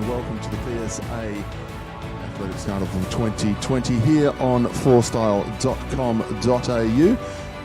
welcome to the PSA Athletics Carnival 2020 here on fourstyle.com.au. You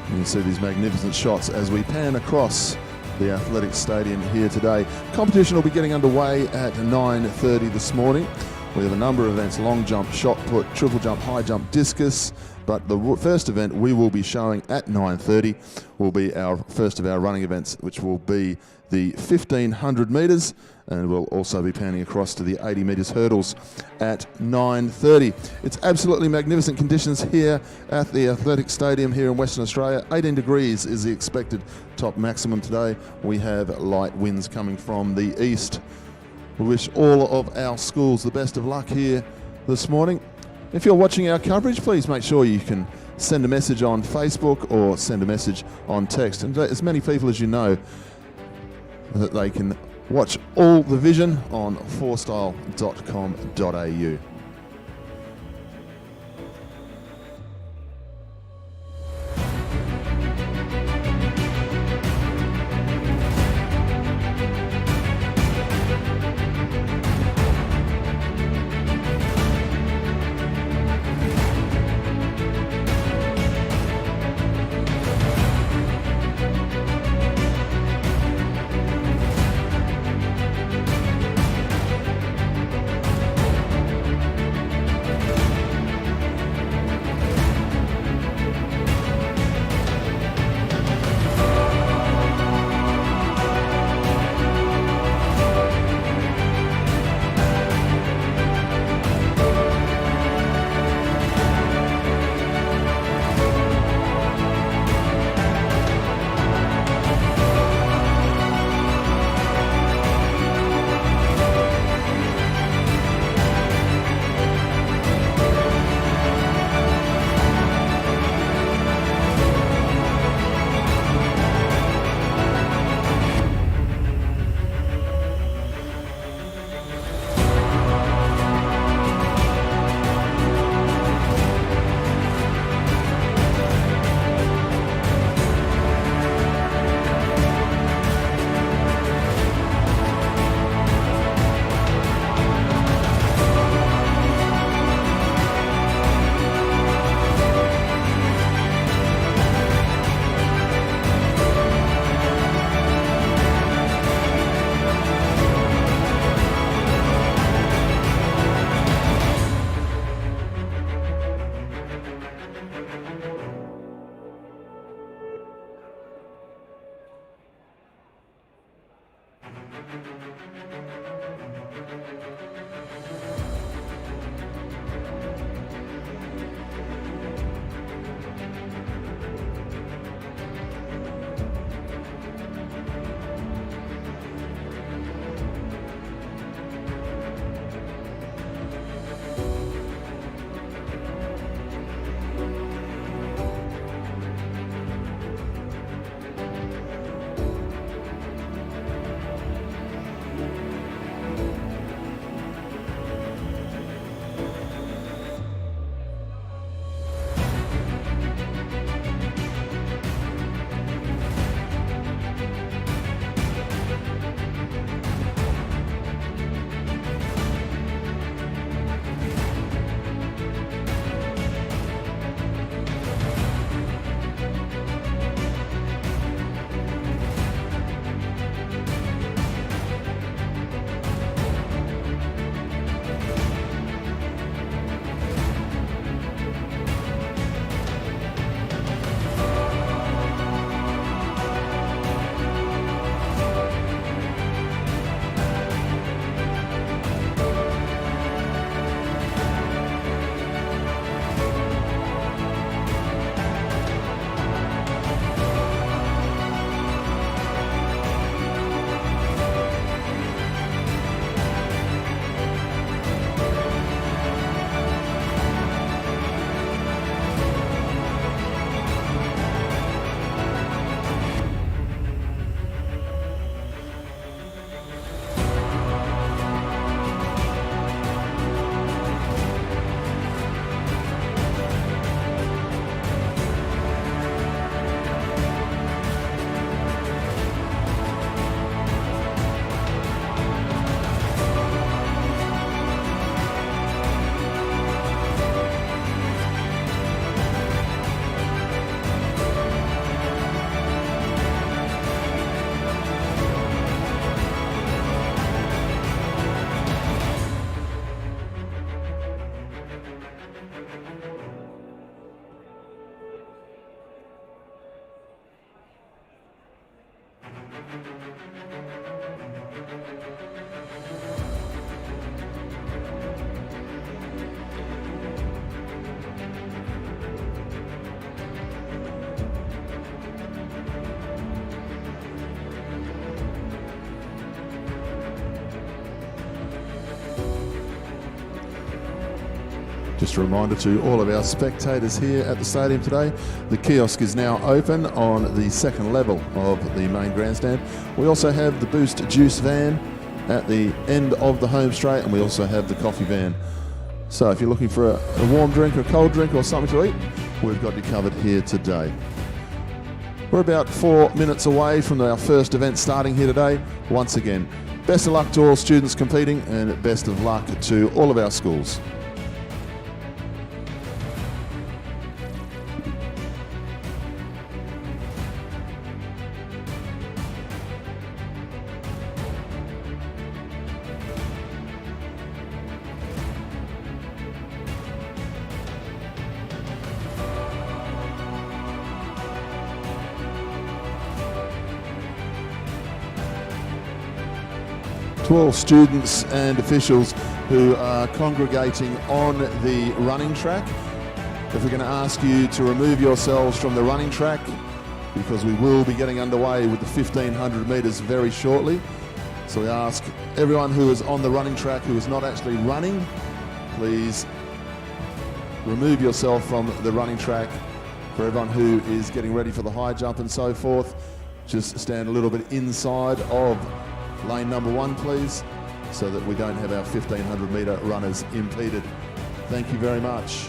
can see these magnificent shots as we pan across the Athletics Stadium here today. Competition will be getting underway at 9:30 this morning. We have a number of events: long jump, shot put, triple jump, high jump, discus. But the first event we will be showing at 9:30 will be our first of our running events, which will be the 1500 metres, and we'll also be panning across to the 80 metres hurdles at 9:30. It's absolutely magnificent conditions here at the Athletics Stadium here in Western Australia. 18 degrees is the expected top maximum today. We have light winds coming from the east. We wish all of our schools the best of luck here this morning. If you're watching our coverage, please make sure you can send a message on Facebook or send a message on text. And as many people as you know, that they can watch all the vision on fourstyle.com.au. Just a reminder to all of our spectators here at the stadium today, the kiosk is now open on the second level of the main grandstand. We also have the Boost Juice van at the end of the home straight, and we also have the coffee van. So if you're looking for a warm drink, a cold drink or something to eat, we've got you covered here today. We're about 4 minutes away from our first event starting here today. Once again, best of luck to all students competing and best of luck to all of our schools. 12 students and officials who are congregating on the running track. If we're going to ask you to remove yourselves from the running track, because we will be getting underway with the 1500 metres very shortly. So we ask everyone who is on the running track who is not actually running, please remove yourself from the running track. For everyone who is getting ready for the high jump and so forth, just stand a little bit inside of lane number 1, please, so that we don't have our 1500 metre runners impeded. Thank you very much.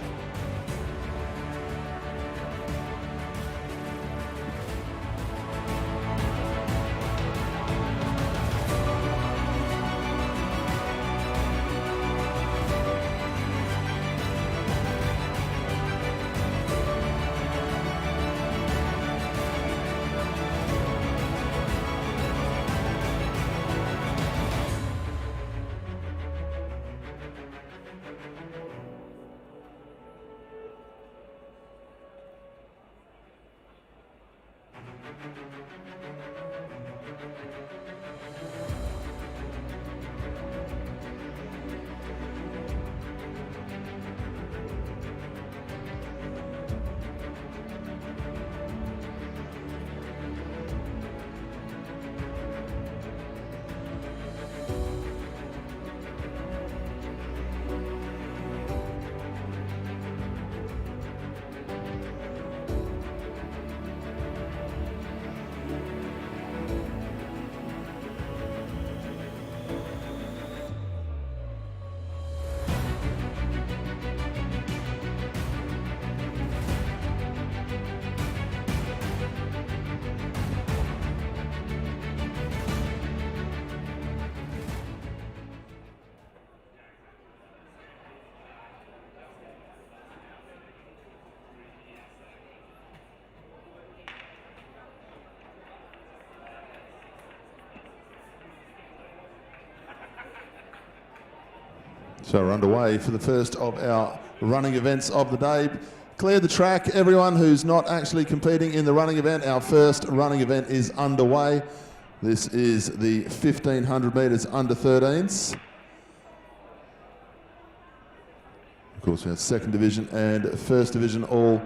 So we're underway for the first of our running events of the day. Clear the track, everyone who's not actually competing in the running event. Our first running event is underway. This is the 1500 metres under 13s. Of course, we have second division and first division all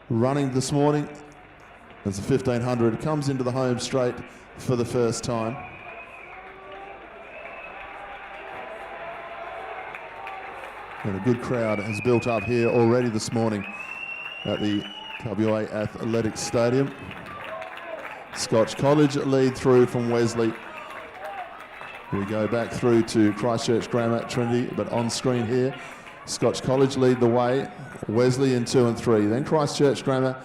running this morning as the 1500 comes into the home straight for the first time. And a good crowd has built up here already this morning at the WA Athletics Stadium. Scotch College lead through from Wesley. We go back through to Christchurch Grammar, Trinity, but on screen here, Scotch College lead the way, Wesley in 2 and 3. Then Christchurch Grammar,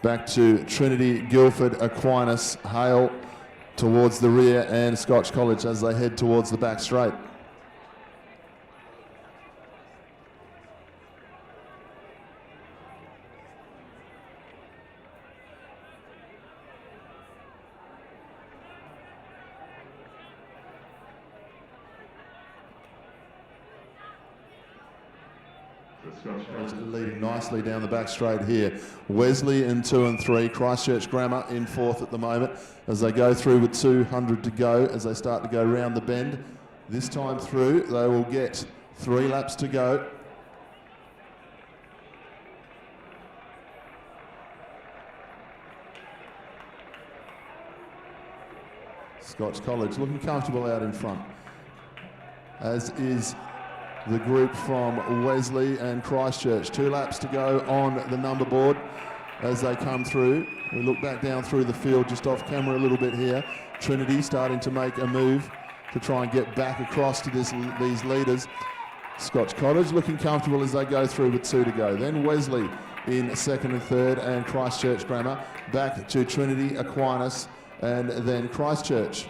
back to Trinity, Guildford, Aquinas, Hale towards the rear, and Scotch College as they head towards the back straight. Leading nicely down the back straight here. Wesley in 2 and 3, Christchurch Grammar in 4th at the moment as they go through with 200 to go as they start to go round the bend. This time through they will get 3 laps to go. Scotch College looking comfortable out in front, as is the group from Wesley and Christchurch. 2 laps to go on the number board as they come through. We look back down through the field, just off camera a little bit here. Trinity starting to make a move to try and get back across to these leaders. Scotch College looking comfortable as they go through with 2 to go. Then Wesley in second and third, and Christchurch Grammar back to Trinity, Aquinas, and then Christchurch.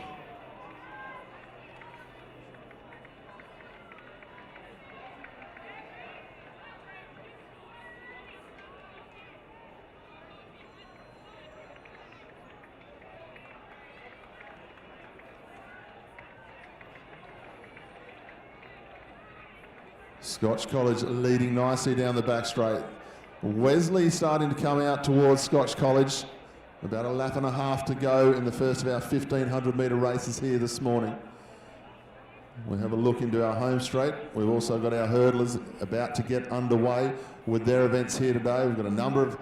Scotch College leading nicely down the back straight. Wesley starting to come out towards Scotch College. About a lap and a half to go in the first of our 1,500 metre races here this morning. We'll have a look into our home straight. We've also got our hurdlers about to get underway with their events here today. We've got a number of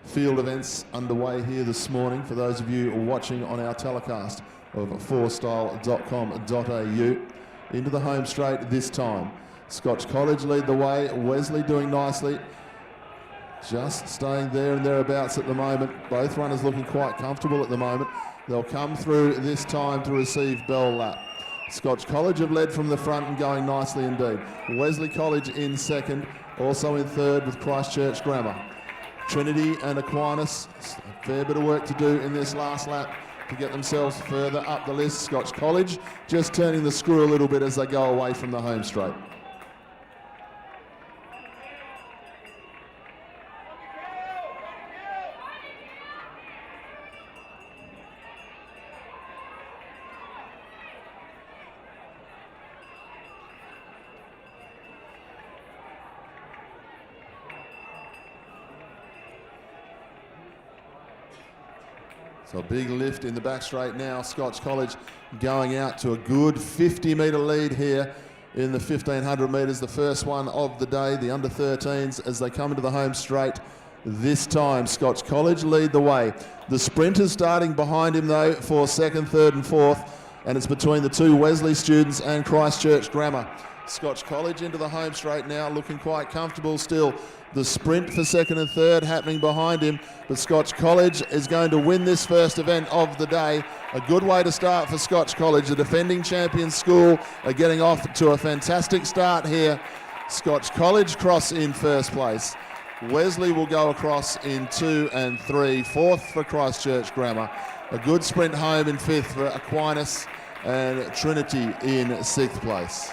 field events underway here this morning for those of you watching on our telecast of 4style.com.au. Into the home straight this time. Scotch College lead the way. Wesley doing nicely. Just staying there and thereabouts at the moment. Both runners looking quite comfortable at the moment. They'll come through this time to receive bell lap. Scotch College have led from the front and going nicely indeed. Wesley College in second, also in third with Christchurch Grammar. Trinity and Aquinas, a fair bit of work to do in this last lap to get themselves further up the list. Scotch College just turning the screw a little bit as they go away from the home straight. So a big lift in the back straight now. Scotch College going out to a good 50 metre lead here in the 1,500 metres, the first one of the day. The under 13s as they come into the home straight this time. Scotch College lead the way. The sprinters starting behind him though for second, third and fourth, and it's between the 2 Wesley students and Christchurch Grammar. Scotch College into the home straight now, looking quite comfortable still. The sprint for second and third happening behind him, but Scotch College is going to win this first event of the day. A good way to start for Scotch College. The defending champion school are getting off to a fantastic start here. Scotch College cross in first place. Wesley will go across in 2 and 3. Fourth for Christchurch Grammar. A good sprint home in fifth for Aquinas, and Trinity in sixth place.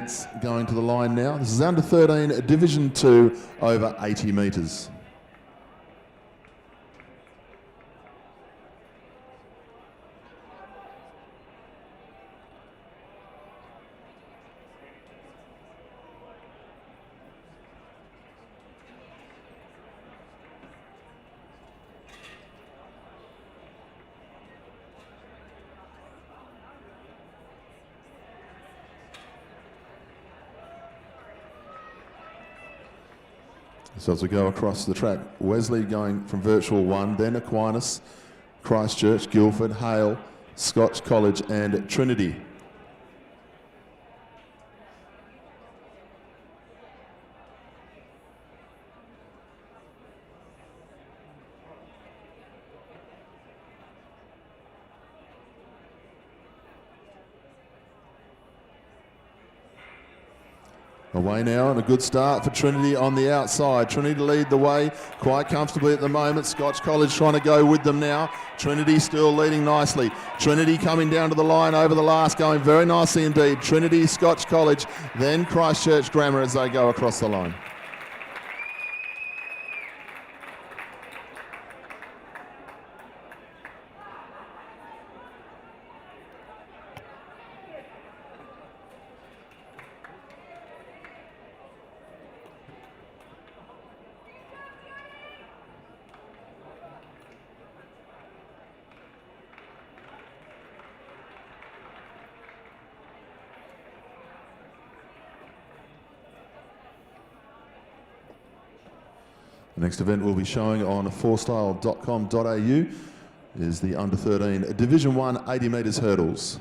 Events going to the line now. This is under 13, Division 2, over 80 metres. So as we go across the track, Wesley going from virtual 1, then Aquinas, Christchurch, Guildford, Hale, Scotch College and Trinity. Away now and a good start for Trinity on the outside. Trinity lead the way quite comfortably at the moment. Scotch College trying to go with them now. Trinity still leading nicely. Trinity coming down to the line over the last, going very nicely indeed. Trinity, Scotch College, then Christchurch Grammar as they go across the line. The next event we'll be showing on forstyle.com.au is the under 13 Division 1 80 metres hurdles.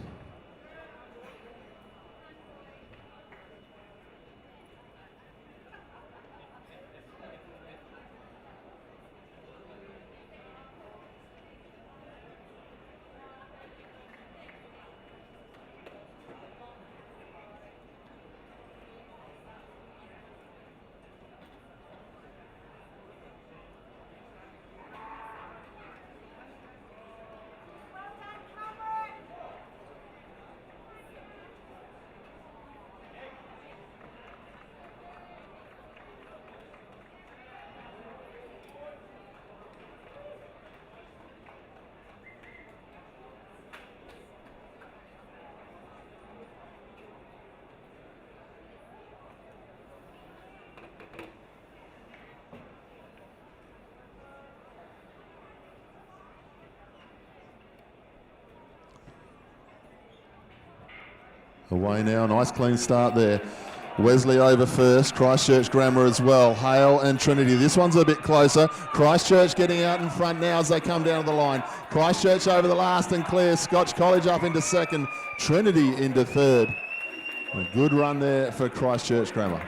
Away now, nice clean start there. Wesley over first, Christchurch Grammar as well. Hale and Trinity, this one's a bit closer. Christchurch getting out in front now as they come down to the line. Christchurch over the last and clear. Scotch College up into second, Trinity into third. A good run there for Christchurch Grammar.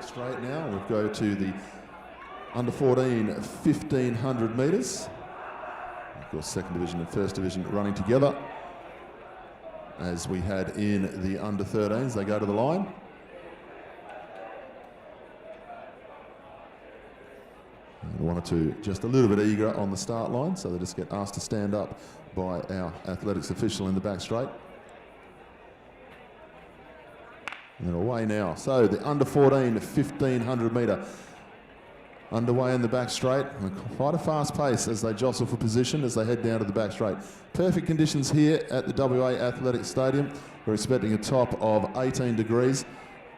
Straight now, we'll go to the under 14 1500 metres. Of course, second division and first division running together as we had in the under 13s. They go to the line. And one or two just a little bit eager on the start line, so they just get asked to stand up by our athletics official in the back straight. And away now. So the under 14 1500 metre underway in the back straight. Quite a fast pace as they jostle for position as they head down to the back straight. Perfect conditions here at the WA Athletics Stadium. We're expecting a top of 18 degrees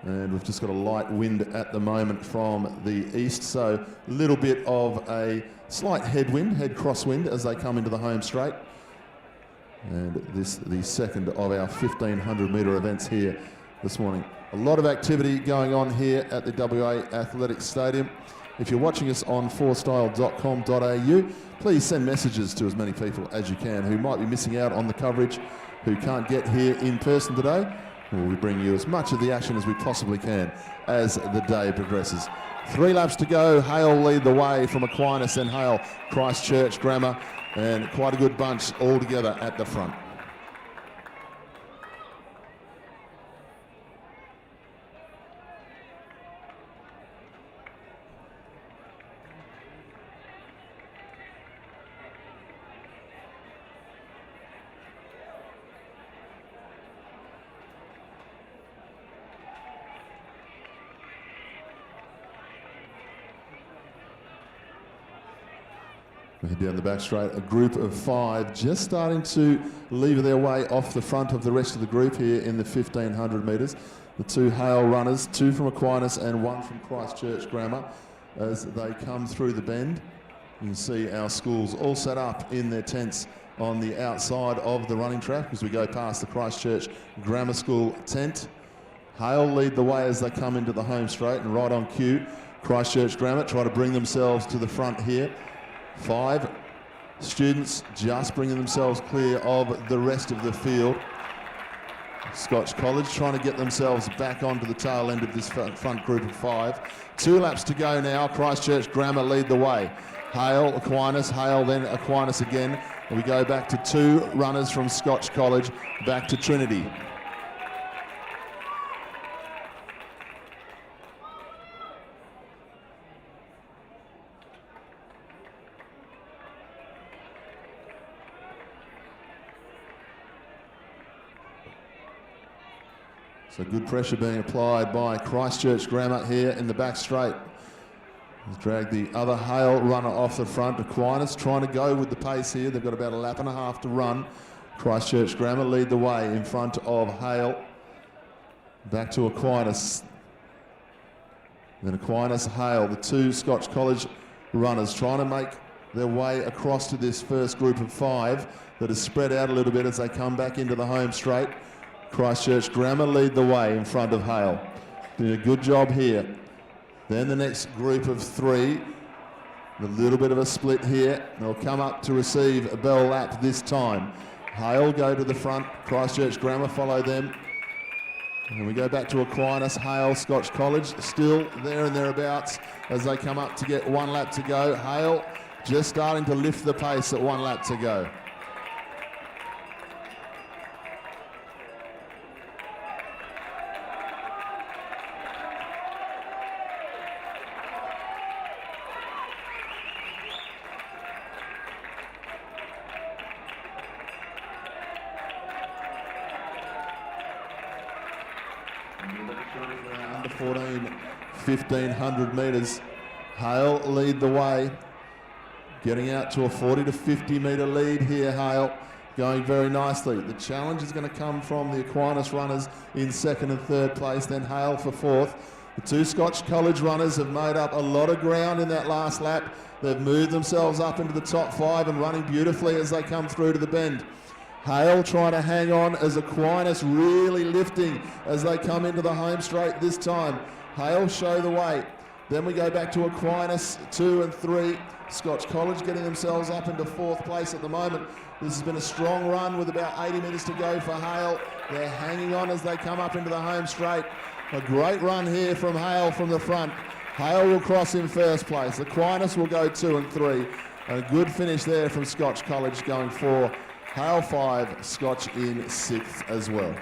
and we've just got a light wind at the moment from the east. So a little bit of a slight headwind, head crosswind as they come into the home straight. And this the second of our 1500 metre events here this morning. A lot of activity going on here at the WA Athletics Stadium. If you're watching us on forstyle.com.au, please send messages to as many people as you can who might be missing out on the coverage, who can't get here in person today. We bring you as much of the action as we possibly can as the day progresses. 3 laps to go. Hale lead the way from Aquinas and Hale, Christchurch Grammar, and quite a good bunch all together at the front. We head down the back straight, a group of 5 just starting to lever their way off the front of the rest of the group here in the 1500 metres. The 2 Hale runners, 2 from Aquinas and 1 from Christchurch Grammar as they come through the bend. You can see our schools all set up in their tents on the outside of the running track as we go past the Christchurch Grammar School tent. Hale lead the way as they come into the home straight, and right on cue, Christchurch Grammar try to bring themselves to the front here. 5 students just bringing themselves clear of the rest of the field. Scotch College trying to get themselves back onto the tail end of this front group of 5. 2 laps to go now. Christchurch Grammar lead the way. Hale, Aquinas, Hale, then Aquinas again. And we go back to 2 runners from Scotch College, back to Trinity. So good pressure being applied by Christchurch Grammar here in the back straight. He's dragged the other Hale runner off the front. Aquinas trying to go with the pace here. They've got about a lap and a half to run. Christchurch Grammar lead the way in front of Hale. Back to Aquinas. Then Aquinas, Hale, the two Scotch College runners trying to make their way across to this first group of 5 that is spread out a little bit as they come back into the home straight. Christchurch Grammar lead the way in front of Hale. Doing a good job here. Then the next group of 3, a little bit of a split here. They'll come up to receive a bell lap this time. Hale go to the front, Christchurch Grammar follow them. And we go back to Aquinas, Hale, Scotch College, still there and thereabouts as they come up to get 1 lap to go. Hale just starting to lift the pace at 1 lap to go. Under 14, 1,500 metres. Hale lead the way. Getting out to a 40 to 50 metre lead here, Hale. Going very nicely. The challenge is going to come from the Aquinas runners in 2nd and 3rd place, then Hale for 4th. The two Scotch College runners have made up a lot of ground in that last lap. They've moved themselves up into the top 5 and running beautifully as they come through to the bend. Hale trying to hang on as Aquinas really lifting as they come into the home straight this time. Hale show the way. Then we go back to Aquinas, 2 and 3. Scotch College getting themselves up into 4th place at the moment. This has been a strong run with about 80 metres to go for Hale. They're hanging on as they come up into the home straight. A great run here from Hale from the front. Hale will cross in 1st place. Aquinas will go 2 and 3. And a good finish there from Scotch College going 4. Hale 5, Scotch in 6th as well.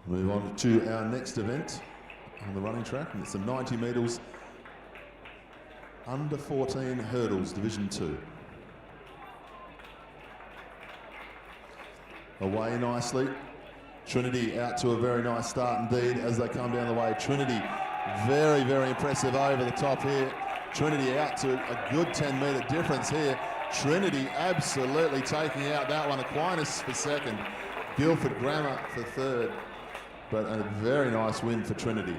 Move on to our next event on the running track, and it's the 90 metres under 14 hurdles, Division 2. Away nicely. Trinity out to a very nice start indeed as they come down the way. Trinity very, very impressive over the top here. Trinity out to a good 10-metre difference here. Trinity absolutely taking out that one. Aquinas for 2nd. Guildford Grammar for 3rd. But a very nice win for Trinity.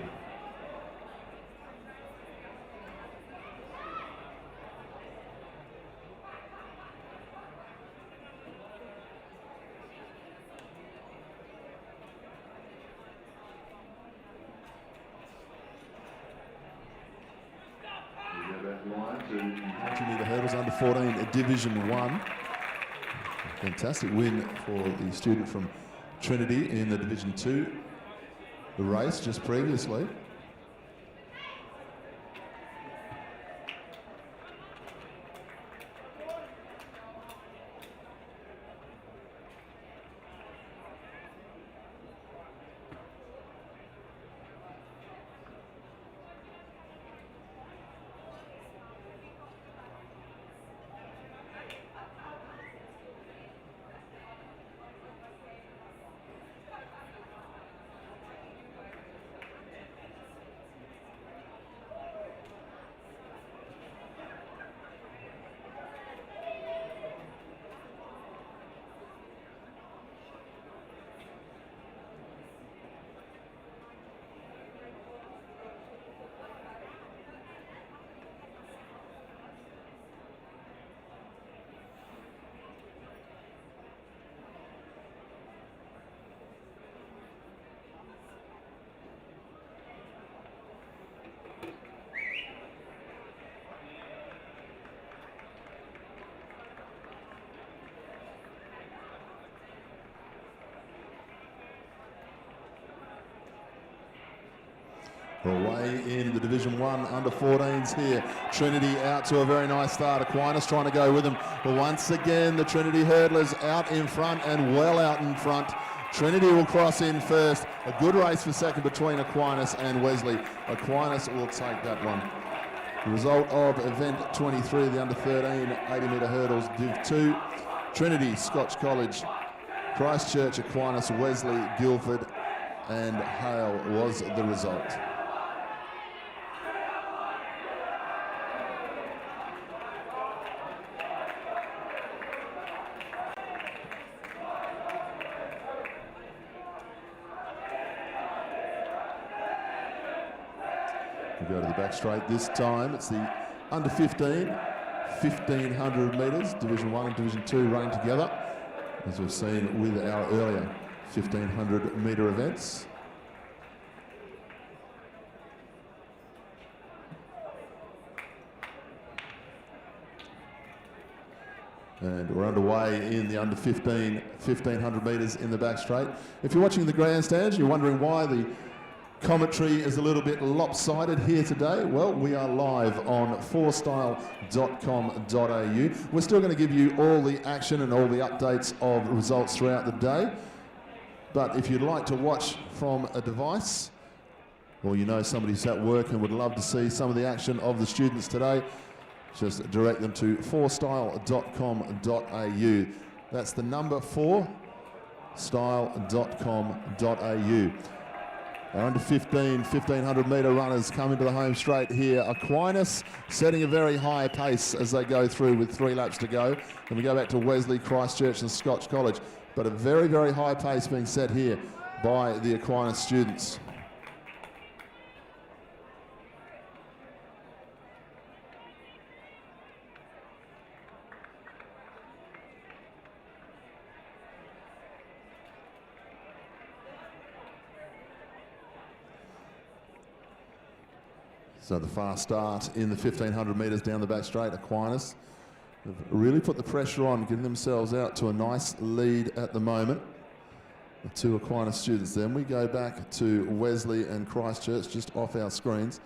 The hurdles under 14, Division 1. Fantastic win for the student from Trinity in the Division 2. The race just previously. Away in the Division 1 under-14s here. Trinity out to a very nice start. Aquinas trying to go with them. But once again, the Trinity hurdlers out in front and well out in front. Trinity will cross in first. A good race for second between Aquinas and Wesley. Aquinas will take that one. The result of event 23, the under-13 80-metre hurdles, Div 2. Trinity, Scotch College, Christchurch, Aquinas, Wesley, Guildford and Hale was the result. We go to the back straight this time. It's the under 15, 1500 metres, Division 1 and Division 2 running together, as we've seen with our earlier 1500 metre events. And we're underway in the under 15, 1500 metres in the back straight. If you're watching the grandstands, you're wondering why the commentary is a little bit lopsided here today. Well, we are live on forstyle.com.au. We're still going to give you all the action and all the updates of results throughout the day. But if you'd like to watch from a device, or you know somebody's at work and would love to see some of the action of the students today, just direct them to forstyle.com.au. That's the number 4, style.com.au. Our under 15, 1500 metre runners come into the home straight here. Aquinas setting a very high pace as they go through with 3 laps to go. Then we go back to Wesley, Christchurch and Scotch College. But a very, very high pace being set here by the Aquinas students. So the fast start in the 1500 metres down the back straight. Aquinas have really put the pressure on, getting themselves out to a nice lead at the moment. The 2 Aquinas students. Then we go back to Wesley and Christchurch just off our screens.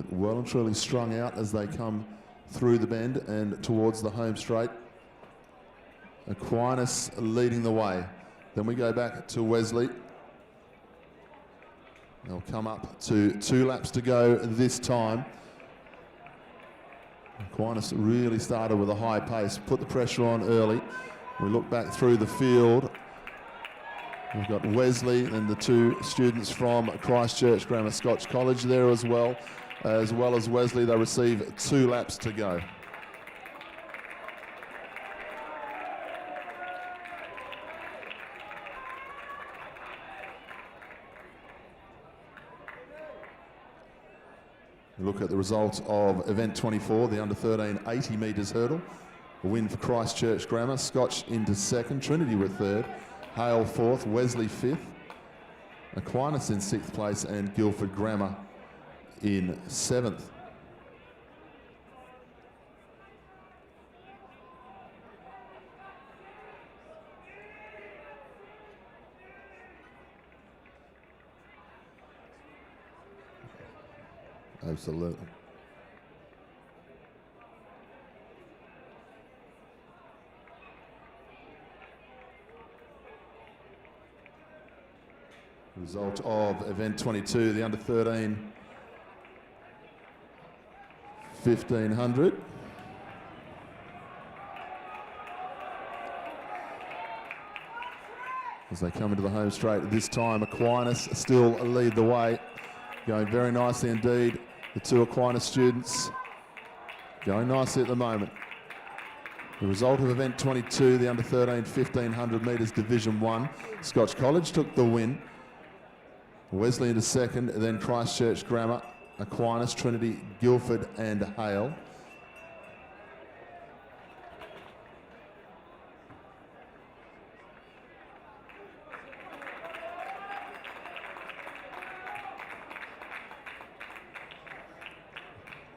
Well and truly strung out as they come through the bend and towards the home straight. Aquinas leading the way. Then we go back to Wesley. They'll come up to 2 laps to go this time. Aquinas really started with a high pace, put the pressure on early. We look back through the field. We've got Wesley and the 2 students from Christchurch Grammar Scotch College there as well as Wesley. They receive 2 laps to go. We look at the result of event 24, the under 13 80 metres hurdle. A win for Christchurch Grammar, Scotch into second, Trinity were third, Hale fourth, Wesley fifth, Aquinas in 6th place and Guildford Grammar in 7th. Absolutely. Result of event 22, the under 13 1500. As they come into the home straight this time, Aquinas still lead the way. Going very nicely indeed. The 2 Aquinas students going nicely at the moment. The result of event 22, the under 13 1500 metres Division 1. Scotch College took the win. Wesley into second, then Christchurch Grammar, Aquinas, Trinity, Guildford and Hale.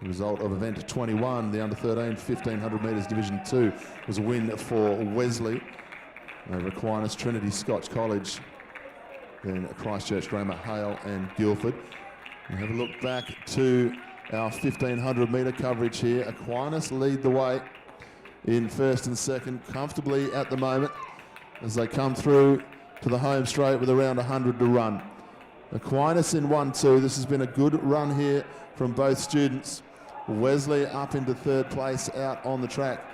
The result of event 21, the under 13 1500 metres Division 2, was a win for Wesley over Aquinas, Trinity, Scotch College, then Christchurch Grammar, Hale and Guildford. We have a look back to our 1500 metre coverage here. Aquinas lead the way in first and second comfortably at the moment as they come through to the home straight with around 100 to run. Aquinas in 1-2. This has been a good run here from both students. Wesley up into third place out on the track.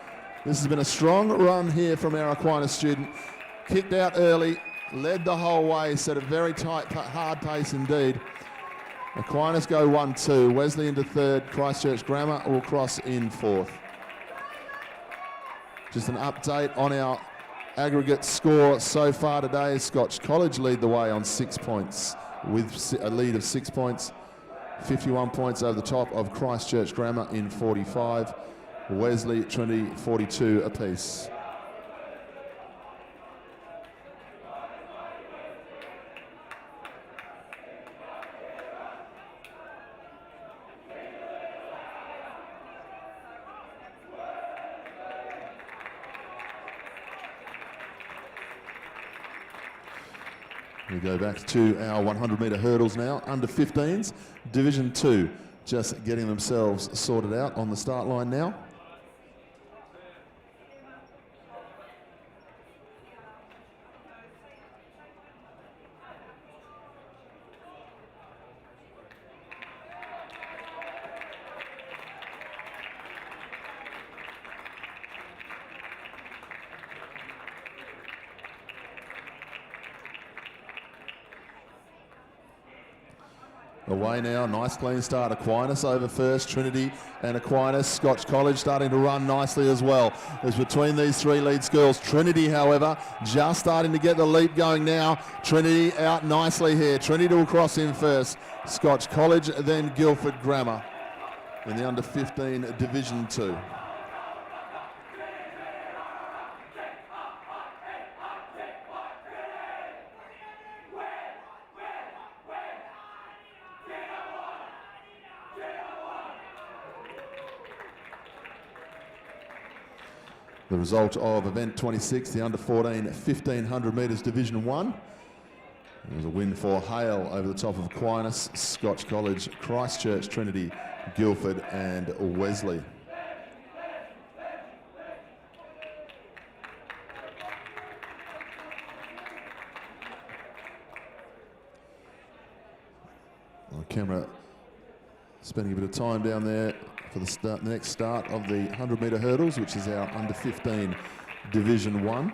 This has been a strong run here from our Aquinas student. Kicked out early, led the whole way, set a very tight, hard pace indeed. Aquinas go 1-2. Wesley into third. Christchurch Grammar will cross in fourth. Just an update on our aggregate score so far today. Scotch College lead the way on 6 points with a lead of 6 points. 51 points over the top of Christchurch Grammar in 45. Wesley, Trinity, 42 apiece. We go back to our 100 metre hurdles now, under 15s, Division 2, just getting themselves sorted out on the start line now. Away now, nice clean start. Aquinas over first, Trinity and Aquinas. Scotch College starting to run nicely as well. As between these three lead schools. Trinity, however, just starting to get the leap going now. Trinity out nicely here. Trinity will cross in first. Scotch College, then Guildford Grammar in the under 15 Division 2. The result of event 26, the under 14 1500 metres Division 1. There was a win for Hale over the top of Aquinas, Scotch College, Christchurch, Trinity, Guildford and Wesley. On camera spending a bit of time down there for the next start of the 100 metre hurdles, which is our under 15 Division 1.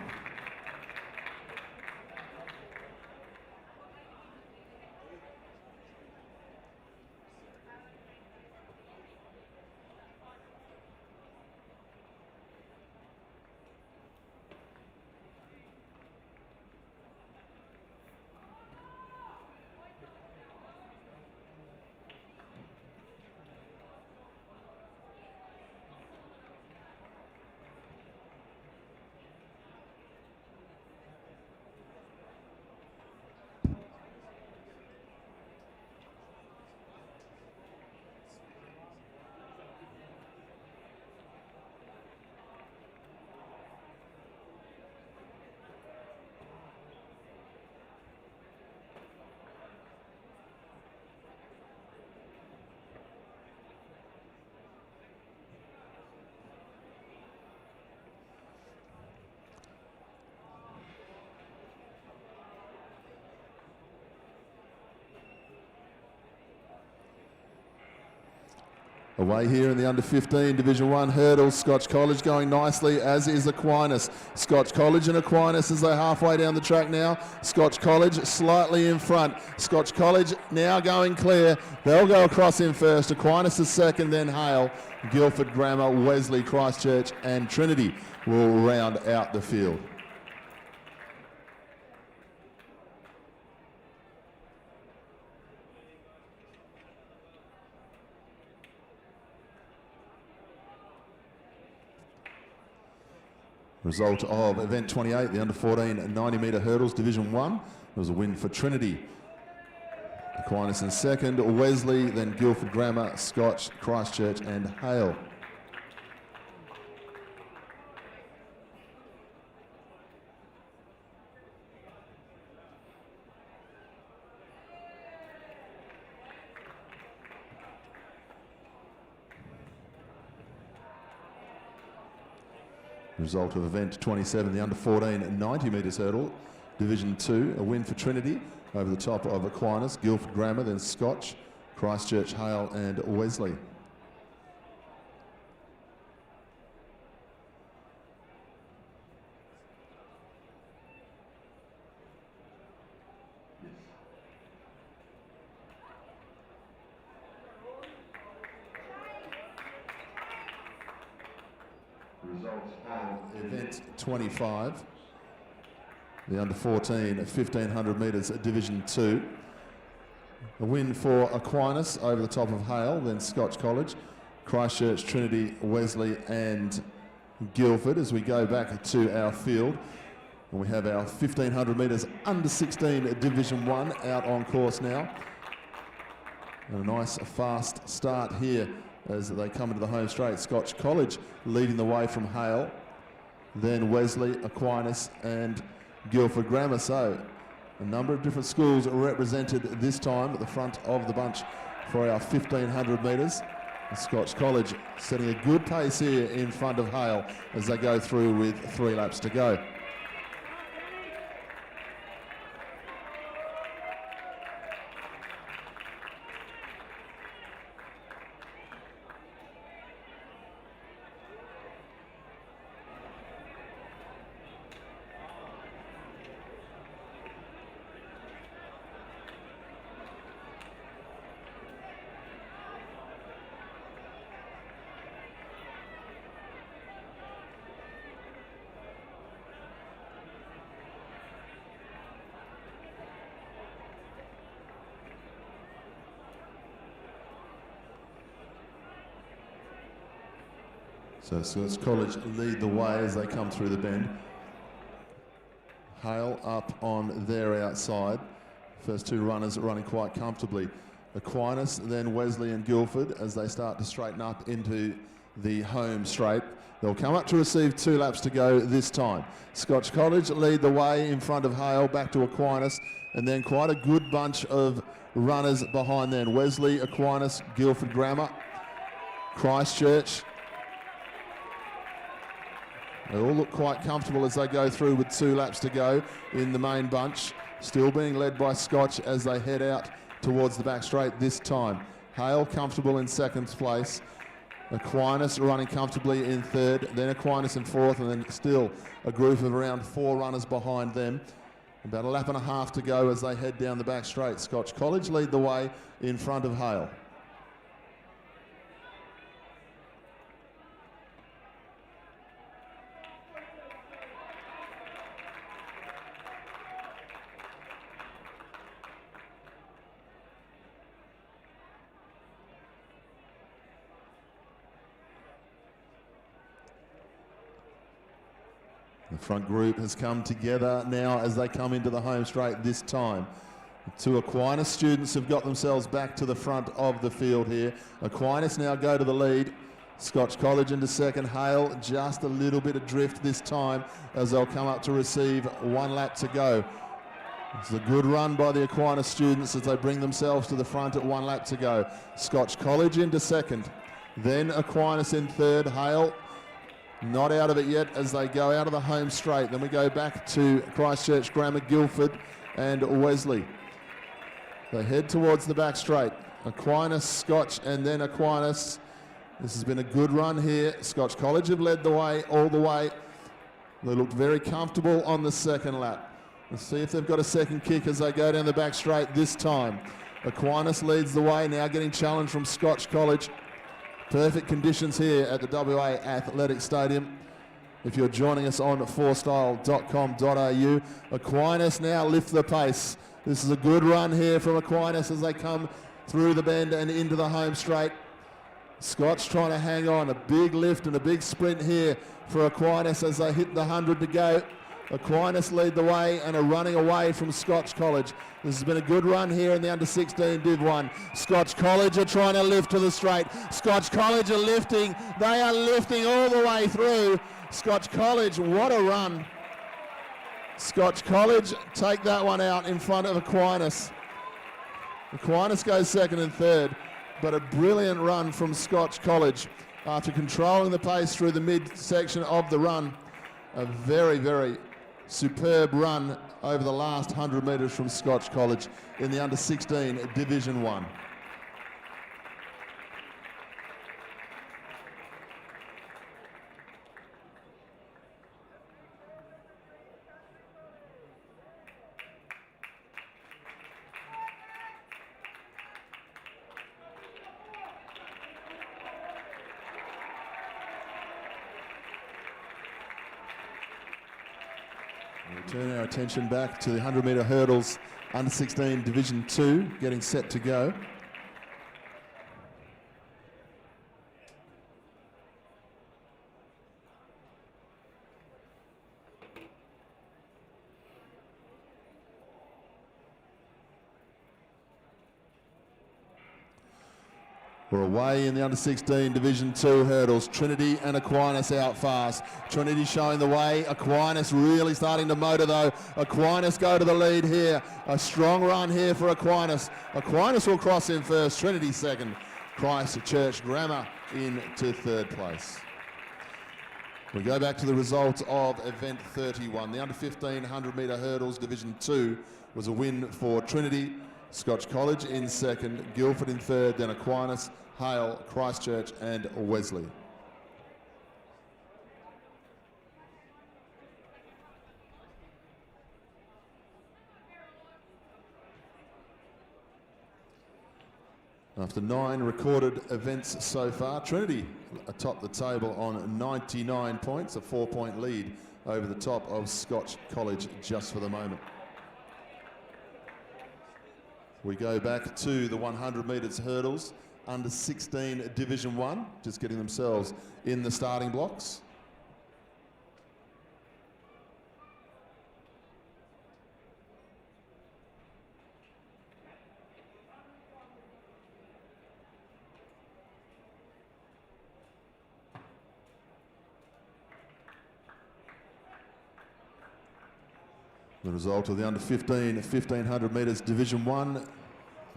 Away here in the under 15 Division 1 hurdles, Scotch College going nicely, as is Aquinas. Scotch College and Aquinas as they're halfway down the track now. Scotch College slightly in front. Scotch College now going clear. They'll go across in first. Aquinas is second, then Hale. Guildford Grammar, Wesley, Christchurch and Trinity will round out the field. Result of event 28, the under 14 90 metre hurdles, Division 1. There was a win for Trinity. Aquinas in second, Wesley, then Guildford Grammar, Scotch, Christchurch and Hale. Result of event 27, the under 14 90 metres hurdle, Division 2, a win for Trinity over the top of Aquinas, Guildford Grammar, then Scotch, Christchurch, Hale and Wesley. Results of event 25, the under 14 1500 metres Division 2. A win for Aquinas over the top of Hale, then Scotch College, Christchurch, Trinity, Wesley and Guildford. As we go back to our field, and we have our 1500 metres under 16 Division 1 out on course now. And a nice fast start here as they come into the home straight. Scotch College leading the way from Hale, then Wesley, Aquinas and Guildford Grammar. So a number of different schools are represented this time at the front of the bunch for our 1500 metres. Scotch College setting a good pace here in front of Hale as they go through with 3 laps to go. So Scotch College lead the way as they come through the bend. Hale up on their outside. First 2 runners running quite comfortably. Aquinas, then Wesley and Guildford as they start to straighten up into the home straight. They'll come up to receive 2 laps to go this time. Scotch College lead the way in front of Hale, back to Aquinas, and then quite a good bunch of runners behind then. Wesley, Aquinas, Guildford Grammar, Christchurch. They all look quite comfortable as they go through with 2 laps to go in the main bunch. Still being led by Scotch as they head out towards the back straight this time. Hale comfortable in 2nd place. Aquinas running comfortably in 3rd, then Aquinas in 4th, and then still a group of around 4 runners behind them. About a lap and a half to go as they head down the back straight. Scotch College lead the way in front of Hale. The front group has come together now as they come into the home straight this time. 2 Aquinas students have got themselves back to the front of the field here. Aquinas now go to the lead. Scotch College into 2nd. Hale just a little bit adrift this time as they'll come up to receive 1 lap to go. It's a good run by the Aquinas students as they bring themselves to the front at 1 lap to go. Scotch College into 2nd. Then Aquinas in 3rd. Hale not out of it yet as they go out of the home straight. Then we go back to Christchurch, Grammar, Guildford and Wesley. They head towards the back straight. Aquinas, Scotch and then Aquinas. This has been a good run here. Scotch College have led the way all the way. They looked very comfortable on the 2nd lap. Let's see if they've got a second kick as they go down the back straight this time. Aquinas leads the way, now getting challenged from Scotch College. Perfect conditions here at the WA Athletic Stadium. If you're joining us on forstyle.com.au, Aquinas now lift the pace. This is a good run here from Aquinas as they come through the bend and into the home straight. Scotch trying to hang on, a big lift and a big sprint here for Aquinas as they hit the 100 to go. Aquinas lead the way and are running away from Scotch College. This has been a good run here in the under-16 Div 1. Scotch College are trying to lift to the straight. Scotch College are lifting. They are lifting all the way through. Scotch College, what a run. Scotch College take that one out in front of Aquinas. Aquinas goes 2nd and 3rd, but a brilliant run from Scotch College. after controlling the pace through the mid-section of the run. A very, very superb run over the last 100 metres from Scotch College in the under-16 Division 1. We turn our attention back to the 100-metre hurdles, under 16 Division 2, getting set to go. We're away in the under-16 Division 2 hurdles. Trinity and Aquinas out fast. Trinity showing the way. Aquinas really starting to motor though. Aquinas go to the lead here. A strong run here for Aquinas. Aquinas will cross in first. Trinity second. Christchurch Grammar into third place. We go back to the results of event 31. The under-15 100-metre hurdles Division 2 was a win for Trinity. Scotch College in second, Guildford in third, then Aquinas, Hale, Christchurch and Wesley. After 9 recorded events so far, Trinity atop the table on 99 points, a 4-point lead over the top of Scotch College just for the moment. We go back to the 100 metres hurdles, under 16 Division 1, just getting themselves in the starting blocks. The result of the under 15 1500 metres Division 1,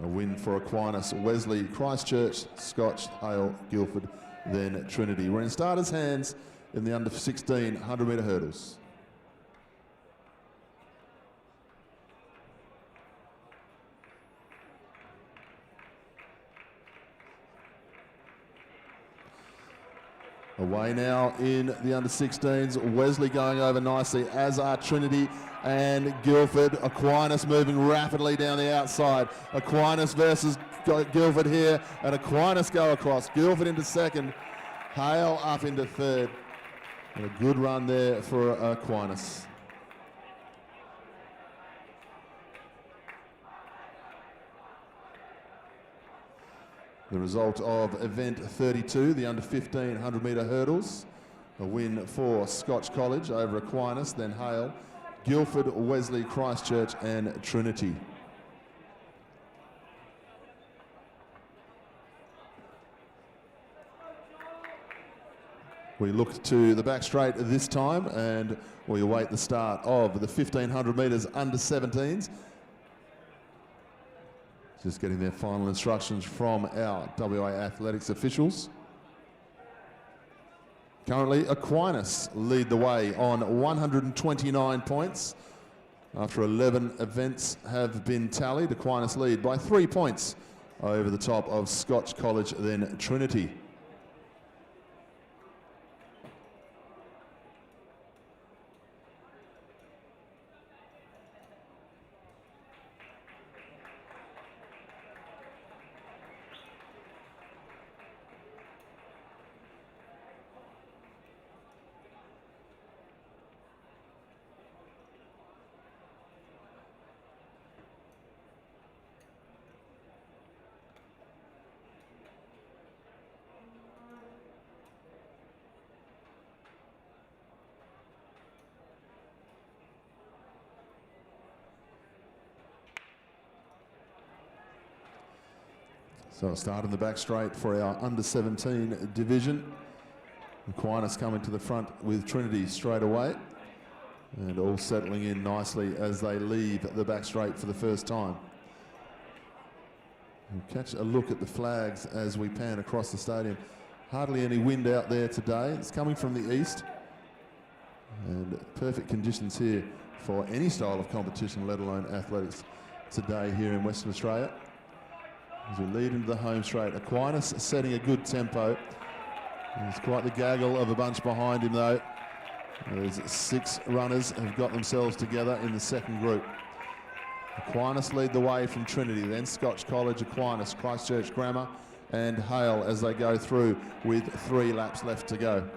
a win for Aquinas, Wesley, Christchurch, Scotch, Hale, Guildford, then Trinity. We're in starters' hands in the under 16 100 metre hurdles. Away now in the under-16s, Wesley going over nicely, as are Trinity and Guildford. Aquinas moving rapidly down the outside. Aquinas versus Guildford here, and Aquinas go across. Guildford into second, Hale up into third. And a good run there for Aquinas. The result of event 32, the under 15 100 metre hurdles, a win for Scotch College over Aquinas, then Hale, Guildford, Wesley, Christchurch and Trinity. We look to the back straight this time and we await the start of the 1500 metres under 17s. Just getting their final instructions from our WA athletics officials. Currently, Aquinas lead the way on 129 points. After 11 events have been tallied, Aquinas lead by 3 points over the top of Scotch College, then Trinity. So start in the back straight for our under 17 division. Aquinas coming to the front with Trinity straight away. And all settling in nicely as they leave the back straight for the first time. We'll catch a look at the flags as we pan across the stadium. Hardly any wind out there today. It's coming from the east. And perfect conditions here for any style of competition, let alone athletics today here in Western Australia. As we lead into the home straight, Aquinas setting a good tempo. There's quite the gaggle of a bunch behind him though. There's 6 runners have got themselves together in the second group. Aquinas lead the way from Trinity, then Scotch College, Aquinas, Christchurch Grammar and Hale as they go through with 3 laps left to go.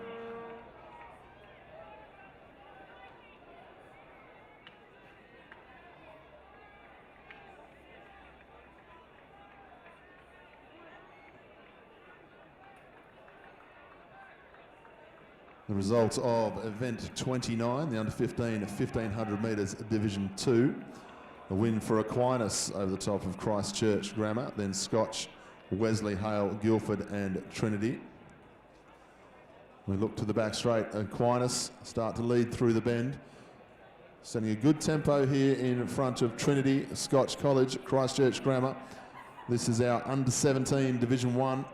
The results of event 29, the under 15 1500 metres Division 2. A win for Aquinas over the top of Christchurch Grammar, then Scotch, Wesley, Hale, Guildford and Trinity. We look to the back straight. Aquinas start to lead through the bend. Setting a good tempo here in front of Trinity, Scotch College, Christchurch Grammar. This is our under 17 Division 1.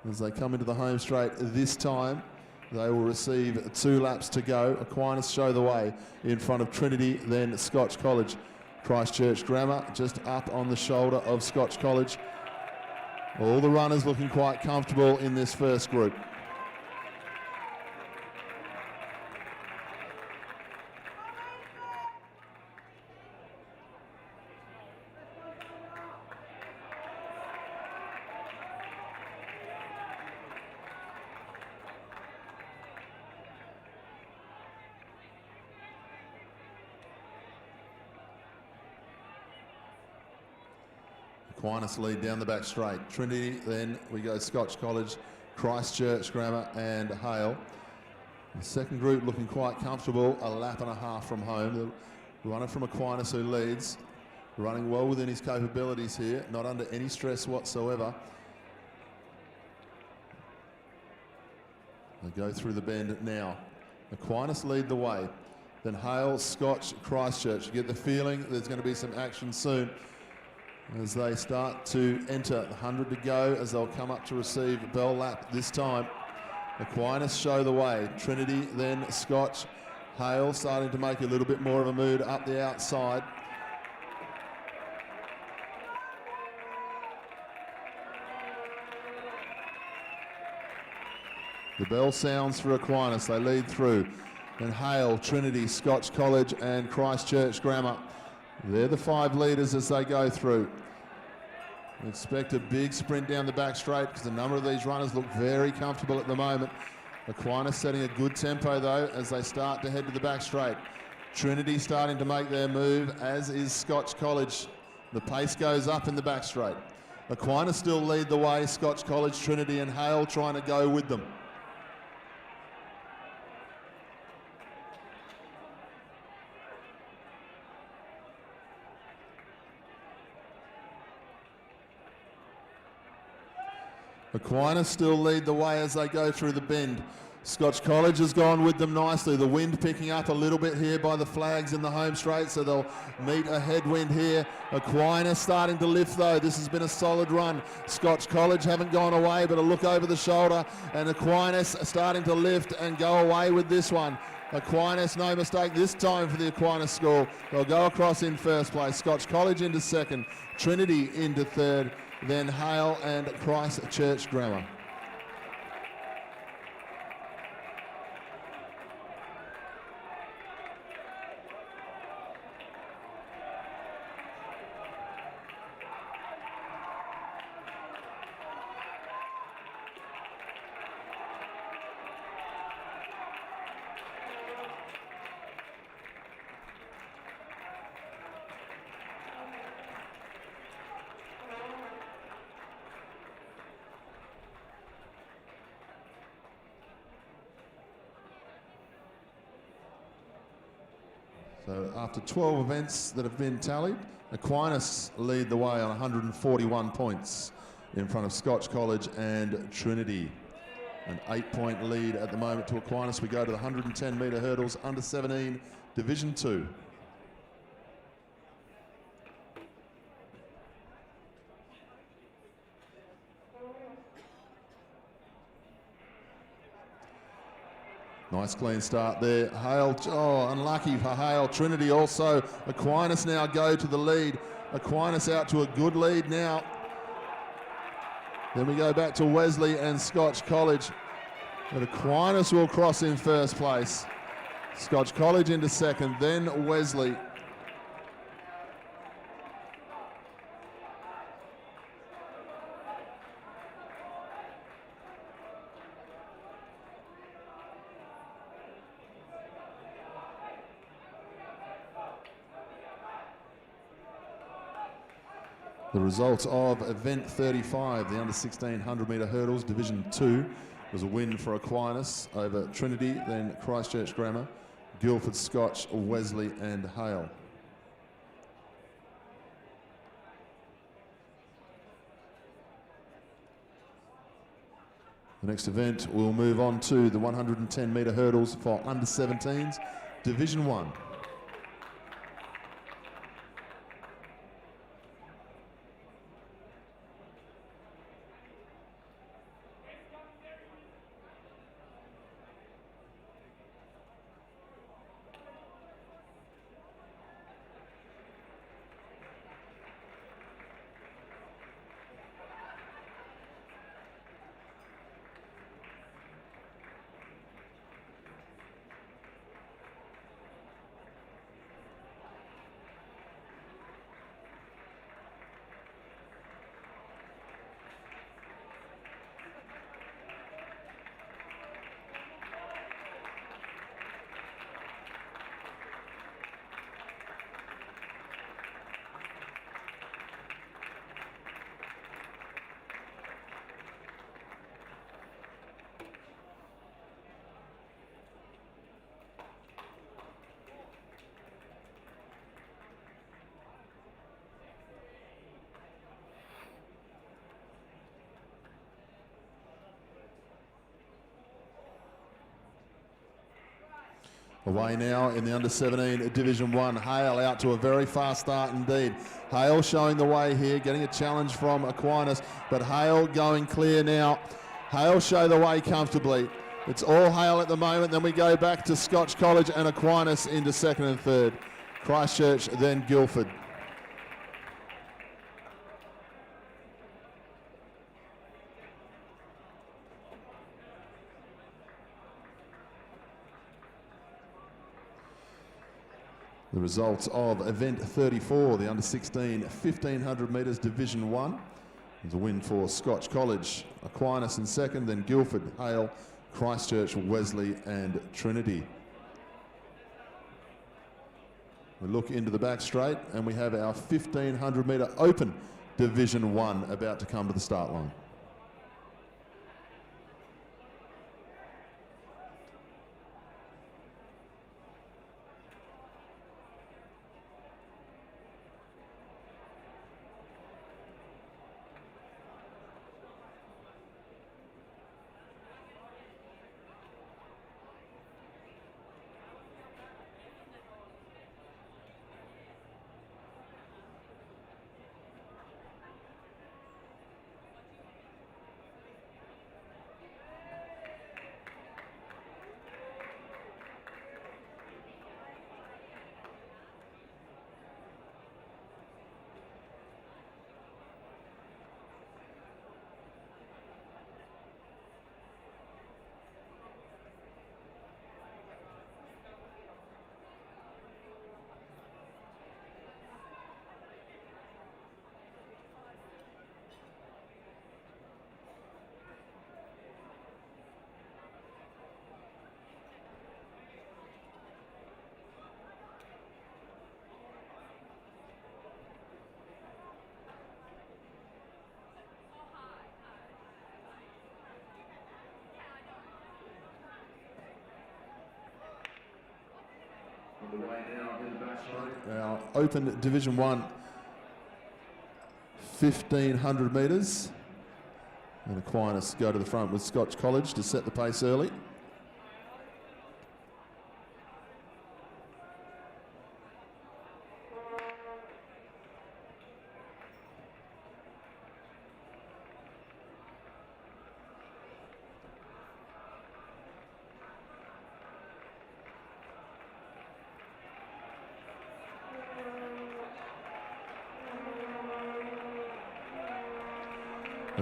As they come into the home straight this time, they will receive 2 laps to go. Aquinas show the way in front of Trinity, then Scotch College. Christchurch Grammar just up on the shoulder of Scotch College. All the runners looking quite comfortable in this first group. Aquinas lead down the back straight. Trinity, then we go Scotch College, Christchurch Grammar and Hale. The second group looking quite comfortable, a lap and a half from home. The runner from Aquinas who leads, running well within his capabilities here, not under any stress whatsoever. They go through the bend now. Aquinas lead the way. Then Hale, Scotch, Christchurch. You get the feeling there's going to be some action soon as they start to enter. 100 to go as they'll come up to receive bell lap this time. Aquinas show the way. Trinity, then Scotch. Hale starting to make a little bit more of a mood up the outside. The bell sounds for Aquinas. They lead through. Then Hale, Trinity, Scotch College and Christchurch Grammar. They're the 5 leaders as they go through. We expect a big sprint down the back straight because a number of these runners look very comfortable at the moment. Aquinas setting a good tempo though as they start to head to the back straight. Trinity starting to make their move, as is Scotch College. The pace goes up in the back straight. Aquinas still lead the way. Scotch College, Trinity and Hale trying to go with them. Aquinas still lead the way as they go through the bend. Scotch College has gone with them nicely. The wind picking up a little bit here by the flags in the home straight, so they'll meet a headwind here. Aquinas starting to lift though. This has been a solid run. Scotch College haven't gone away, but a look over the shoulder, and Aquinas starting to lift and go away with this one. Aquinas, no mistake this time for the Aquinas school. They'll go across in first place. Scotch College into second, Trinity into third, then Hale and Christchurch Grammar. So after 12 events that have been tallied, Aquinas lead the way on 141 points in front of Scotch College and Trinity. An 8-point lead at the moment to Aquinas. We go to the 110 metre hurdles, under 17, Division 2. Nice clean start there. Hale, oh, unlucky for Hale. Trinity also. Aquinas now go to the lead. Aquinas out to a good lead now. Then we go back to Wesley and Scotch College. But Aquinas will cross in first place. Scotch College into second, then Wesley. The results of event 35, the under 1600 metre hurdles, Division 2, was a win for Aquinas over Trinity, then Christchurch Grammar, Guildford Scotch, Wesley and Hale. The next event we'll move on to the 110 metre hurdles for under 17s, Division 1. Away now in the under 17 Division 1. Hale out to a very fast start indeed. Hale showing the way here, getting a challenge from Aquinas, but Hale going clear now. Hale show the way comfortably. It's all Hale at the moment. Then we go back to Scotch College and Aquinas into second and third. Christchurch, then Guildford. The results of event 34, the under 16 1500 metres Division 1. There's a win for Scotch College, Aquinas in second, then Guildford, Hale, Christchurch, Wesley and Trinity. We look into the back straight and we have our 1500 metre open Division 1 about to come to the start line. Our open Division 1 1500 metres. And Aquinas go to the front with Scotch College to set the pace early.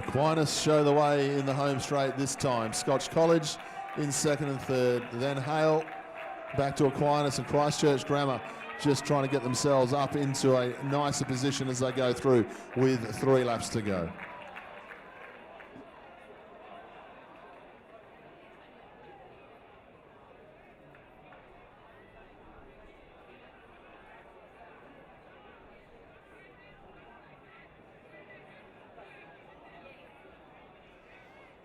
Aquinas show the way in the home straight this time. Scotch College in second and third, then Hale back to Aquinas, and Christchurch Grammar just trying to get themselves up into a nicer position as they go through with 3 laps to go.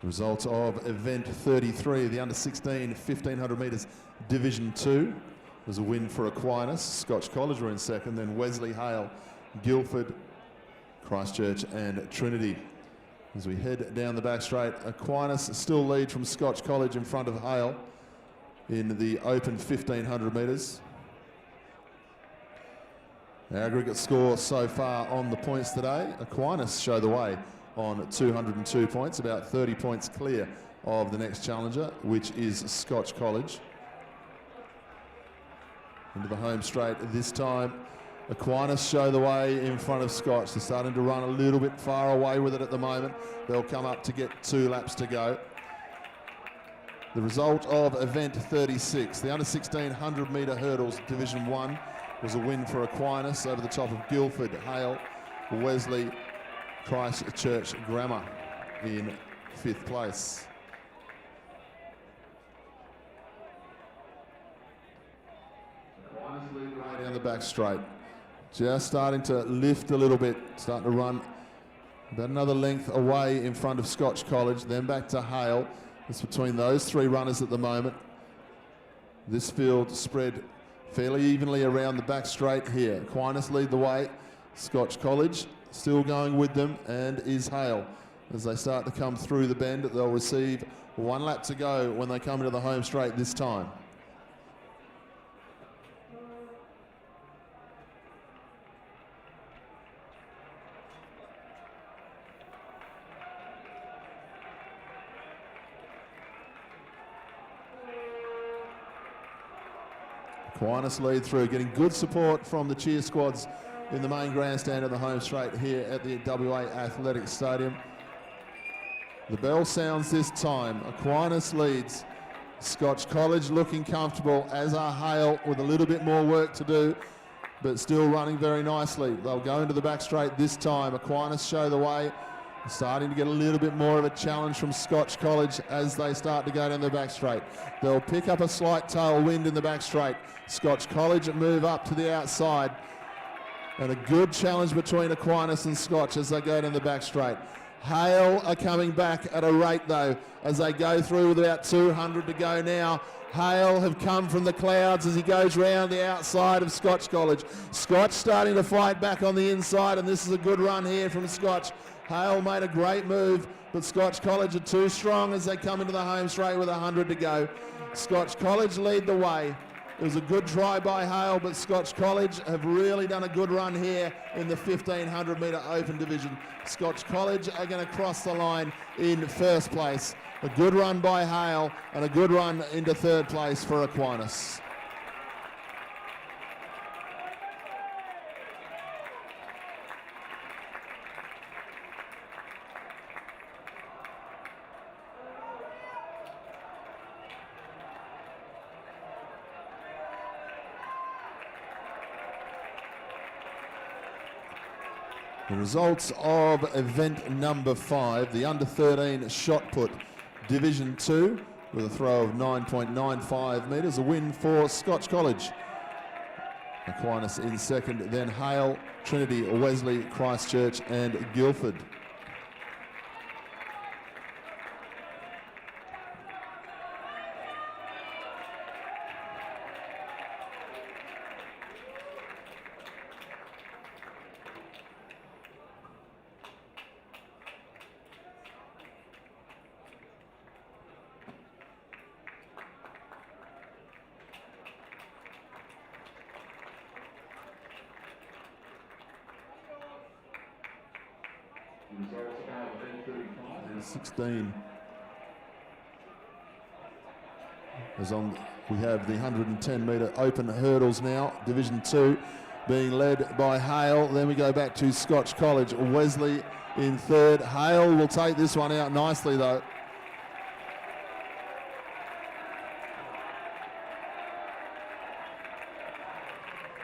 Result of event 33, the under 16 1500 metres Division 2. There's a win for Aquinas. Scotch College were in second, then Wesley, Hale, Guildford, Christchurch and Trinity. As we head down the back straight, Aquinas still lead from Scotch College in front of Hale in the open 1500 metres. The aggregate score so far on the points today, Aquinas show the way on 202 points, about 30 points clear of the next challenger, which is Scotch College. Into the home straight this time, Aquinas show the way in front of Scotch. They're starting to run a little bit far away with it at the moment. They'll come up to get 2 laps to go. The result of event 36, the under 1600 metre hurdles Division 1, was a win for Aquinas over the top of Guildford, Hale, Wesley, Christchurch Grammar in 5th place. Right down the back straight. Just starting to lift a little bit, starting to run about another length away in front of Scotch College, then back to Hale. It's between those 3 runners at the moment. This field spread fairly evenly around the back straight here. Aquinas lead the way. Scotch College still going with them, and is Hale. As they start to come through the bend, they'll receive 1 lap to go when they come into the home straight this time. Aquinas lead through, getting good support from the cheer squads in the main grandstand of the home straight here at the WA Athletics Stadium. The bell sounds this time. Aquinas leads. Scotch College looking comfortable, as are Hale with a little bit more work to do, but still running very nicely. They'll go into the back straight this time. Aquinas show the way. Starting to get a little bit more of a challenge from Scotch College as they start to go down the back straight. They'll pick up a slight tailwind in the back straight. Scotch College move up to the outside. And a good challenge between Aquinas and Scotch as they go down the back straight. Hale are coming back at a rate though as they go through with about 200 to go now. Hale have come from the clouds as he goes round the outside of Scotch College. Scotch starting to fight back on the inside, and this is a good run here from Scotch. Hale made a great move, but Scotch College are too strong as they come into the home straight with 100 to go. Scotch College lead the way. It was a good try by Hale, but Scotch College have really done a good run here in the 1500 metre open division. Scotch College are going to cross the line in first place. A good run by Hale and a good run into third place for Aquinas. The results of event number 5, the under 13 shot put Division 2 with a throw of 9.95 metres, a win for Scotch College. Aquinas in second, then Hale, Trinity, Wesley, Christchurch and Guildford. And 16. As on, we have the 110 metre open hurdles now, Division 2. being led by Hale. Then we go back to Scotch College. Wesley in third. Hale will take this one out nicely though.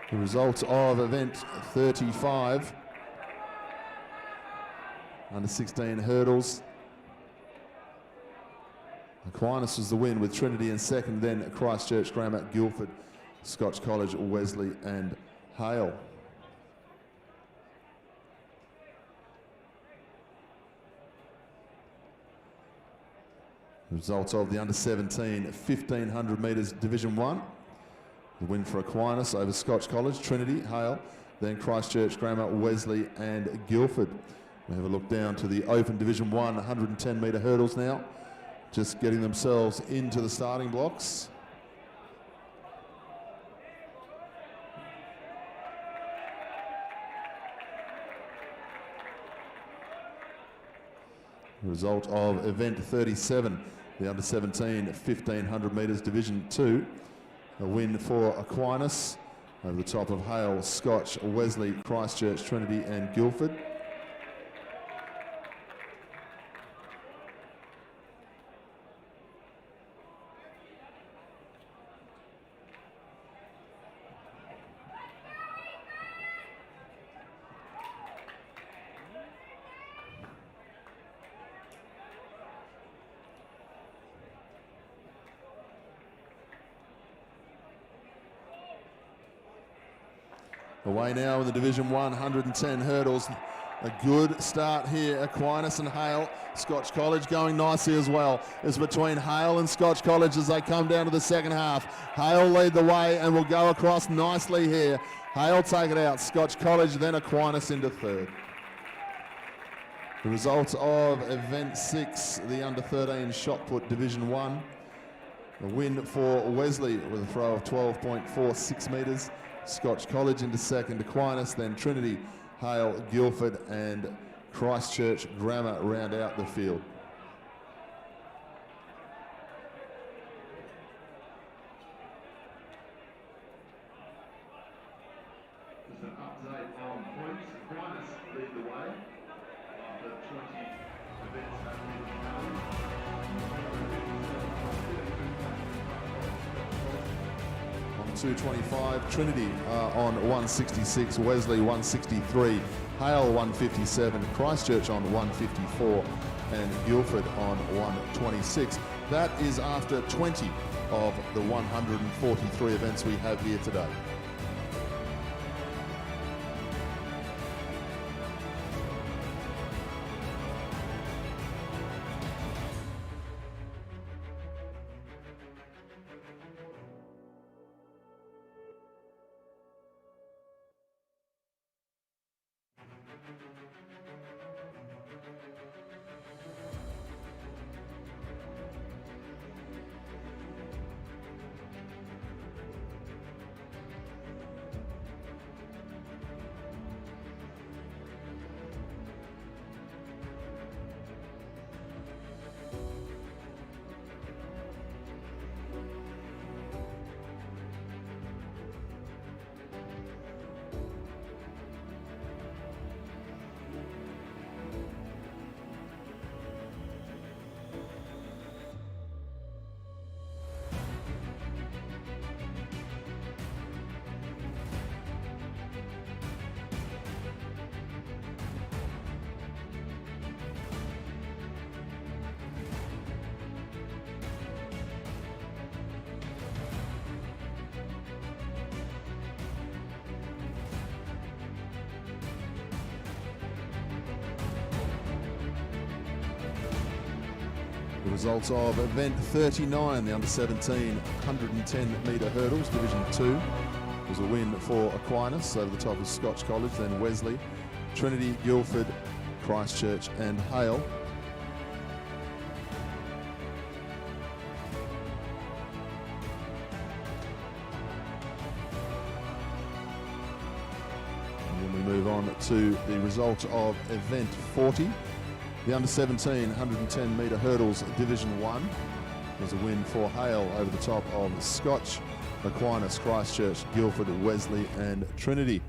The result of event 35, under 16 hurdles. Aquinas was the win with Trinity in second, then Christchurch Grammar, Guildford, Scotch College, Wesley and Hale. The results of the under 17 1500 metres Division 1. The win for Aquinas over Scotch College, Trinity, Hale, then Christchurch Grammar, Wesley and Guildford. We have a look down to the Open Division 1 110 metre hurdles now, just getting themselves into the starting blocks. The result of event 37, the under 17 1500 metres Division 2. A win for Aquinas over the top of Hale, Scotch, Wesley, Christchurch, Trinity and Guildford. Away now in the Division 1 110 hurdles. A good start here. Aquinas and Hale. Scotch College going nicely as well. It's between Hale and Scotch College as they come down to the second half. Hale lead the way and will go across nicely here. Hale take it out. Scotch College, then Aquinas into third. The results of event 6, the under 13 shot put Division 1. A win for Wesley with a throw of 12.46 metres. Scotch College into second, Aquinas, then Trinity, Hale, Guildford and Christchurch Grammar round out the field. Just an update on points. Aquinas lead the way after 20 events have been held. On 225, Trinity on 166, Wesley 163, Hale 157, Christchurch on 154 and Guildford on 126. That is after 20 of the 143 events we have here today. The results of event 39, the under 17 110 metre hurdles, Division 2, was a win for Aquinas over the top of Scotch College, then Wesley, Trinity, Guildford, Christchurch and Hale. And then we move on to the result of event 40. The under 17 110 metre hurdles Division 1 was a win for Hale over the top of Scotch, Aquinas, Christchurch, Guildford, Wesley and Trinity.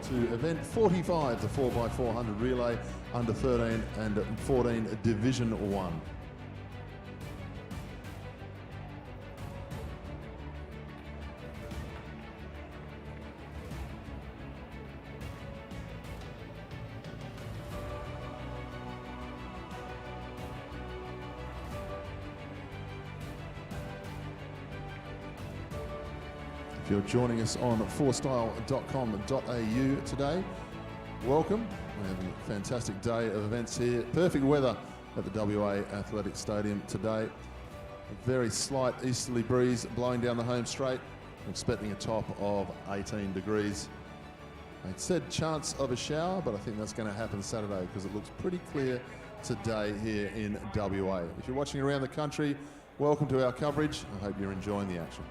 To event 45, the 4x400 relay, under 13 and 14 Division 1. If you're joining us on forstyle.com.au today, welcome. We're having a fantastic day of events here. Perfect weather at the WA Athletic Stadium today. A very slight easterly breeze blowing down the home straight. I'm expecting a top of 18 degrees. It said chance of a shower, but I think that's going to happen Saturday because it looks pretty clear today here in WA. If you're watching around the country, welcome to our coverage. I hope you're enjoying the action.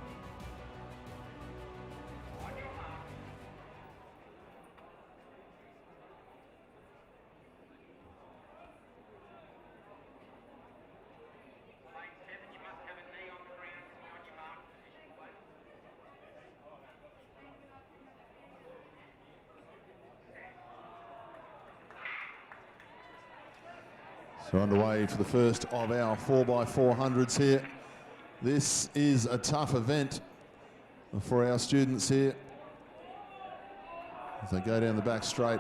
So underway for the first of our 4x400s here. This is a tough event for our students here. As they go down the back straight,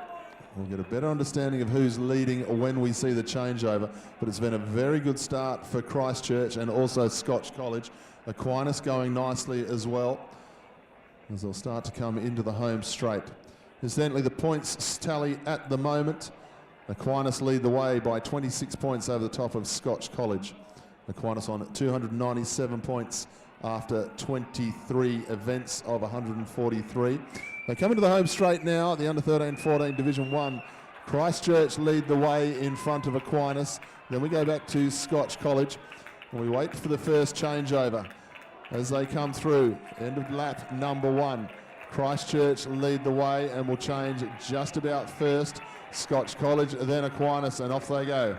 we'll get a better understanding of who's leading when we see the changeover. But it's been a very good start for Christchurch and also Scotch College. Aquinas going nicely as well, as they'll start to come into the home straight. Incidentally, the points tally at the moment. Aquinas lead the way by 26 points over the top of Scotch College. Aquinas on 297 points after 23 events of 143. They come into the home straight now, the under-13-14 Division 1. Christchurch lead the way in front of Aquinas. Then we go back to Scotch College and we wait for the first changeover as they come through. End of lap number 1. Christchurch lead the way and will change just about first. Scotch College, then Aquinas, and off they go.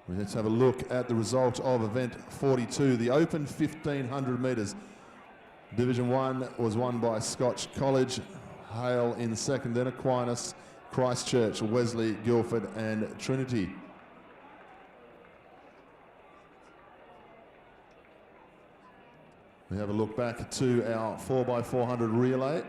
Let's have a look at the result of event 42, the open 1500 metres. Division 1 was won by Scotch College, Hale in second, then Aquinas, Christchurch, Wesley, Guildford and Trinity. We have a look back to our 4x400 relay.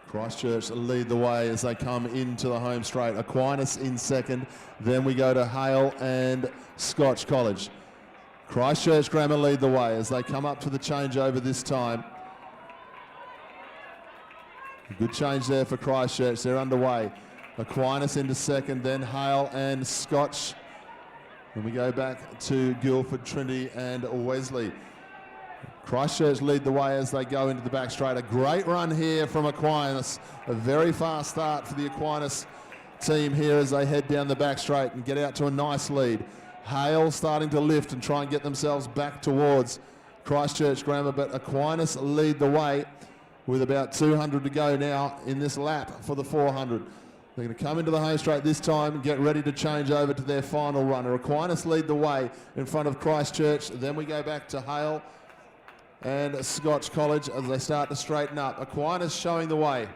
Christchurch lead the way as they come into the home straight. Aquinas in second, then we go to Hale and Scotch College. Christchurch Grammar lead the way as they come up to the changeover this time. Good change there for Christchurch, they're underway. Aquinas into second, then Hale and Scotch. Then we go back to Guildford, Trinity and Wesley. Christchurch lead the way as they go into the back straight. A great run here from Aquinas. A very fast start for the Aquinas team here as they head down the back straight and get out to a nice lead. Hale starting to lift and try and get themselves back towards Christchurch Grammar, but Aquinas lead the way with about 200 to go now in this lap for the 400. They're going to come into the home straight this time and get ready to change over to their final runner. Aquinas lead the way in front of Christchurch. Then we go back to Hale and Scotch College as they start to straighten up. Aquinas showing the way.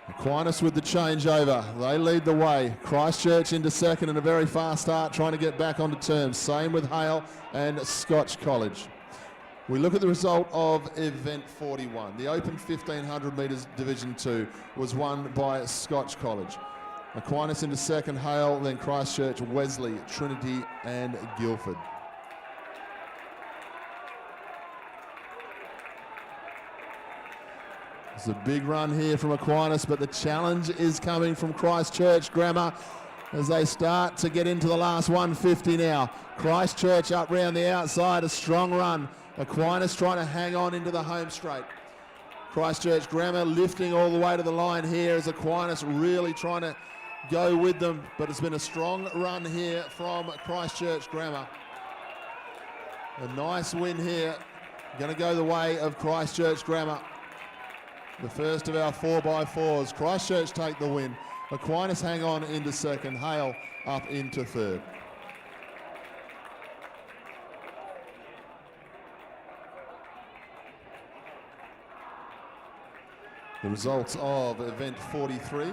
Aquinas with the changeover. They lead the way. Christchurch into second and a very fast start trying to get back onto terms. Same with Hale and Scotch College. We look at the result of event 41. The open 1500 metres Division 2 was won by Scotch College. Aquinas into second, Hale, then Christchurch, Wesley, Trinity and Guildford. It's a big run here from Aquinas, but the challenge is coming from Christchurch Grammar as they start to get into the last 150 now. Christchurch up round the outside, a strong run. Aquinas trying to hang on into the home straight. Christchurch Grammar lifting all the way to the line here as Aquinas really trying to go with them, but it's been a strong run here from Christchurch Grammar. A nice win here, going to go the way of Christchurch Grammar. The first of our 4x4s. Christchurch take the win. Aquinas hang on into second. Hale up into third. The results of event 43,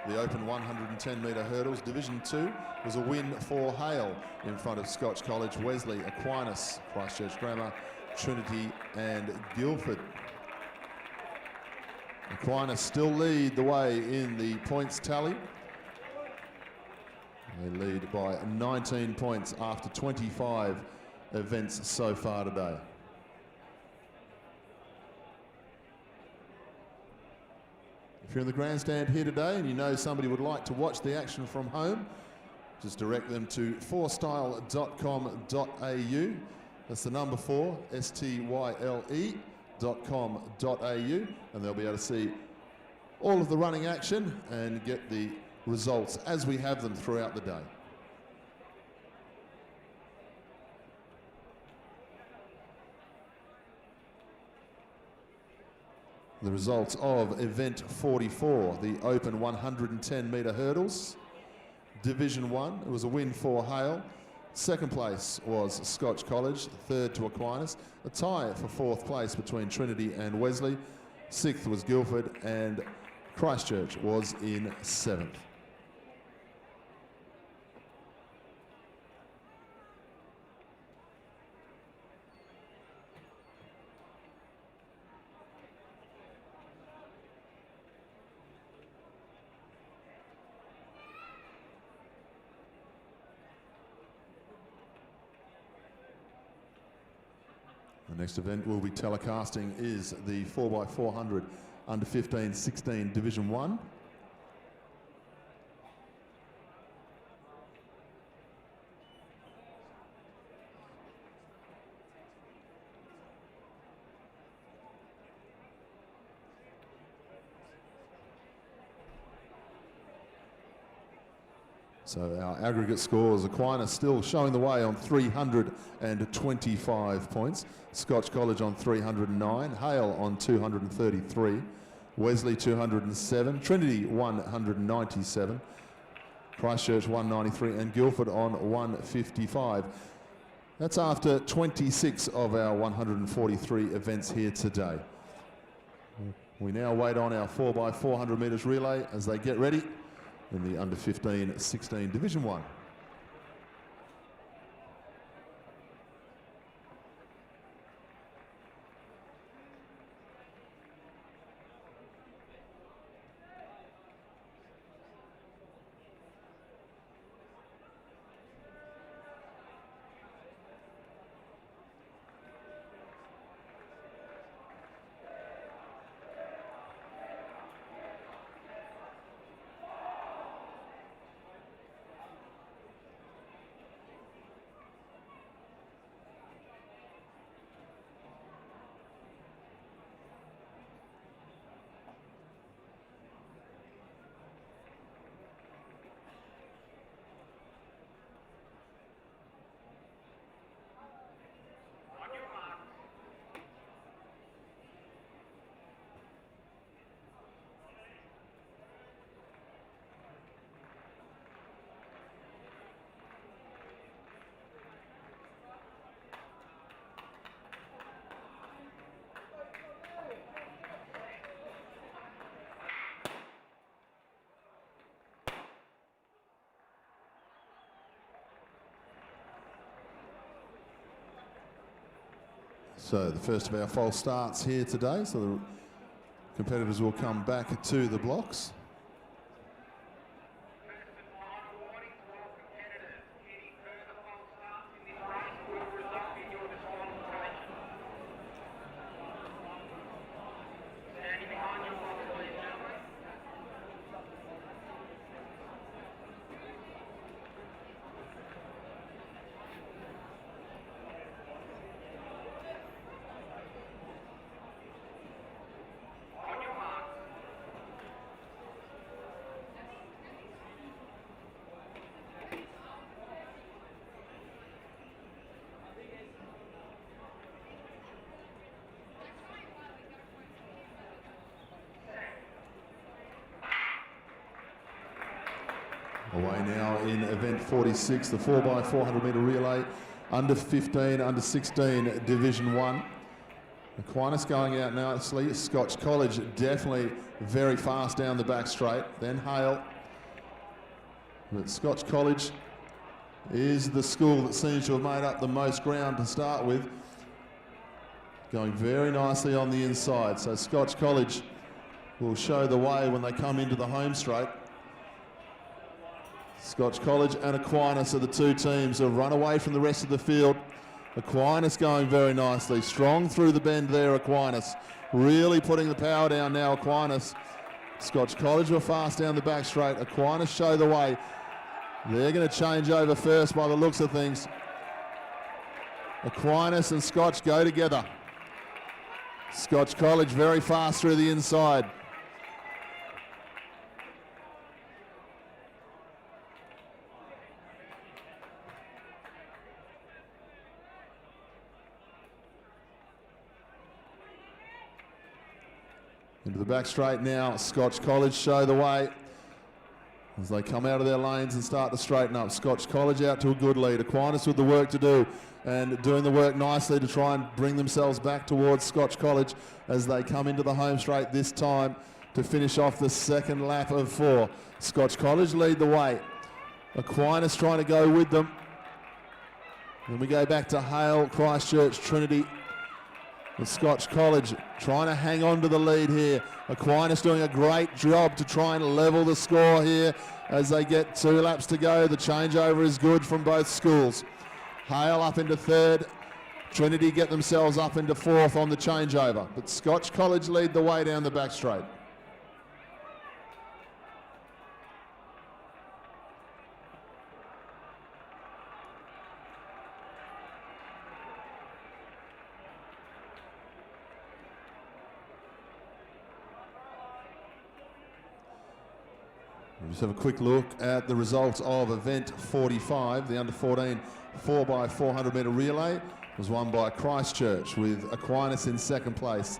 the open 110 metre hurdles, Division 2, was a win for Hale in front of Scotch College, Wesley, Aquinas, Christchurch Grammar, Trinity and Guildford. Aquinas still lead the way in the points tally. They lead by 19 points after 25 events so far today. If you're in the grandstand here today and you know somebody would like to watch the action from home, just direct them to forstyle.com.au. That's the number 4, style.com.au, and they'll be able to see all of the running action and get the results as we have them throughout the day. The results of event 44, the open 110 metre hurdles. Division 1, it was a win for Hale. Second place was Scotch College, third to Aquinas. A tie for fourth place between Trinity and Wesley. Sixth was Guildford, and Christchurch was in seventh. The next event we'll be telecasting is the 4x400 under 15-16 Division 1. So our aggregate scores, Aquinas still showing the way on 325 points. Scotch College on 309, Hale on 233, Wesley 207, Trinity 197, Christchurch 193, and Guildford on 155. That's after 26 of our 143 events here today. We now wait on our 4x400 metres relay as they get ready in the under 15-16 Division 1. So the first of our false starts here today, so the competitors will come back to the blocks. Away now in event 46, the 4x400 metre relay, under 15, under 16 Division 1. Aquinas going out now, Scotch College definitely very fast down the back straight, then Hale. But Scotch College is the school that seems to have made up the most ground to start with. Going very nicely on the inside, so Scotch College will show the way when they come into the home straight. Scotch College and Aquinas are the two teams who have run away from the rest of the field. Aquinas going very nicely. Strong through the bend there, Aquinas. Really putting the power down now, Aquinas. Scotch College were fast down the back straight. Aquinas show the way. They're going to change over first by the looks of things. Aquinas and Scotch go together. Scotch College very fast through the inside. Into the back straight now. Scotch College show the way as they come out of their lanes and start to straighten up. Scotch College out to a good lead. Aquinas with the work to do and doing the work nicely to try and bring themselves back towards Scotch College as they come into the home straight this time to finish off the second lap of 4. Scotch College lead the way. Aquinas trying to go with them. Then we go back to Hale, Christchurch, Trinity, and Scotch College trying to hang on to the lead here. Aquinas doing a great job to try and level the score here as they get 2 laps to go. The changeover is good from both schools. Hale up into 3rd. Trinity get themselves up into 4th on the changeover. But Scotch College lead the way down the back straight. We'll just have a quick look at the results of event 45, the under 14 4x400 metre relay was won by Christchurch with Aquinas in 2nd place,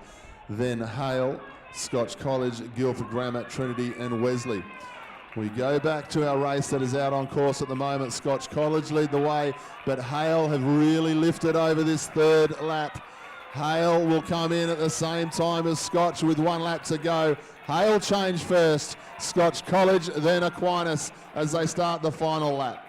then Hale, Scotch College, Guildford Grammar, Trinity and Wesley. We go back to our race that is out on course at the moment. Scotch College lead the way, but Hale have really lifted over this 3rd lap. Hale will come in at the same time as Scotch with 1 lap to go. Hale change first, Scotch College, then Aquinas as they start the final lap.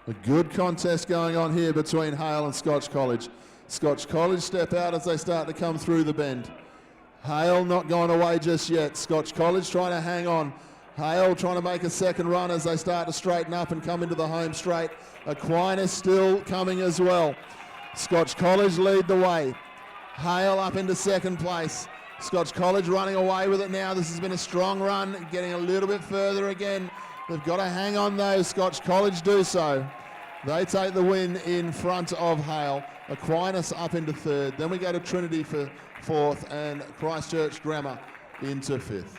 A good contest going on here between Hale and Scotch College. Scotch College step out as they start to come through the bend. Hale not going away just yet. Scotch College trying to hang on. Hale trying to make a second run as they start to straighten up and come into the home straight. Aquinas still coming as well. Scotch College lead the way. Hale up into 2nd place. Scotch College running away with it now. This has been a strong run, getting a little bit further again. They've got to hang on though. Scotch College do so. They take the win in front of Hale. Aquinas up into 3rd. Then we go to Trinity for 4th and Christchurch Grammar into 5th.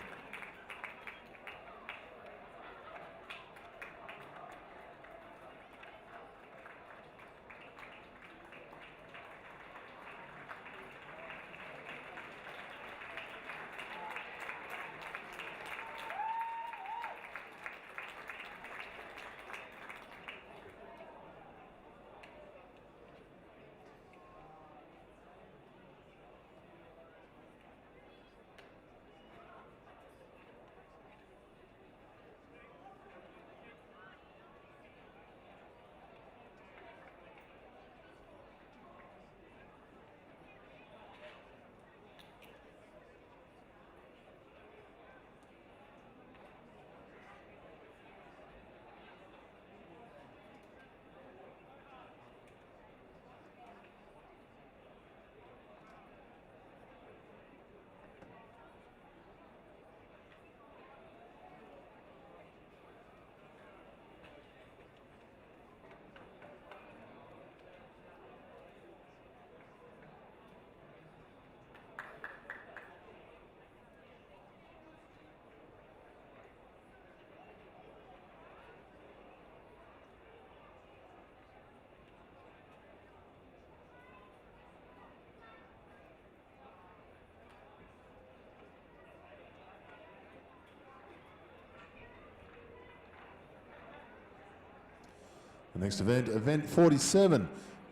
The next event, event 47,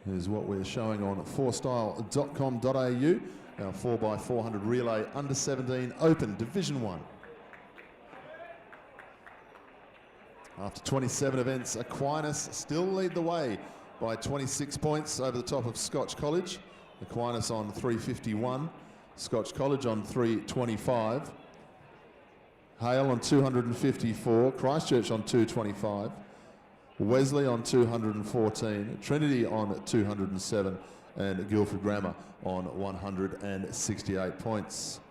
is what we're showing on forstyle.com.au, our 4x400 relay under 17 Open Division 1. After 27 events, Aquinas still lead the way by 26 points over the top of Scotch College. Aquinas on 351, Scotch College on 325, Hale on 254, Christchurch on 225, Wesley on 214, Trinity on 207, and Guildford Grammar on 168 points.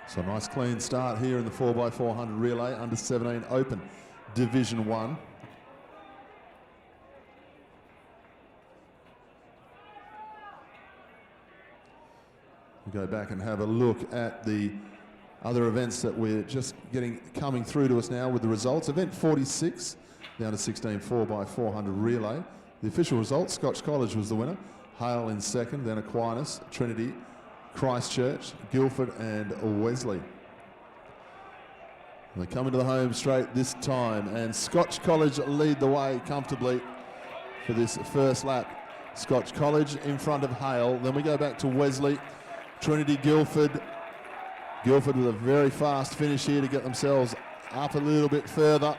So nice clean start here in the 4x400 relay, under 17 open Division 1. We'll go back and have a look at the other events that we're just coming through to us now with the results. Event 46, the under 16 4x400 relay. The official results, Scotch College was the winner, Hale in second, then Aquinas, Trinity, Christchurch, Guildford and Wesley. They come into the home straight this time, and Scotch College lead the way comfortably for this first lap. Scotch College in front of Hale. Then we go back to Wesley, Trinity, Guildford. Guildford with a very fast finish here to get themselves up a little bit further.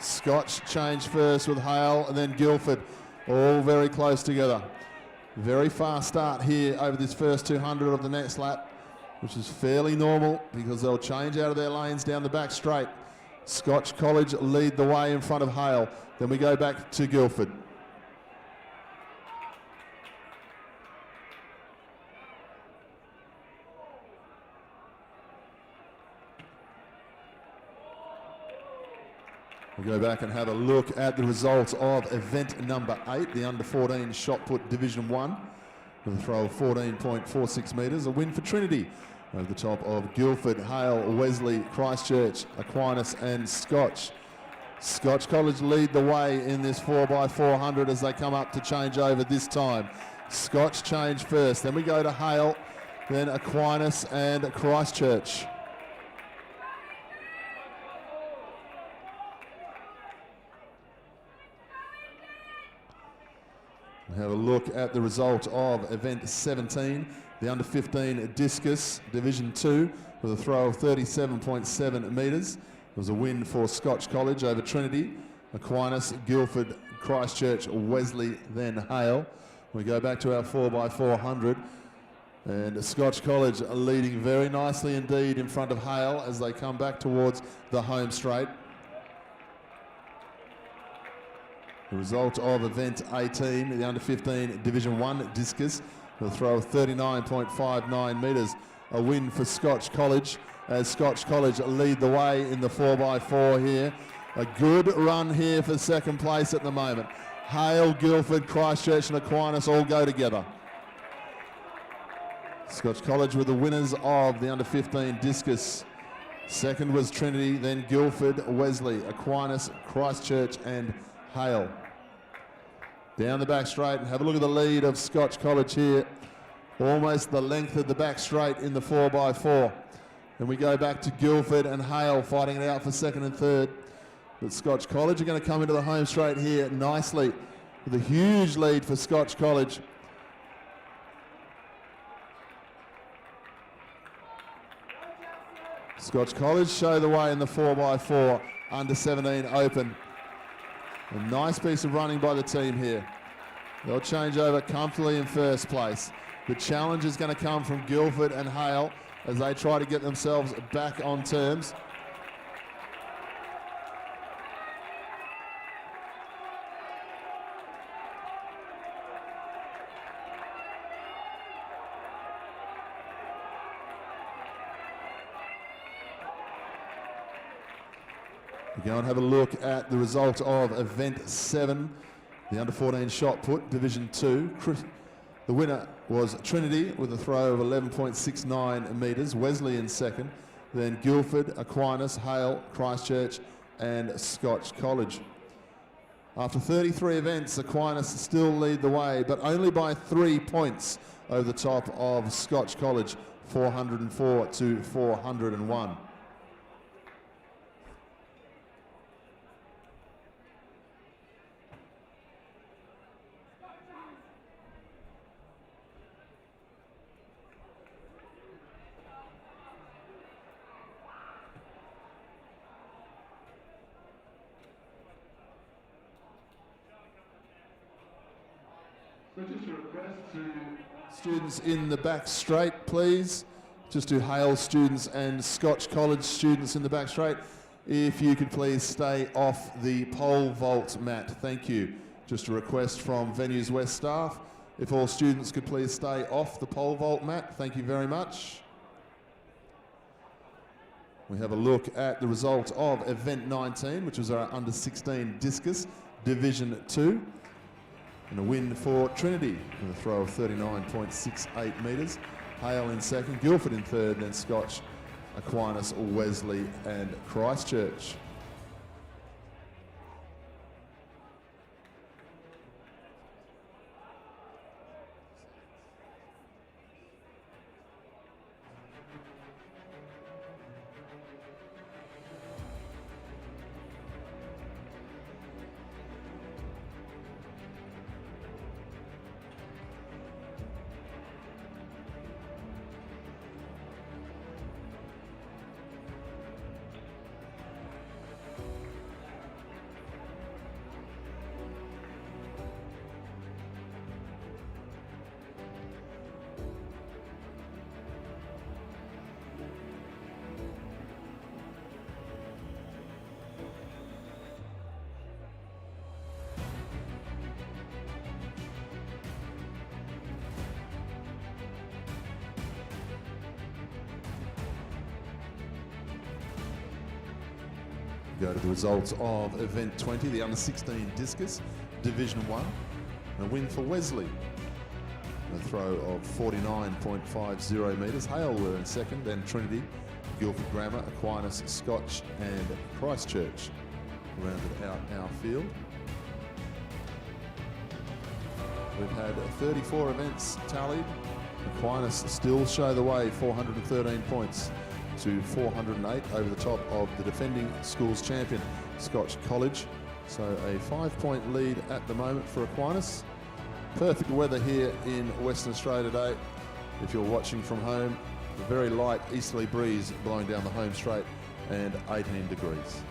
Scotch change first with Hale, and then Guildford, all very close together. Very fast start here over this first 200 of the next lap, which is fairly normal because they'll change out of their lanes down the back straight. Scotch College lead the way in front of Hale. Then we go back to Guildford. We'll go back and have a look at the results of event number 8, the under 14 shot put Division 1, with a throw of 14.46 metres. A win for Trinity over the top of Guildford, Hale, Wesley, Christchurch, Aquinas and Scotch. Scotch College lead the way in this 4x400 as they come up to change over this time. Scotch change first, then we go to Hale, then Aquinas and Christchurch. Have a look at the result of event 17, the under 15 discus Division 2 with a throw of 37.7 metres. It was a win for Scotch College over Trinity, Aquinas, Guildford, Christchurch, Wesley, then Hale. We go back to our 4x400, and Scotch College are leading very nicely indeed in front of Hale as they come back towards the home straight. The result of event 18, the under 15 Division 1 discus with a throw of 39.59 metres. A win for Scotch College as Scotch College lead the way in the 4x4 here. A good run here for second place at the moment. Hale, Guildford, Christchurch and Aquinas all go together. Scotch College were the winners of the under-15 discus. Second was Trinity, then Guildford, Wesley, Aquinas, Christchurch and Hale. Down the back straight, and have a look at the lead of Scotch College here. Almost the length of the back straight in the 4x4. And we go back to Guildford and Hale fighting it out for second and third. But Scotch College are going to come into the home straight here nicely with a huge lead for Scotch College. Scotch College show the way in the 4x4 under 17 open. A nice piece of running by the team here. They'll change over comfortably in first place. The challenge is going to come from Guildford and Hale as they try to get themselves back on terms. We go and have a look at the result of Event 7, the under-14 shot put, Division 2. The winner was Trinity with a throw of 11.69 metres, Wesley in second, then Guildford, Aquinas, Hale, Christchurch and Scotch College. After 33 events, Aquinas still lead the way, but only by 3 points over the top of Scotch College, 404 to 401. So just a request to Students in the back straight, please. Just to Hale students and Scotch College students in the back straight. If you could please stay off the pole vault mat. Thank you. Just a request from Venues West staff. If all students could please stay off the pole vault mat. Thank you very much. We have a look at the result of Event 19, which was our under-16 discus, Division 2. And a win for Trinity with a throw of 39.68 metres. Hale in second, Guildford in third, then Scotch, Aquinas, Wesley and Christchurch. Go to the results of Event 20, the under-16 discus, Division 1. A win for Wesley. A throw of 49.50 metres. Hale were in second, then Trinity, Guildford Grammar, Aquinas, Scotch and Christchurch rounded out our field. We've had 34 events tallied. Aquinas still show the way, 413 points to 408 over the top of the defending schools champion, Scotch College. So a 5-point lead at the moment for Aquinas. Perfect weather here in Western Australia today. If you're watching from home, a very light easterly breeze blowing down the home straight and 18 degrees.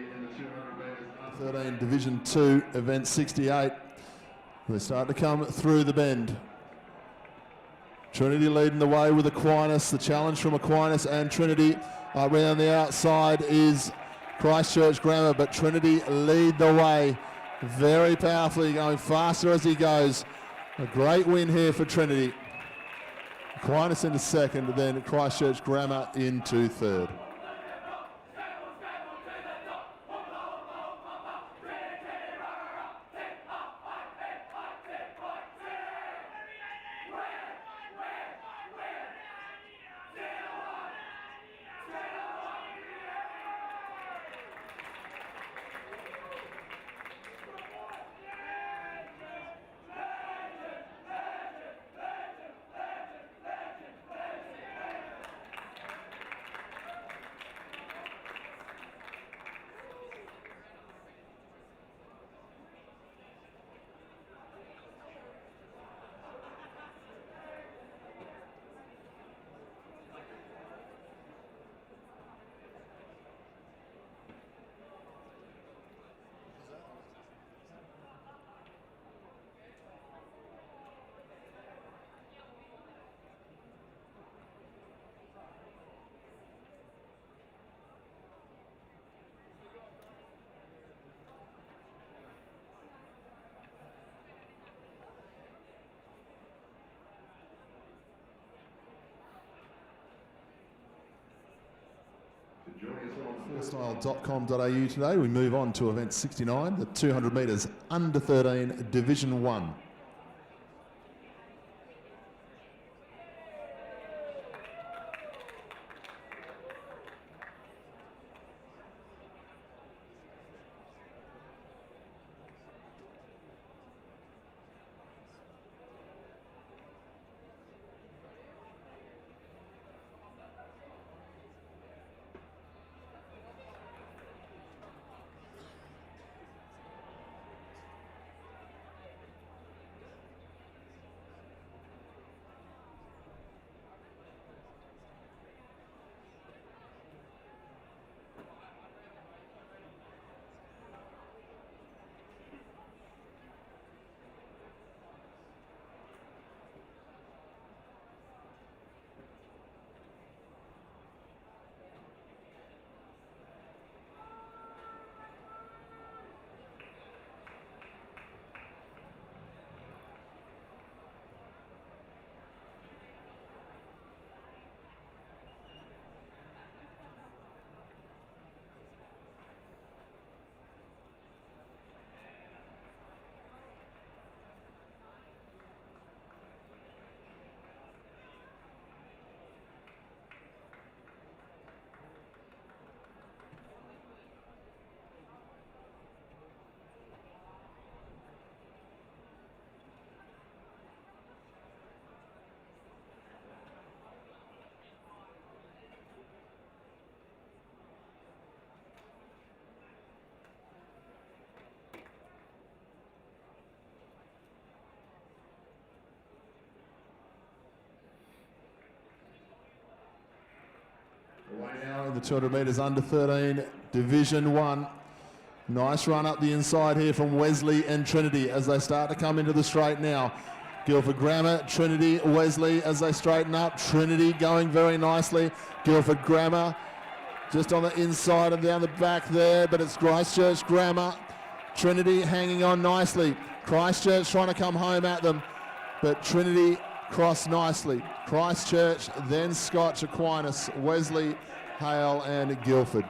in the 200 metres. 13 Division 2, event 68. They start to come through the bend. Trinity leading the way with Aquinas. The challenge from Aquinas and Trinity. Around the outside is Christchurch Grammar, but Trinity lead the way very powerfully, going faster as he goes. A great win here for Trinity. Aquinas into second, then Christchurch Grammar into third. Freestyle.com.au today. We move on to event 69, the 200 metres under 13 Division 1. Now in the 200 metres under 13, Division 1. Nice run up the inside here from Wesley and Trinity as they start to come into the straight now. Guildford Grammar, Trinity, Wesley as they straighten up. Trinity going very nicely. Guildford Grammar just on the inside and down the back there, but it's Christchurch Grammar. Trinity hanging on nicely. Christchurch trying to come home at them, but Trinity cross nicely. Christchurch, then Scotch, Aquinas, Wesley, Hale and Guildford.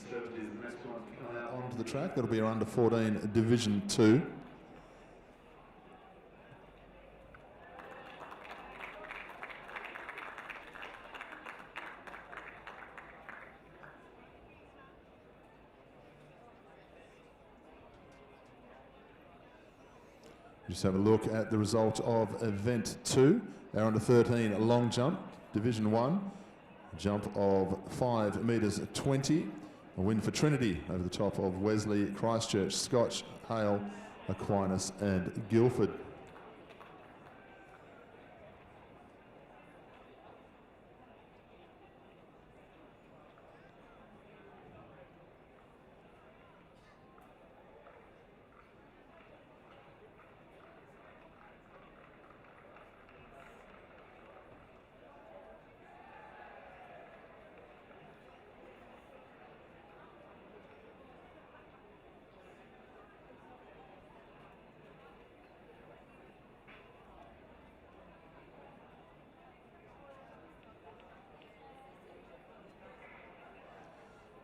70 is the next one to come out. Onto the track. That'll be our under 14 Division 2. Just have a look at the result of event 2, our under 13 long jump, Division 1, jump of 5 metres 20, a win for Trinity over the top of Wesley, Christchurch, Scotch, Hale, Aquinas and Guildford.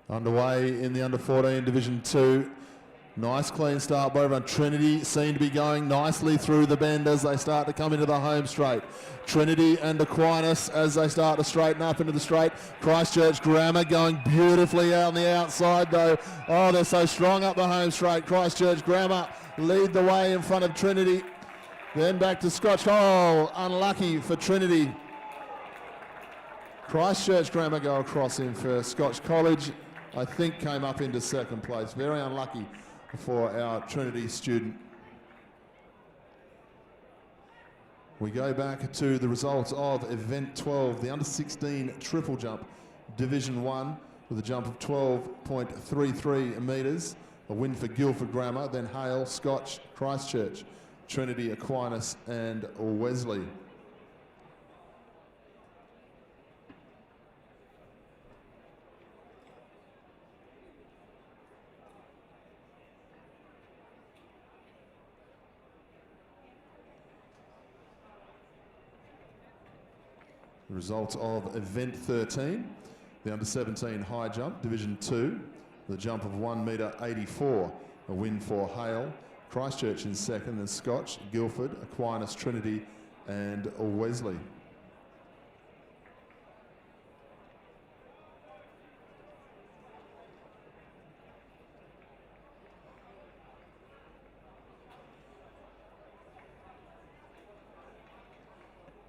Underway in the under 14 Division 2. Nice clean start by everyone. Trinity seem to be going nicely through the bend as they start to come into the home straight. Trinity and Aquinas as they start to straighten up into the straight. Christchurch Grammar going beautifully out on the outside though. Oh, they're so strong up the home straight. Christchurch Grammar lead the way in front of Trinity. Then back to Scotch. Oh, unlucky for Trinity. Christchurch Grammar go across in first. Scotch College, I think, came up into second place. Very unlucky for our Trinity student. We go back to the results of event 12, the under 16 triple jump, Division 1, with a jump of 12.33 metres. A win for Guildford Grammar, then Hale, Scotch, Christchurch, Trinity, Aquinas and Wesley. The results of event 13, the under 17 high jump, Division 2, the jump of 1 metre 84, a win for Hale, Christchurch in second, then Scotch, Guildford, Aquinas, Trinity and Wesley.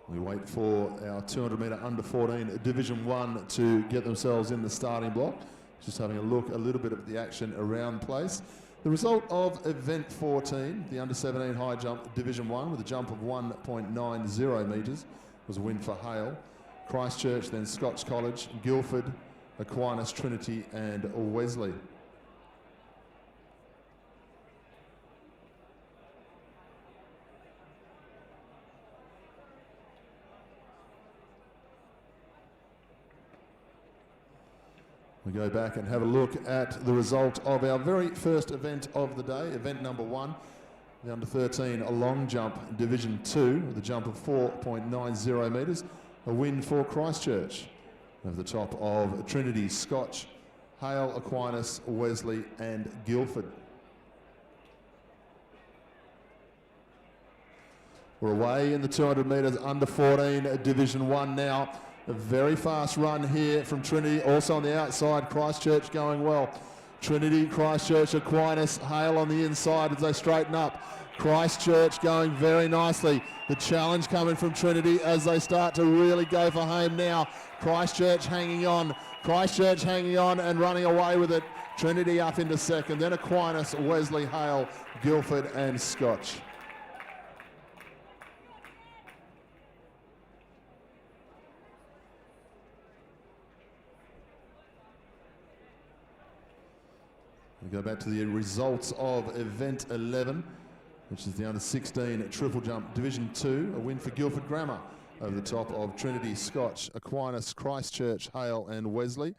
We wait for our 200 metre under 14 Division 1 to get themselves in the starting block. Just having a look a little bit at the action around the place. The result of event 14, the under 17 high jump Division 1 with a jump of 1.90 metres was a win for Hale, Christchurch, then Scotch College, Guildford, Aquinas, Trinity and Wesley. We go back and have a look at the result of our very first event of the day, event number 1, the under 13 long jump Division 2 with a jump of 4.90 metres, a win for Christchurch over the top of Trinity, Scotch, Hale, Aquinas, Wesley and Guildford. We're away in the 200 metres under 14 Division 1 now. A very fast run here from Trinity, also on the outside, Christchurch going well. Trinity, Christchurch, Aquinas, Hale on the inside as they straighten up. Christchurch going very nicely. The challenge coming from Trinity as they start to really go for home now. Christchurch hanging on and running away with it. Trinity up into second, then Aquinas, Wesley, Hale, Guildford and Scotch. We go back to the results of event 11, which is the under 16 triple jump Division 2, a win for Guildford Grammar over the top of Trinity, Scotch, Aquinas, Christchurch, Hale and Wesley,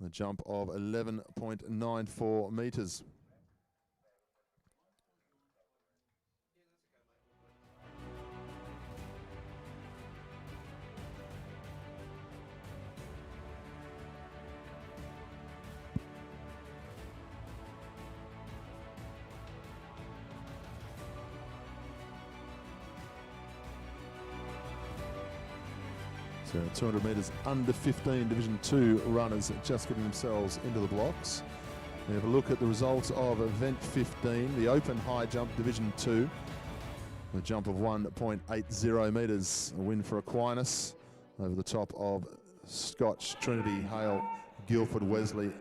a jump of 11.94 metres. So 200 metres under 15 Division 2 runners just getting themselves into the blocks. We have a look at the results of event 15, the open high jump Division 2. A jump of 1.80 metres, a win for Aquinas over the top of Scotch, Trinity, Hale, Guildford, Wesley.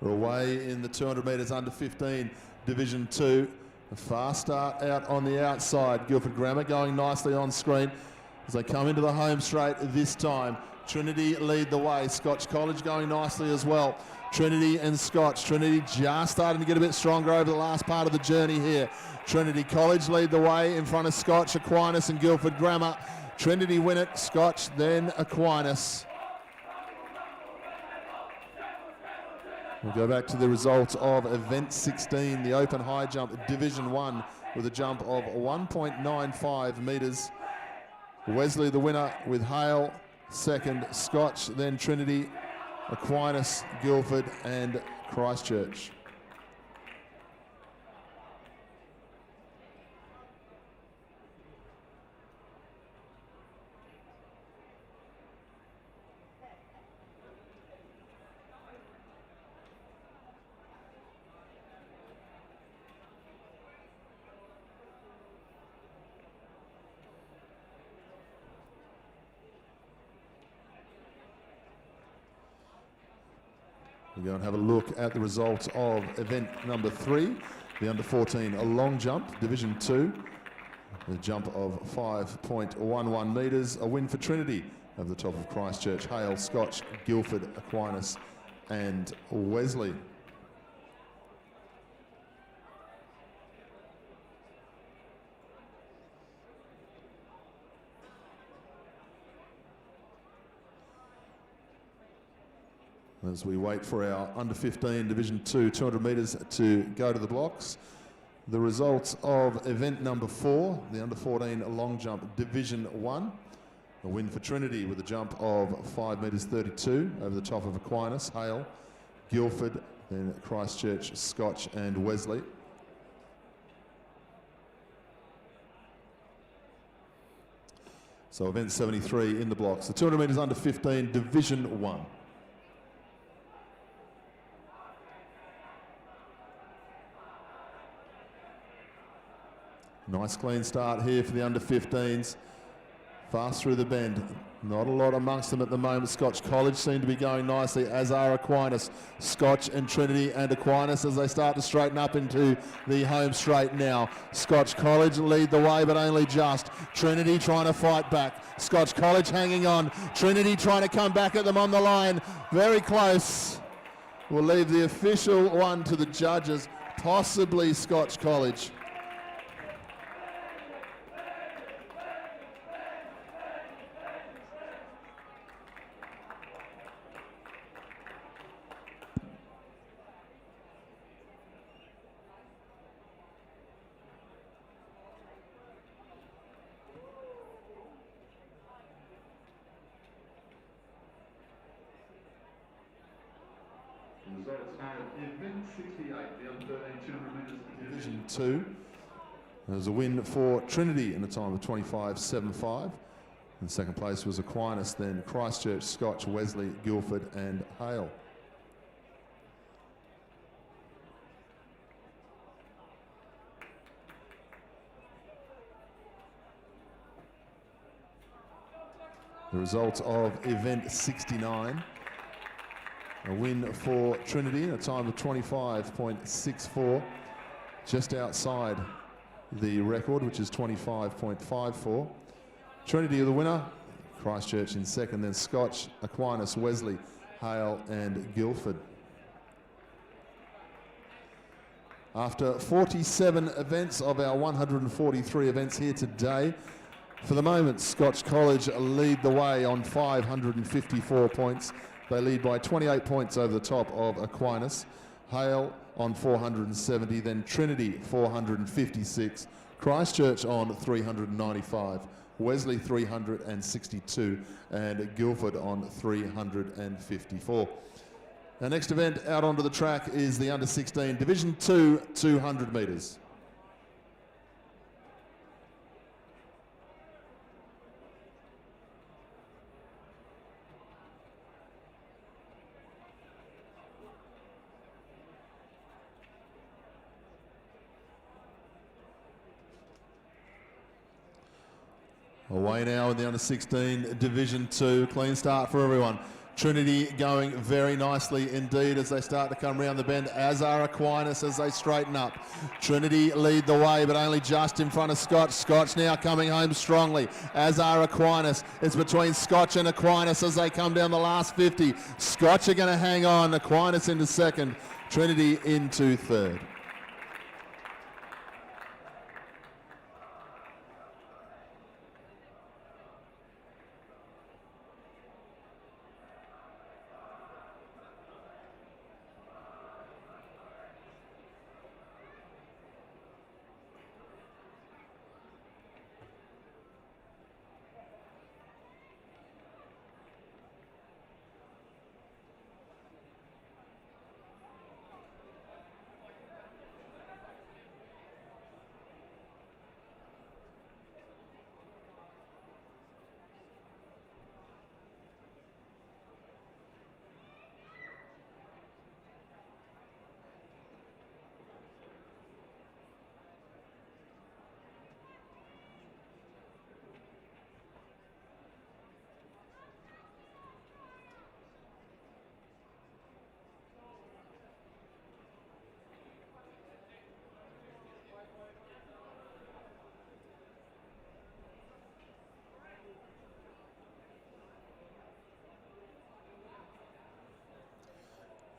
We're away in the 200 metres under 15 Division 2. A fast start out on the outside. Guildford Grammar going nicely on screen as they come into the home straight this time. Trinity lead the way. Scotch College going nicely as well. Trinity and Scotch. Trinity just starting to get a bit stronger over the last part of the journey here. Trinity College lead the way in front of Scotch, Aquinas and Guildford Grammar. Trinity win it, Scotch, then Aquinas. We'll go back to the results of event 16, the open high jump Division 1 with a jump of 1.95 metres. Wesley the winner with Hale, second Scotch, then Trinity, Aquinas, Guildford and Christchurch. We'll go and have a look at the results of event number 3, the under 14 long jump, Division 2. A jump of 5.11 metres, a win for Trinity over the top of Christchurch, Hale, Scotch, Guildford, Aquinas and Wesley. As we wait for our under 15 Division 2 200 metres to go to the blocks. The results of event number 4, the under 14 long jump Division 1. A win for Trinity with a jump of 5 metres 32 over the top of Aquinas, Hale, Guildford, then Christchurch, Scotch and Wesley. So event 73 in the blocks. The 200 metres under 15 Division 1. Nice clean start here for the under 15s. Fast through the bend. Not a lot amongst them at the moment. Scotch College seem to be going nicely, as are Aquinas. Scotch and Trinity and Aquinas as they start to straighten up into the home straight now. Scotch College lead the way, but only just. Trinity trying to fight back. Scotch College hanging on. Trinity trying to come back at them on the line. Very close. We'll leave the official one to the judges, possibly Scotch College. Results of event 68, the under 13 200 metres Division 2. There's a win for Trinity in a time of 25.75. In second place was Aquinas, then Christchurch, Scotch, Wesley, Guildford and Hale. The results of event 69. A win for Trinity in a time of 25.64, just outside the record, which is 25.54. Trinity are the winner. Christchurch in second, then Scotch, Aquinas, Wesley, Hale and Guildford. After 47 events of our 143 events here today, for the moment, Scotch College lead the way on 554 points. They lead by 28 points over the top of Aquinas. Hale on 470, then Trinity 456, Christchurch on 395, Wesley 362, and Guildford on 354. Our next event out onto the track is the Under 16 Division 2 200 metres. Away now in the Under 16 Division 2. Clean start for everyone. Trinity going very nicely indeed as they start to come round the bend, as are Aquinas as they straighten up. Trinity lead the way, but only just in front of Scotch. Scotch now coming home strongly, as are Aquinas. It's between Scotch and Aquinas as they come down the last 50. Scotch are going to hang on. Aquinas into second, Trinity into third.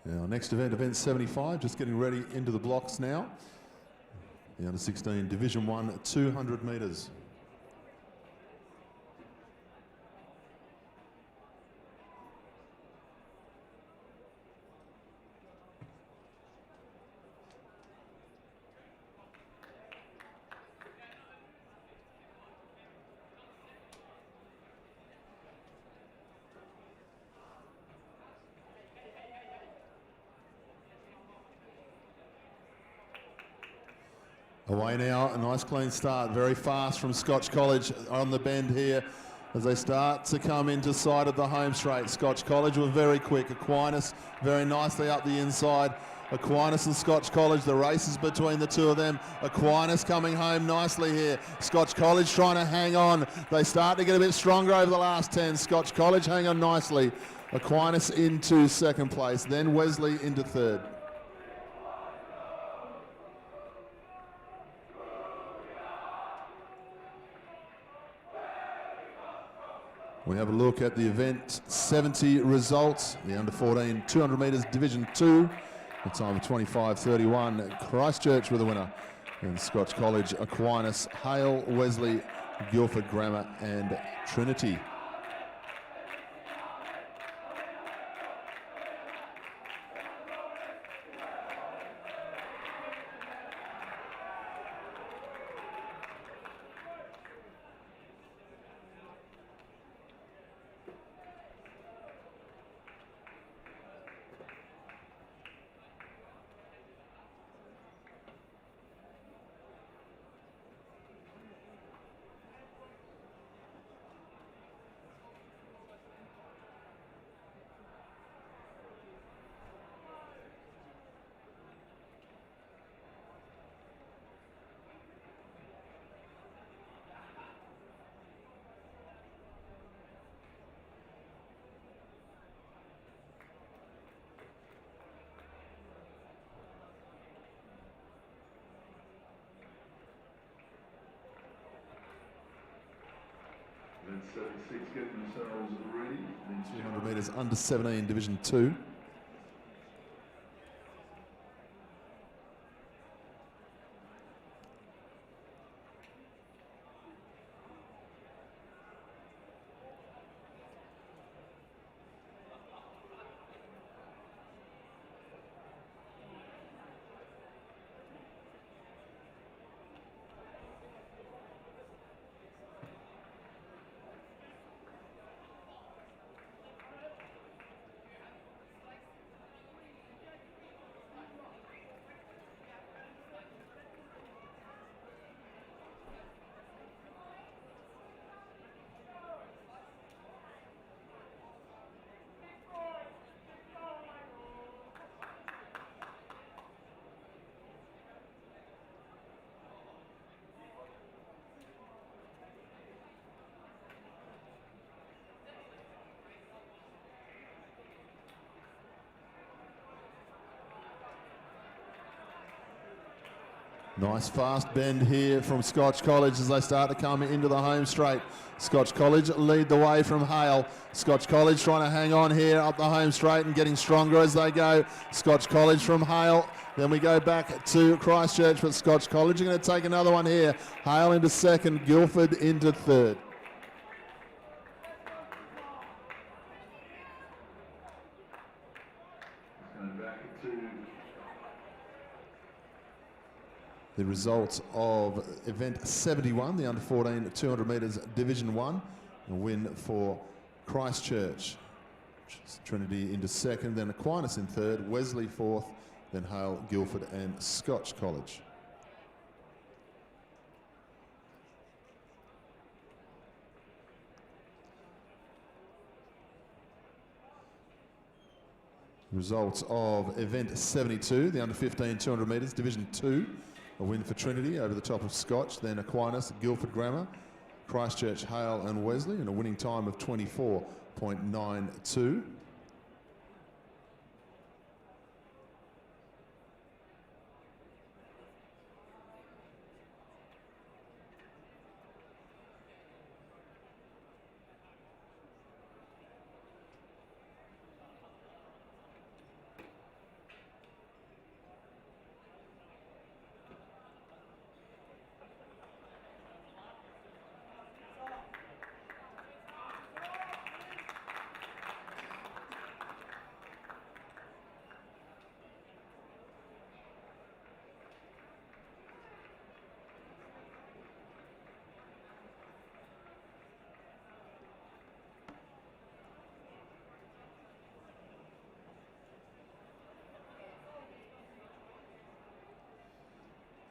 Our next event 75, just getting ready into the blocks now. The Under 16 Division 1 200 metres. Away now, a nice clean start, very fast from Scotch College on the bend here as they start to come into sight of the home straight. Scotch College were very quick. Aquinas very nicely up the inside. Aquinas and Scotch College, the race is between the two of them. Aquinas coming home nicely here. Scotch College trying to hang on. They start to get a bit stronger over the last 10. Scotch College hang on nicely. Aquinas into second place, then Wesley into third. We have a look at the event 70 results. The under 14 200 metres Division 2. A time of 25:31. Christchurch were the winner. And Scotch College, Aquinas, Hale, Wesley, Guildford Grammar and Trinity. 76, get themselves ready. 200 metres under 17, Division 2. Nice fast bend here from Scotch College as they start to come into the home straight. Scotch College lead the way from Hale. Scotch College trying to hang on here up the home straight and getting stronger as they go. Scotch College from Hale. Then we go back to Christchurch, but Scotch College are going to take another one here. Hale into second, Guildford into third. And back to The results of event 71, the under 14 200 metres Division 1, a win for Christchurch. Trinity into second, then Aquinas in third, Wesley fourth, then Hale, Guildford and Scotch College. Results of event 72, the under 15 200 metres Division 2, a win for Trinity over the top of Scotch, then Aquinas, Guildford Grammar, Christchurch, Hale and Wesley, and a winning time of 24.92.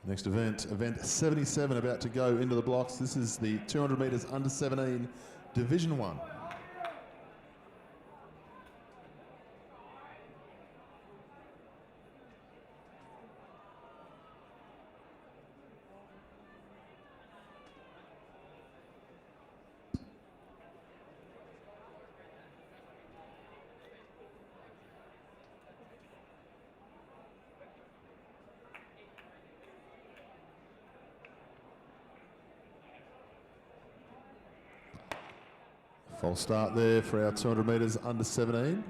Next event, event 77, about to go into the blocks. This is the 200 metres under 17 Division 1. False start there for our 200 metres under 17,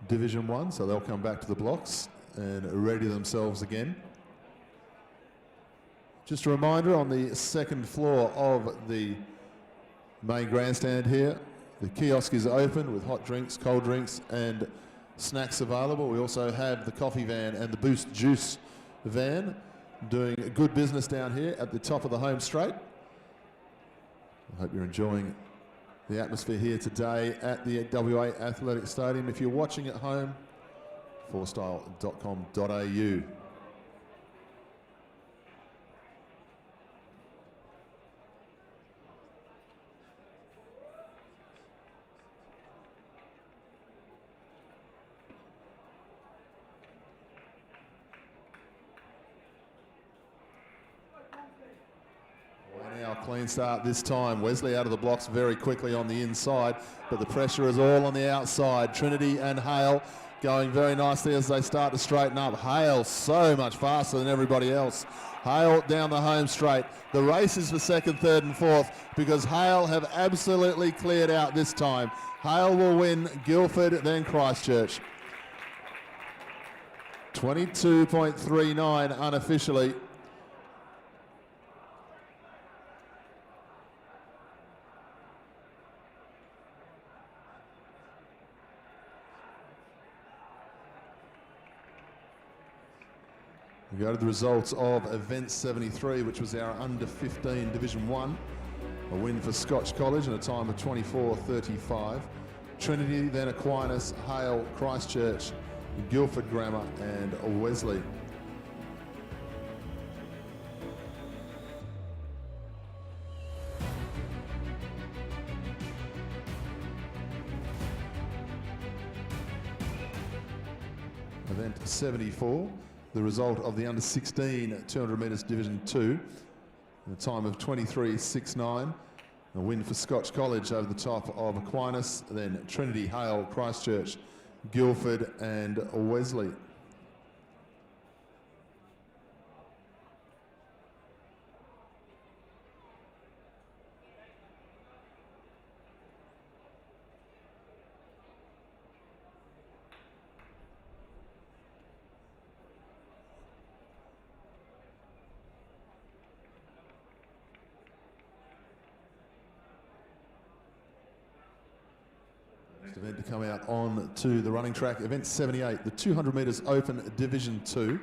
Division 1, so they'll come back to the blocks and ready themselves again. Just a reminder, on the second floor of the main grandstand here, the kiosk is open with hot drinks, cold drinks and snacks available. We also have the coffee van and the Boost Juice van doing good business down here at the top of the home straight. I hope you're enjoying the atmosphere here today at the WA Athletic Stadium. If you're watching at home, forstyle.com.au. Now clean start this time. Wesley out of the blocks very quickly on the inside, but the pressure is all on the outside. Trinity and Hale going very nicely as they start to straighten up. Hale so much faster than everybody else. Hale down the home straight. The race is for second, third and fourth because Hale have absolutely cleared out this time. Hale will win Guildford, then Christchurch. 22.39 unofficially. We go to the results of event 73, which was our under 15 Division 1. A win for Scotch College in a time of 24.35. Trinity, then Aquinas, Hale, Christchurch, Guildford Grammar and Wesley. Event 74, the result of the under 16 200 metres Division 2 in a time of 23.69. A win for Scotch College over the top of Aquinas, then Trinity, Hale, Christchurch, Guildford and Wesley. Next event to come out on to the running track, event 78, the 200 metres open Division 2.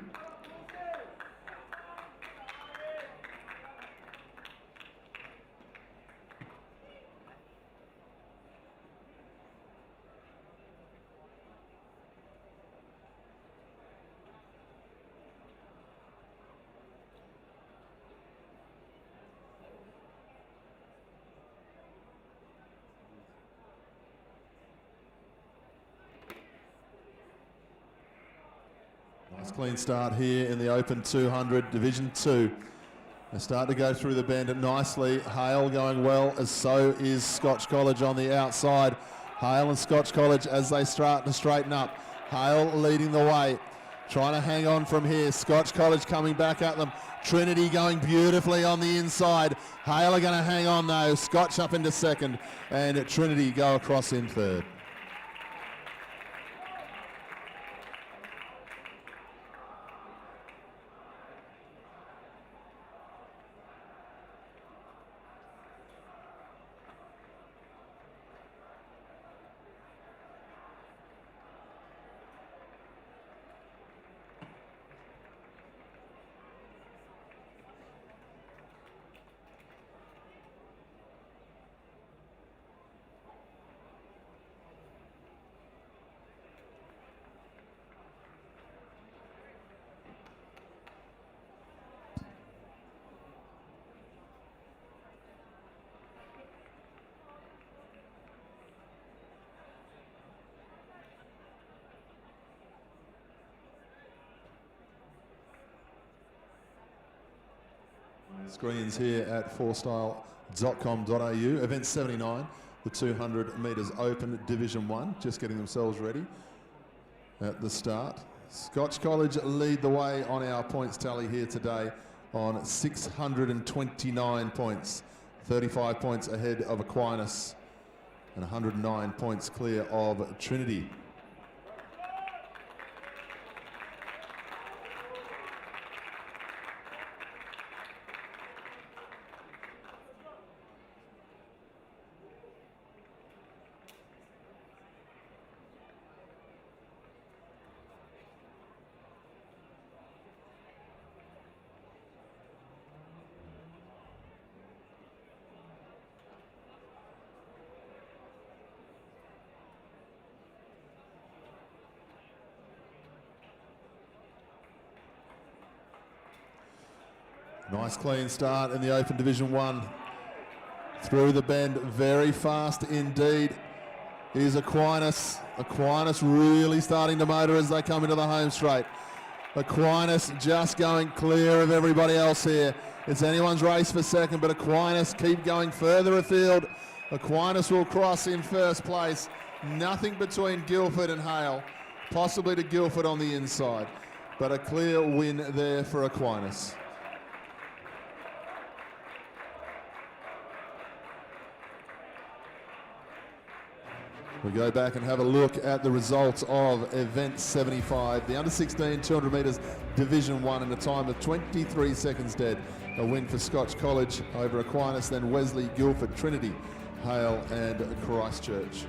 Nice clean start here in the Open 200 Division 2. They start to go through the bend nicely. Hale going well, as so is Scotch College on the outside. Hale and Scotch College as they start to straighten up. Hale leading the way, trying to hang on from here. Scotch College coming back at them. Trinity going beautifully on the inside. Hale are going to hang on though. Scotch up into second and Trinity go across in third. Screens here at fourstyle.com.au. Event 79, the 200 metres open Division 1, just getting themselves ready at the start. Scotch College lead the way on our points tally here today on 629 points, 35 points ahead of Aquinas and 109 points clear of Trinity. Nice clean start in the Open Division 1. Through the bend, very fast indeed is Aquinas. Aquinas really starting to motor as they come into the home straight. Aquinas just going clear of everybody else here. It's anyone's race for second, but Aquinas keep going further afield. Aquinas will cross in first place. Nothing between Guildford and Hale. possibly to Guildford on the inside. But a clear win there for Aquinas. We go back and have a look at the results of event 75, the under 16 200 metres Division 1 in a time of 23 seconds dead. A win for Scotch College over Aquinas, then Wesley, Guildford, Trinity, Hale and Christchurch.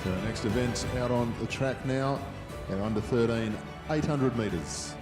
So our next event out on the track now, our under 13 800 metres.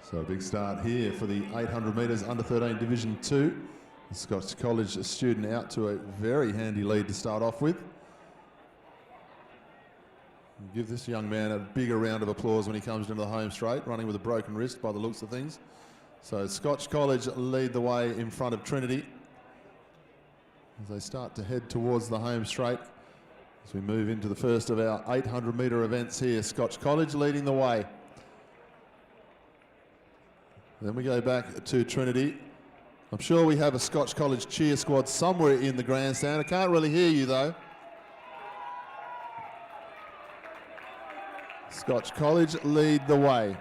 So a big start here for the 800 metres under 13 Division 2. The Scotch College student out to a very handy lead to start off with. Give this young man a bigger round of applause when he comes into the home straight, running with a broken wrist by the looks of things. So Scotch College lead the way in front of Trinity as they start to head towards the home straight. As we move into the first of our 800 metre events here, Scotch College leading the way. Then we go back to Trinity. I'm sure we have a Scotch College cheer squad somewhere in the grandstand. I can't really hear you though. Scotch College lead the way.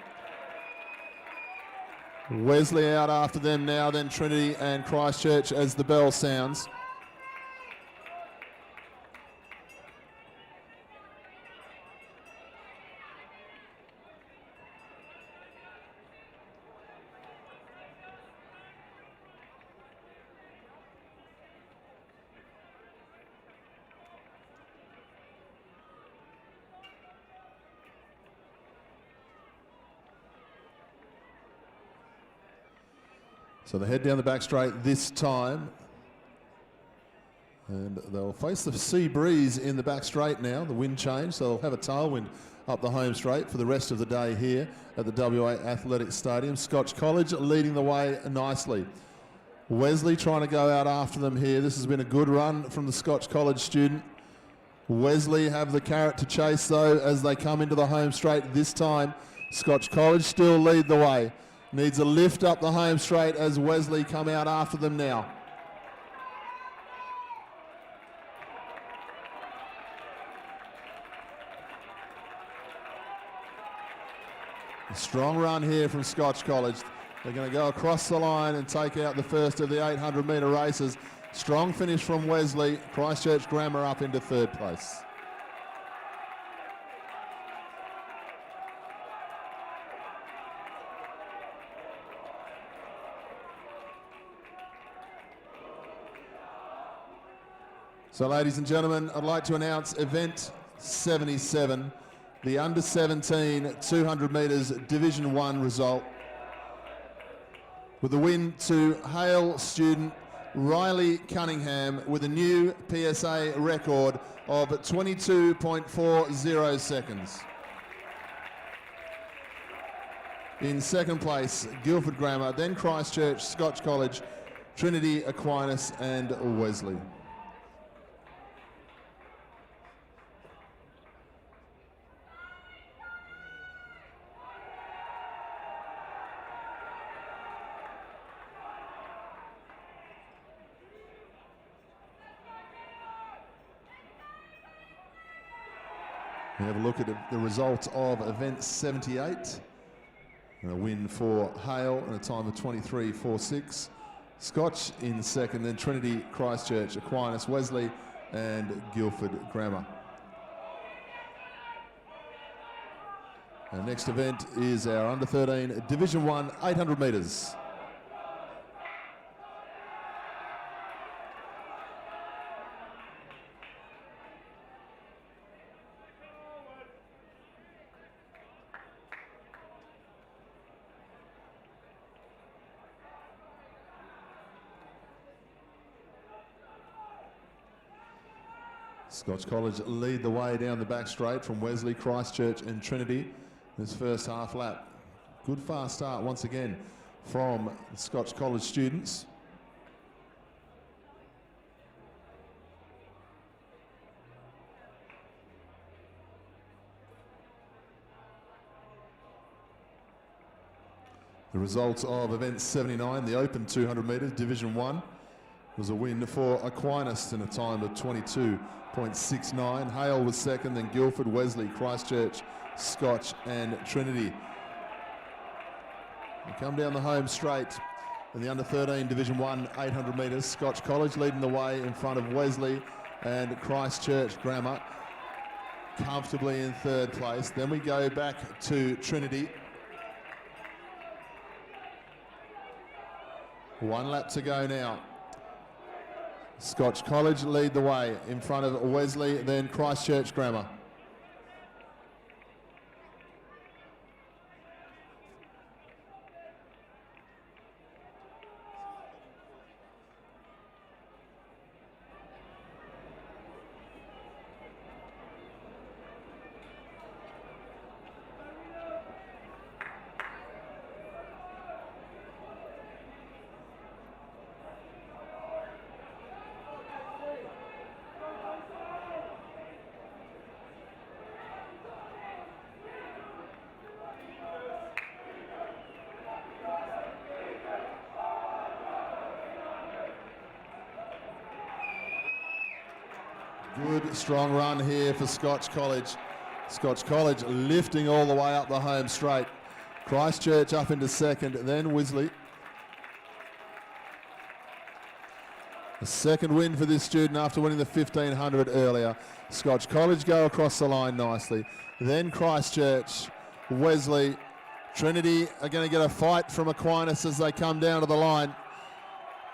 Wesley out after them now, then Trinity and Christchurch as the bell sounds. So they head down the back straight this time. And they'll face the sea breeze in the back straight now, the wind change, so they'll have a tailwind up the home straight for the rest of the day here at the WA Athletics Stadium. Scotch College leading the way nicely. Wesley trying to go out after them here. This has been a good run from the Scotch College student. Wesley have the carrot to chase though as they come into the home straight this time. Scotch College still lead the way. Needs a lift up the home straight as Wesley come out after them now. A strong run here from Scotch College. They're going to go across the line and take out the first of the 800 metre races. Strong finish from Wesley. Christchurch Grammar up into third place. So ladies and gentlemen, I'd like to announce event 77, the under 17 200 metres Division 1 result. With the win to Hale student Riley Cunningham with a new PSA record of 22.40 seconds. In second place, Guildford Grammar, then Christchurch, Scotch College, Trinity, Aquinas and Wesley. We have a look at the results of event 78. And a win for Hale and a time of 23.46. Scotch in second, then Trinity, Christchurch, Aquinas, Wesley and Guildford Grammar. Our next event is our under 13 Division 1 800 metres. Scotch College lead the way down the back straight from Wesley, Christchurch and Trinity this first half lap. Good fast start once again from the Scotch College students. The results of event 79, the open 200 metres, Division 1, was a win for Aquinas in a time of 22.69. Hale was second, then Guildford, Wesley, Christchurch, Scotch and Trinity. We come down the home straight in the under 13 Division 1 800 metres. Scotch College leading the way in front of Wesley and Christchurch Grammar comfortably in third place. Then we go back to Trinity. One lap to go now. Scotch College lead the way in front of Wesley, then Christchurch Grammar. Good, strong run here for Scotch College. Scotch College lifting all the way up the home straight. Christchurch up into second, then Wisley. A second win for this student after winning the 1500 earlier. Scotch College go across the line nicely. Then Christchurch, Wesley, Trinity are going to get a fight from Aquinas as they come down to the line.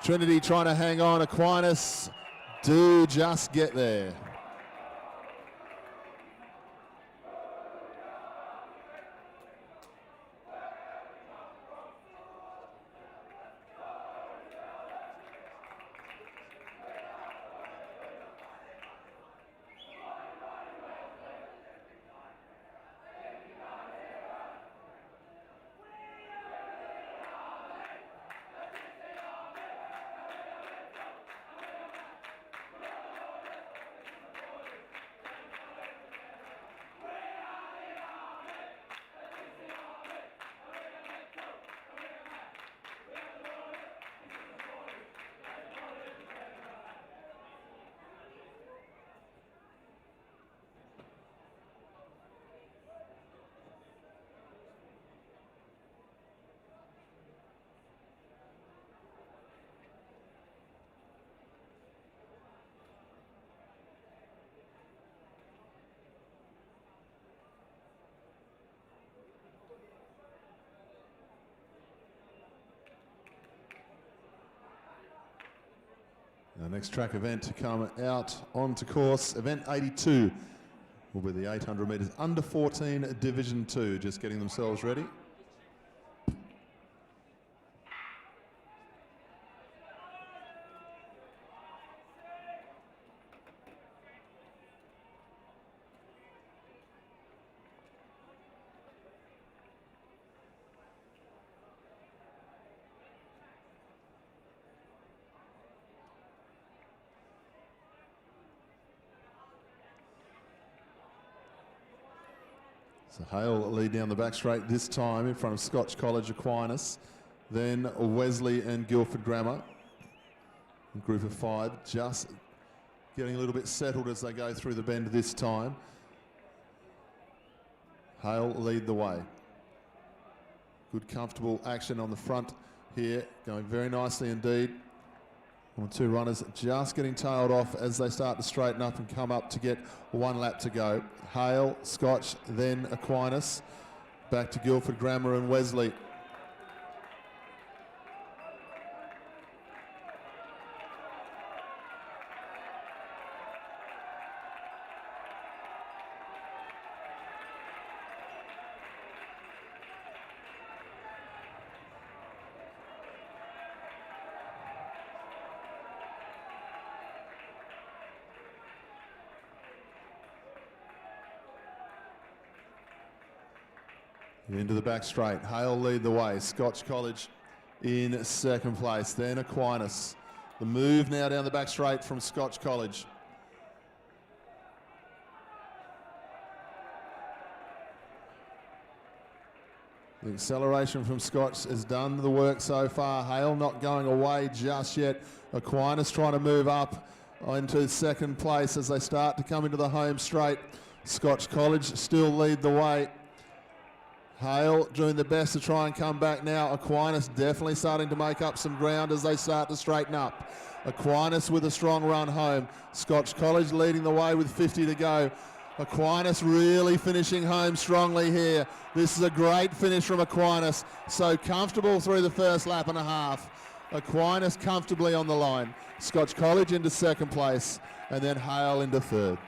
Trinity trying to hang on. Aquinas do just get there. Our next track event to come out onto course, event 82, will be the 800 metres under 14 Division 2, just getting themselves ready. So Hale lead down the back straight this time in front of Scotch College Aquinas, then Wesley and Guildford Grammar. Group of 5 just getting a little bit settled as they go through the bend this time. Hale lead the way. Good comfortable action on the front here, going very nicely indeed. 1 or 2 runners just getting tailed off as they start to straighten up and come up to get 1 lap to go. Hale, Scotch, then Aquinas. Back to Guildford Grammar and Wesley. Into the back straight. Hale lead the way. Scotch College in second place. Then Aquinas. The move now down the back straight from Scotch College. The acceleration from Scotch has done the work so far. Hale not going away just yet. Aquinas trying to move up into second place as they start to come into the home straight. Scotch College still lead the way. Hale doing the best to try and come back now. Aquinas definitely starting to make up some ground as they start to straighten up. Aquinas with a strong run home. Scotch College leading the way with 50 to go. Aquinas really finishing home strongly here. This is a great finish from Aquinas. So comfortable through the first lap and a half. Aquinas comfortably on the line. Scotch College into second place and then Hale into third.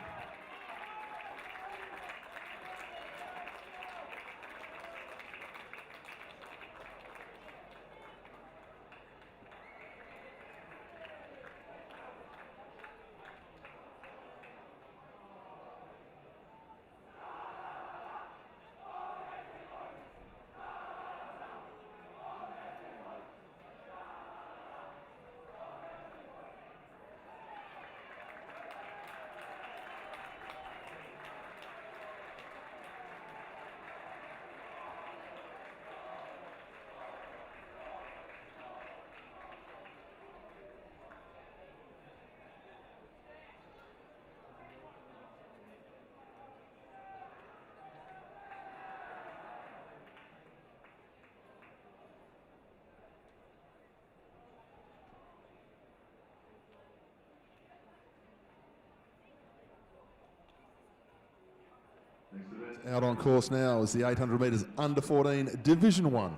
Out on course now is the 800 metres under 14 Division 1.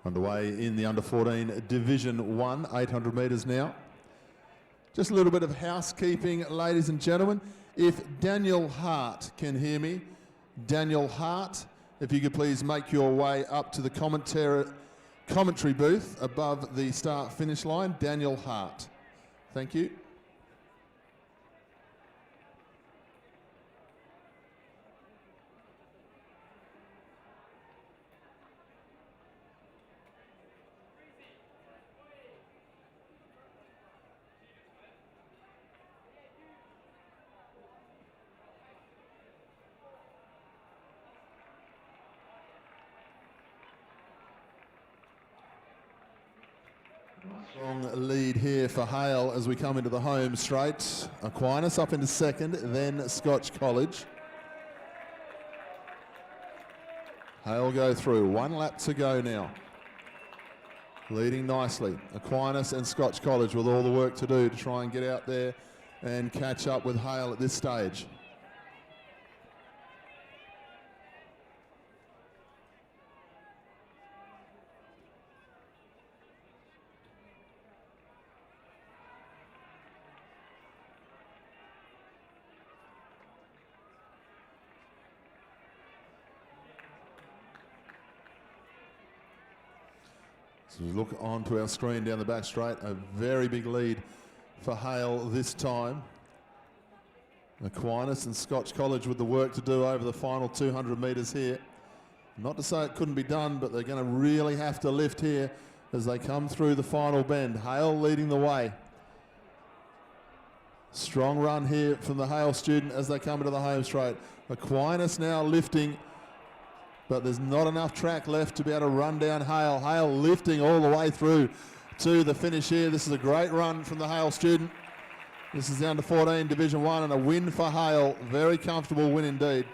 Underway in the under 14 Division 1, 800 metres now. Just a little bit of housekeeping, ladies and gentlemen. If Daniel Hart can hear me, Daniel Hart, if you could please make your way up to the commentary booth above the start-finish line. Daniel Hart. Thank you. Strong lead here for Hale as we come into the home straight. Aquinas up into second, then Scotch College. Hale go through, 1 lap to go now. Leading nicely, Aquinas and Scotch College with all the work to do to try and get out there and catch up with Hale at this stage. So we look onto our screen down the back straight, a very big lead for Hale this time. Aquinas and Scotch College with the work to do over the final 200 metres here. Not to say it couldn't be done, but they're going to really have to lift here as they come through the final bend. Hale leading the way. Strong run here from the Hale student as they come into the home straight. Aquinas now lifting, but there's not enough track left to be able to run down Hale. Hale lifting all the way through to the finish here. This is a great run from the Hale student. This is down to 14 Division 1 and a win for Hale. Very comfortable win indeed.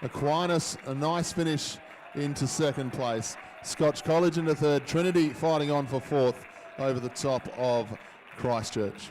Aquinas, a nice finish into second place. Scotch College into third. Trinity fighting on for fourth over the top of Christchurch.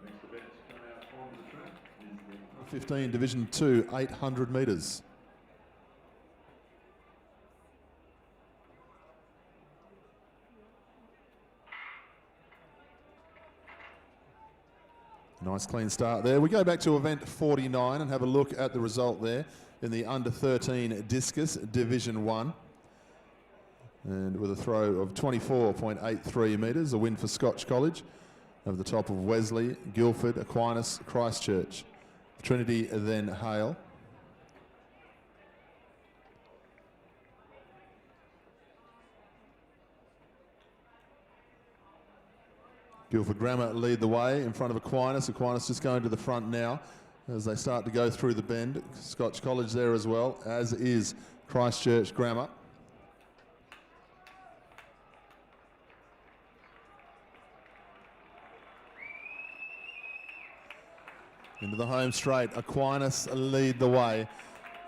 Next event to come out on the track is the 15 Division 2, 800 metres. Nice clean start there. We go back to event 49 and have a look at the result there in the under 13 discus Division 1. And with a throw of 24.83 metres, a win for Scotch College over the top of Wesley, Guildford, Aquinas, Christchurch. Trinity, then Hale. Guildford Grammar lead the way in front of Aquinas. Aquinas just going to the front now as they start to go through the bend. Scotch College there as well, as is Christchurch Grammar. Into the home straight, Aquinas lead the way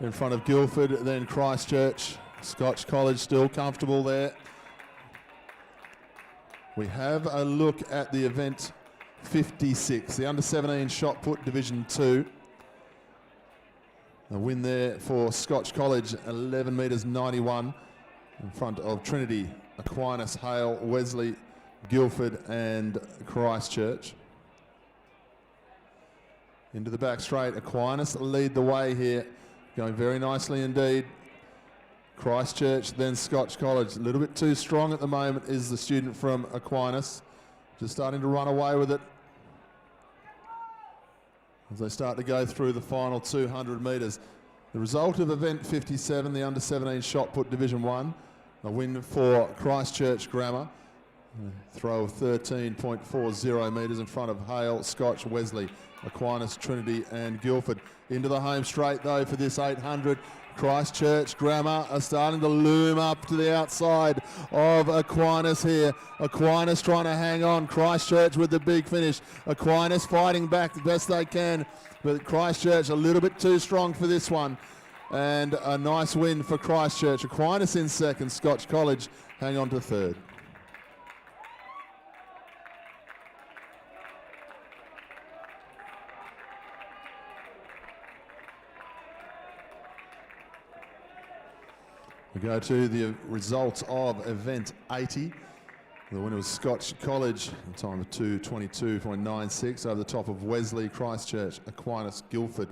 in front of Guildford, then Christchurch. Scotch College still comfortable there. We have a look at the event 56, the under-17 shot put Division 2. A win there for Scotch College, 11 metres 91 in front of Trinity, Aquinas, Hale, Wesley, Guildford and Christchurch. Into the back straight, Aquinas lead the way here, going very nicely indeed. Christchurch, then Scotch College. A little bit too strong at the moment is the student from Aquinas. Just starting to run away with it as they start to go through the final 200 metres. The result of event 57, the under-17 shot put Division 1, a win for Christchurch Grammar. A throw of 13.40 metres in front of Hale, Scotch, Wesley, Aquinas, Trinity and Guildford. Into the home straight though for this 800. Christchurch Grammar are starting to loom up to the outside of Aquinas here. Aquinas trying to hang on. Christchurch with the big finish. Aquinas fighting back the best they can, but Christchurch a little bit too strong for this one. And a nice win for Christchurch. Aquinas in second, Scotch College hang on to third. We go to the results of event 80. The winner was Scotch College, a time of 2:22.96 over the top of Wesley, Christchurch, Aquinas, Guildford,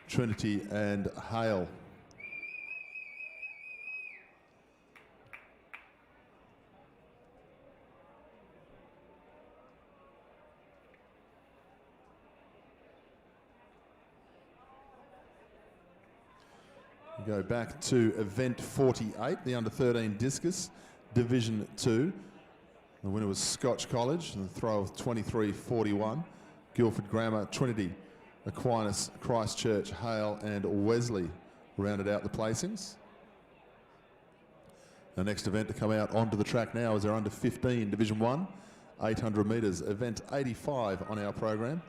Trinity and Hale. We go back to event 48, the under-13 discus, Division 2. The winner was Scotch College, and the throw of 23.41. Guildford Grammar, Trinity, Aquinas, Christchurch, Hale and Wesley rounded out the placings. The next event to come out onto the track now is our under-15 Division 1, 800 metres, event 85 on our program.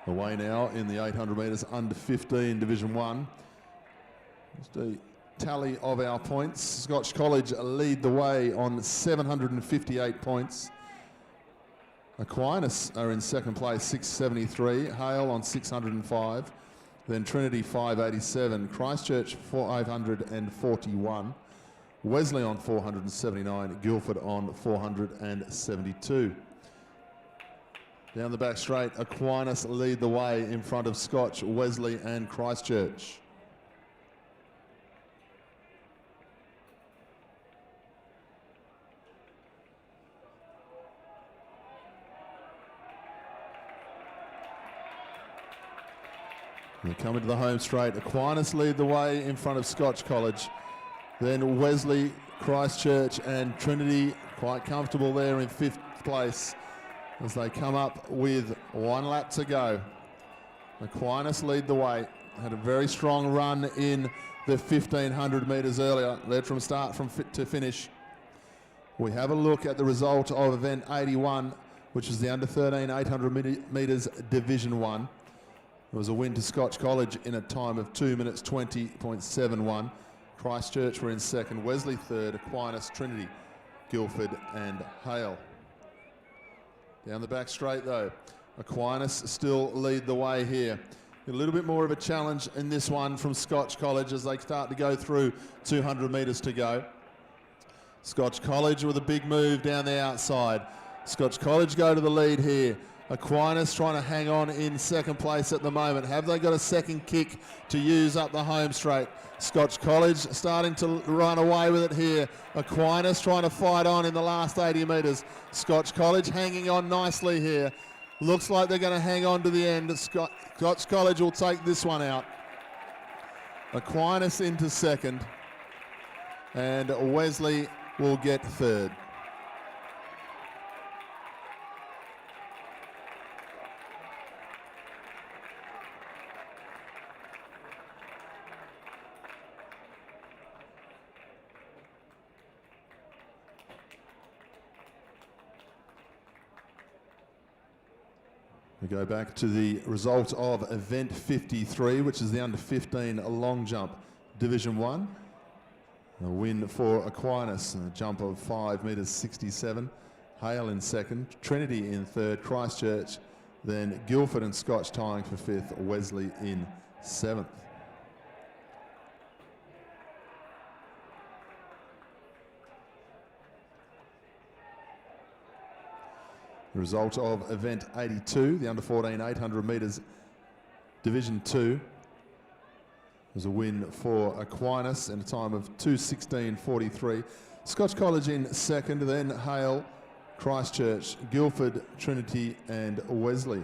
Away now in the 800 metres under 15 Division 1. Just a tally of our points. Scotch College lead the way on 758 points. Aquinas are in second place, 673. Hale on 605. Then Trinity 587. Christchurch 541. Wesley on 479. Guildford on 472. Down the back straight, Aquinas lead the way in front of Scotch, Wesley and Christchurch. We come into the home straight. Aquinas lead the way in front of Scotch College. Then Wesley, Christchurch and Trinity quite comfortable there in fifth place as they come up with one lap to go. Aquinas lead the way. Had a very strong run in the 1500 metres earlier. Led from start from fit to finish. We have a look at the result of event 81, which is the under 13 800 metres Division 1. It was a win to Scotch College in a time of 2 minutes 20.71. Christchurch were in second, Wesley third, Aquinas, Trinity, Guildford and Hale. Down the back straight though, Aquinas still lead the way here. A little bit more of a challenge in this one from Scotch College as they start to go through 200 metres to go. Scotch College with a big move down the outside. Scotch College go to the lead here. Aquinas trying to hang on in second place at the moment. Have they got a second kick to use up the home straight? Scotch College starting to run away with it here. Aquinas trying to fight on in the last 80 metres. Scotch College hanging on nicely here. Looks like they're going to hang on to the end. Scotch College will take this one out. Aquinas into second. And Wesley will get third. We go back to the result of event 53, which is the under 15 long jump, Division 1. A win for Aquinas, a jump of 5 metres 67. Hale in second, Trinity in third, Christchurch, then Guildford and Scotch tying for fifth, Wesley in seventh. The result of event 82, the under 14 800 metres Division 2, was a win for Aquinas in a time of 2:16.43. Scotch College in second, then Hale, Christchurch, Guildford, Trinity and Wesley.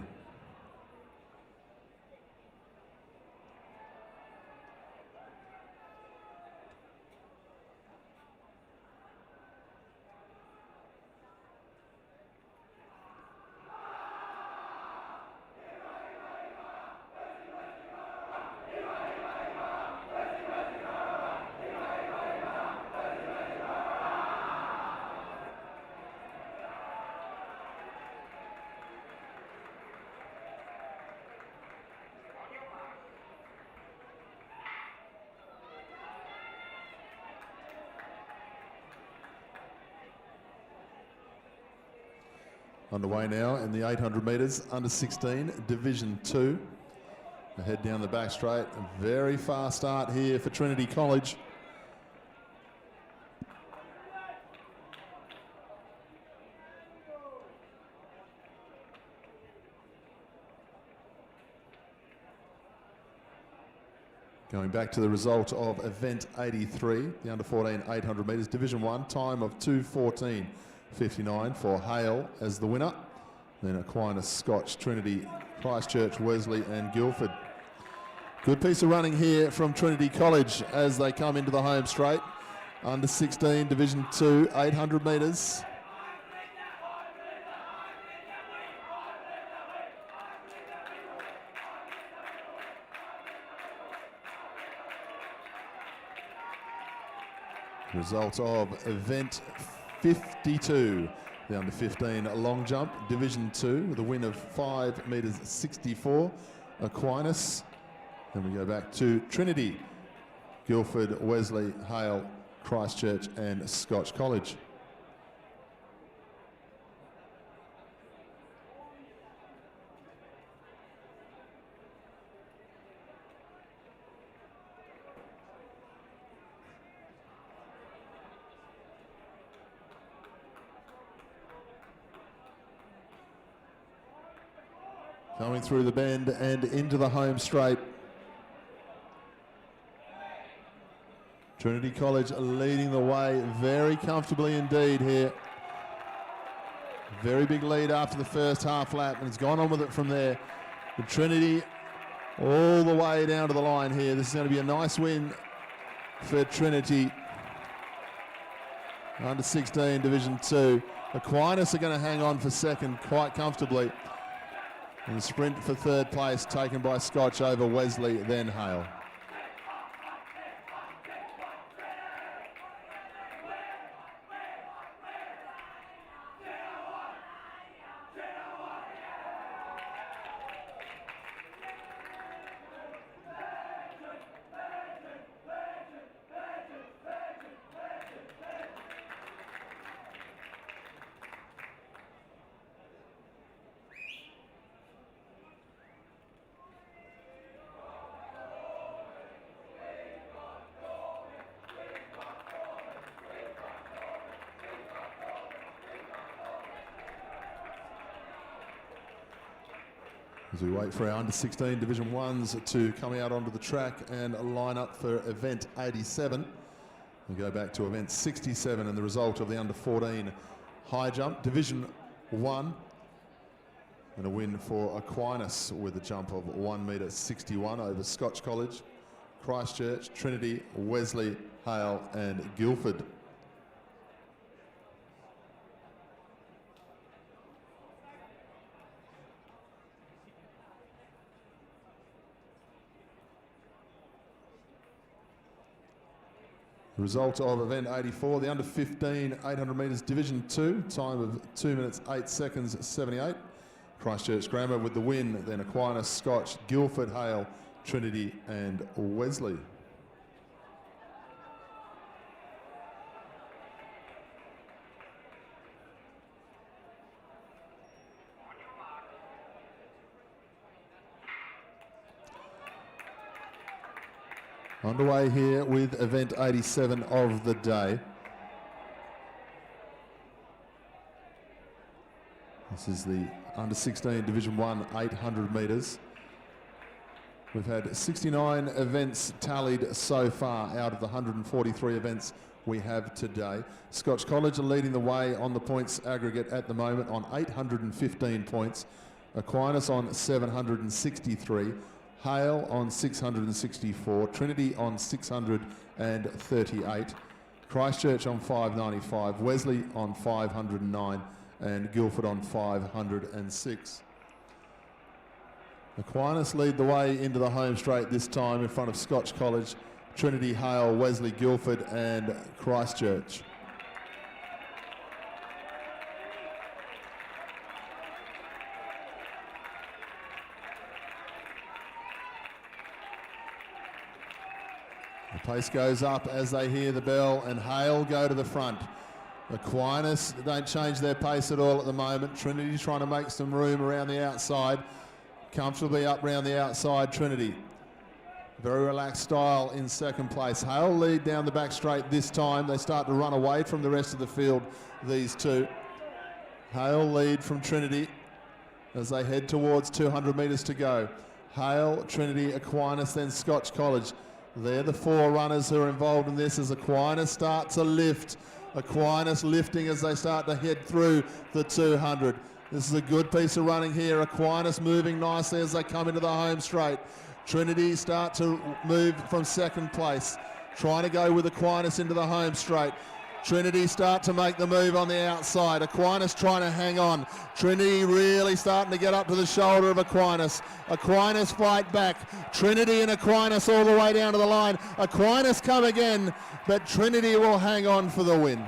Underway now in the 800 metres, under 16, Division 2. A head down the back straight. A very fast start here for Trinity College. Going back to the result of event 83, the under 14 800 metres, Division 1, time of 2:14.59 for Hale as the winner. Then Aquinas, Scotch, Trinity, Christchurch, Wesley and Guildford. Good piece of running here from Trinity College as they come into the home straight. Under 16, Division 2, 800 metres. Result of event 52, the under 15 long jump, Division 2, with a win of 5 metres 64, Aquinas. Then we go back to Trinity, Guildford, Wesley, Hale, Christchurch and Scotch College. Coming through the bend and into the home straight. Trinity College leading the way very comfortably indeed here. Very big lead after the first half lap, and it's gone on with it from there. The Trinity all the way down to the line here. This is going to be a nice win for Trinity. Under 16, Division 2. Aquinas are going to hang on for second quite comfortably. And the sprint for third place taken by Scotch over Wesley, then Hale. As we wait for our under 16 Division 1s to come out onto the track and line up for event 87. We go back to event 67 and the result of the under 14 high jump, Division 1. And a win for Aquinas with a jump of 1 metre 61 over Scotch College, Christchurch, Trinity, Wesley, Hale and Guildford. The result of event 84, the under 15 800 metres Division 2, time of 2 minutes 8 seconds 78. Christchurch Grammar with the win, then Aquinas, Scotch, Guildford, Hale, Trinity and Wesley. Underway here with event 87 of the day. This is the under 16 Division 1 800 metres. We've had 69 events tallied so far out of the 143 events we have today. Scotch College are leading the way on the points aggregate at the moment on 815 points. Aquinas on 763. Hale on 664. Trinity on 638. Christchurch on 595. Wesley on 509. And Guildford on 506. Aquinas lead the way into the home straight this time in front of Scotch College, Trinity, Hale, Wesley, Guildford and Christchurch. The pace goes up as they hear the bell and Hale go to the front. Aquinas don't change their pace at all at the moment. Trinity trying to make some room around the outside. Comfortably up round the outside, Trinity. Very relaxed style in second place. Hale lead down the back straight this time. They start to run away from the rest of the field, these two. Hale lead from Trinity as they head towards 200 metres to go. Hale, Trinity, Aquinas, then Scotch College. They're the four runners who are involved in this as Aquinas start to lift. Aquinas lifting as they start to head through the 200. This is a good piece of running here. Aquinas moving nicely as they come into the home straight. Trinity start to move from second place. Trying to go with Aquinas into the home straight. Trinity start to make the move on the outside. Aquinas trying to hang on. Trinity really starting to get up to the shoulder of Aquinas. Aquinas fight back. Trinity and Aquinas all the way down to the line. Aquinas come again, but Trinity will hang on for the win.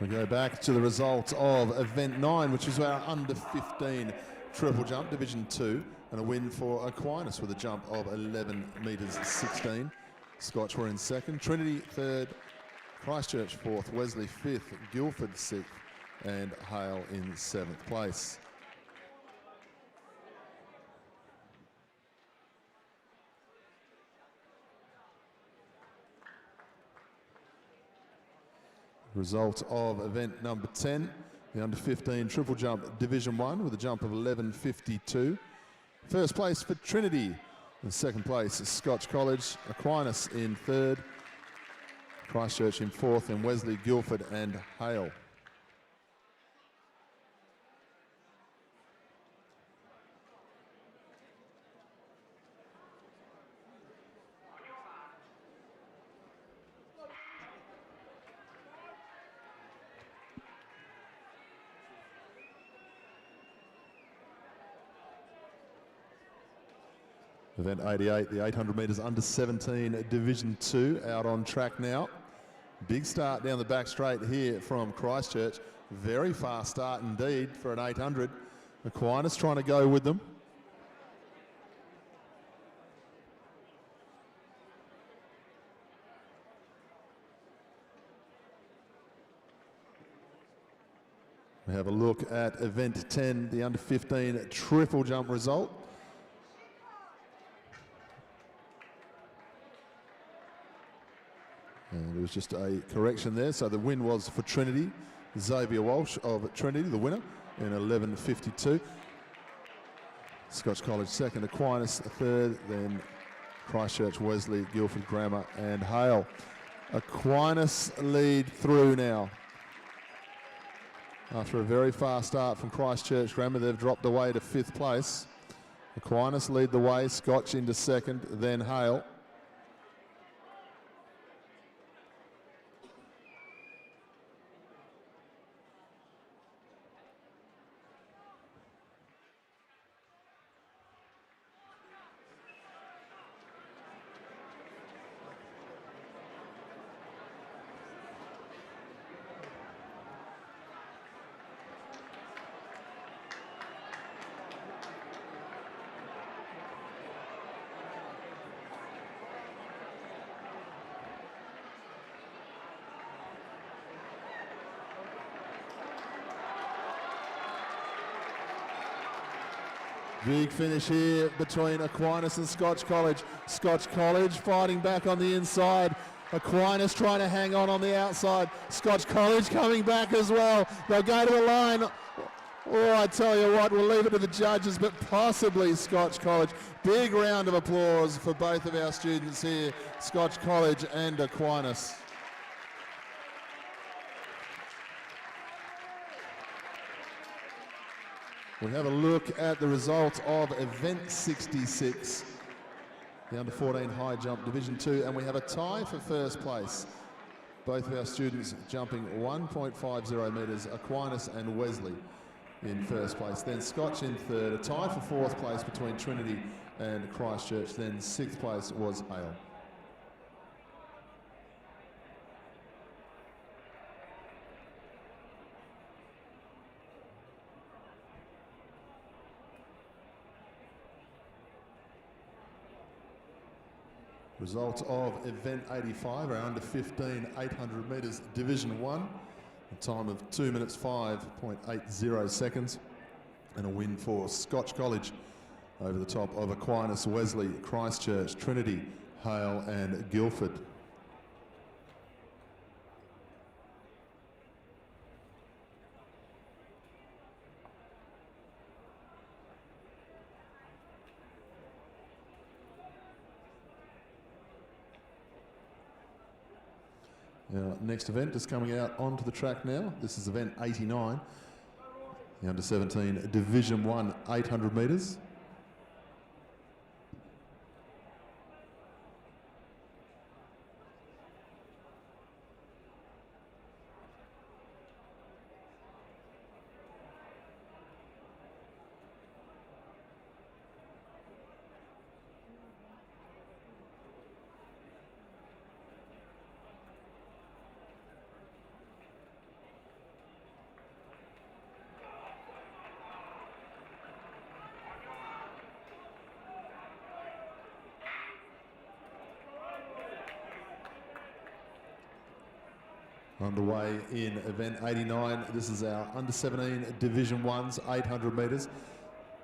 We go back to the results of event 9, which is our under 15 triple jump, Division 2, and a win for Aquinas with a jump of 11 metres 16. Scotch were in second, Trinity third, Christchurch fourth, Wesley fifth, Guildford sixth, and Hale in seventh place. Result of event number 10, the under 15 triple jump Division 1 with a jump of 11.52. First place for Trinity. In second place is Scotch College, Aquinas in third, Christchurch in fourth, and Wesley, Guildford and Hale. Event 88, the 800 metres under 17 Division 2 out on track now. Big start down the back straight here from Christchurch. Very fast start indeed for an 800. Aquinas trying to go with them. We have a look at event 10, the under 15 triple jump result. And there was just a correction there. So the win was for Trinity. Xavier Walsh of Trinity, the winner, in 11.52. Scotch College second, Aquinas third, then Christchurch, Wesley, Guildford Grammar and Hale. Aquinas lead through now. After a very fast start from Christchurch Grammar, they've dropped away to fifth place. Aquinas lead the way, Scotch into second, then Hale. Big finish here between Aquinas and Scotch College. Scotch College fighting back on the inside. Aquinas trying to hang on the outside. Scotch College coming back as well. They'll go to the line. Oh, I tell you what, we'll leave it to the judges, but possibly Scotch College. Big round of applause for both of our students here, Scotch College and Aquinas. We have a look at the result of event 66, the under 14 high jump division 2, and we have a tie for first place. Both of our students jumping 1.50 metres, Aquinas and Wesley in first place, then Scotch in third, a tie for fourth place between Trinity and Christchurch, then sixth place was Hale. Result of event 85, our under 15 800 metres division 1, a time of 2 minutes 5.80 seconds, and a win for Scotch College over the top of Aquinas, Wesley, Christchurch, Trinity, Hale and Guildford. Our next event is coming out onto the track now. This is event 89, the under 17 Division 1 800 metres. Underway in event 89. This is our under 17 Division 1's 800 metres.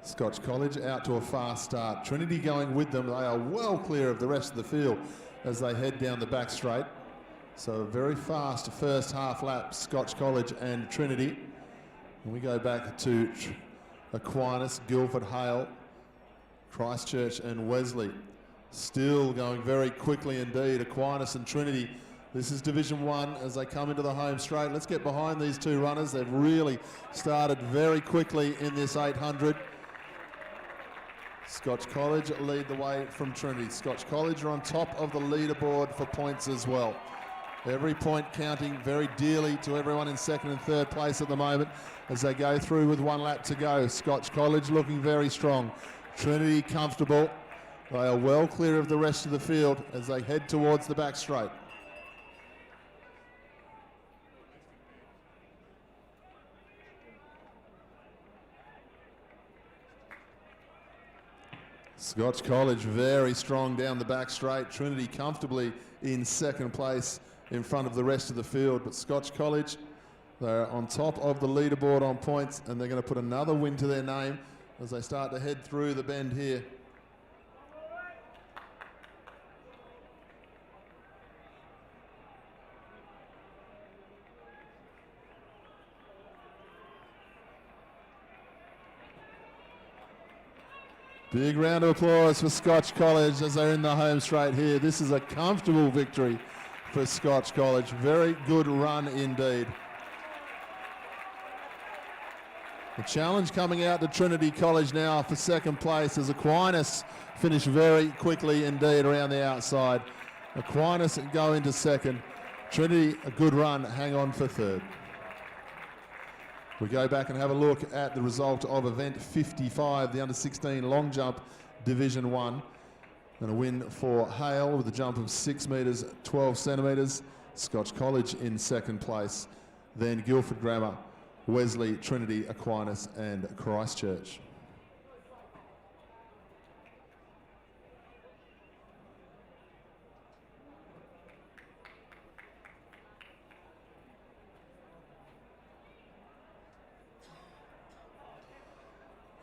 Scotch College out to a fast start. Trinity going with them. They are well clear of the rest of the field as they head down the back straight. So a very fast first half lap, Scotch College and Trinity. And we go back to Aquinas, Guildford, Hale, Christchurch and Wesley. Still going very quickly indeed, Aquinas and Trinity. This is Division 1 as they come into the home straight. Let's get behind these two runners. They've really started very quickly in this 800. Scotch College lead the way from Trinity. Scotch College are on top of the leaderboard for points as well. Every point counting very dearly to everyone in second and third place at the moment as they go through with 1 lap to go. Scotch College looking very strong. Trinity comfortable. They are well clear of the rest of the field as they head towards the back straight. Scotch College very strong down the back straight. Trinity comfortably in second place in front of the rest of the field. But Scotch College, they're on top of the leaderboard on points, and they're going to put another win to their name as they start to head through the bend here. Big round of applause for Scotch College as they're in the home straight here. This is a comfortable victory for Scotch College. Very good run indeed. The challenge coming out to Trinity College now for second place as Aquinas finish very quickly indeed around the outside. Aquinas go into second. Trinity, a good run, hang on for third. We go back and have a look at the result of event 55, the under 16 long jump Division 1. And a win for Hale with a jump of 6 metres, 12 centimetres. Scotch College in second place. Then Guildford Grammar, Wesley, Trinity, Aquinas and Christchurch.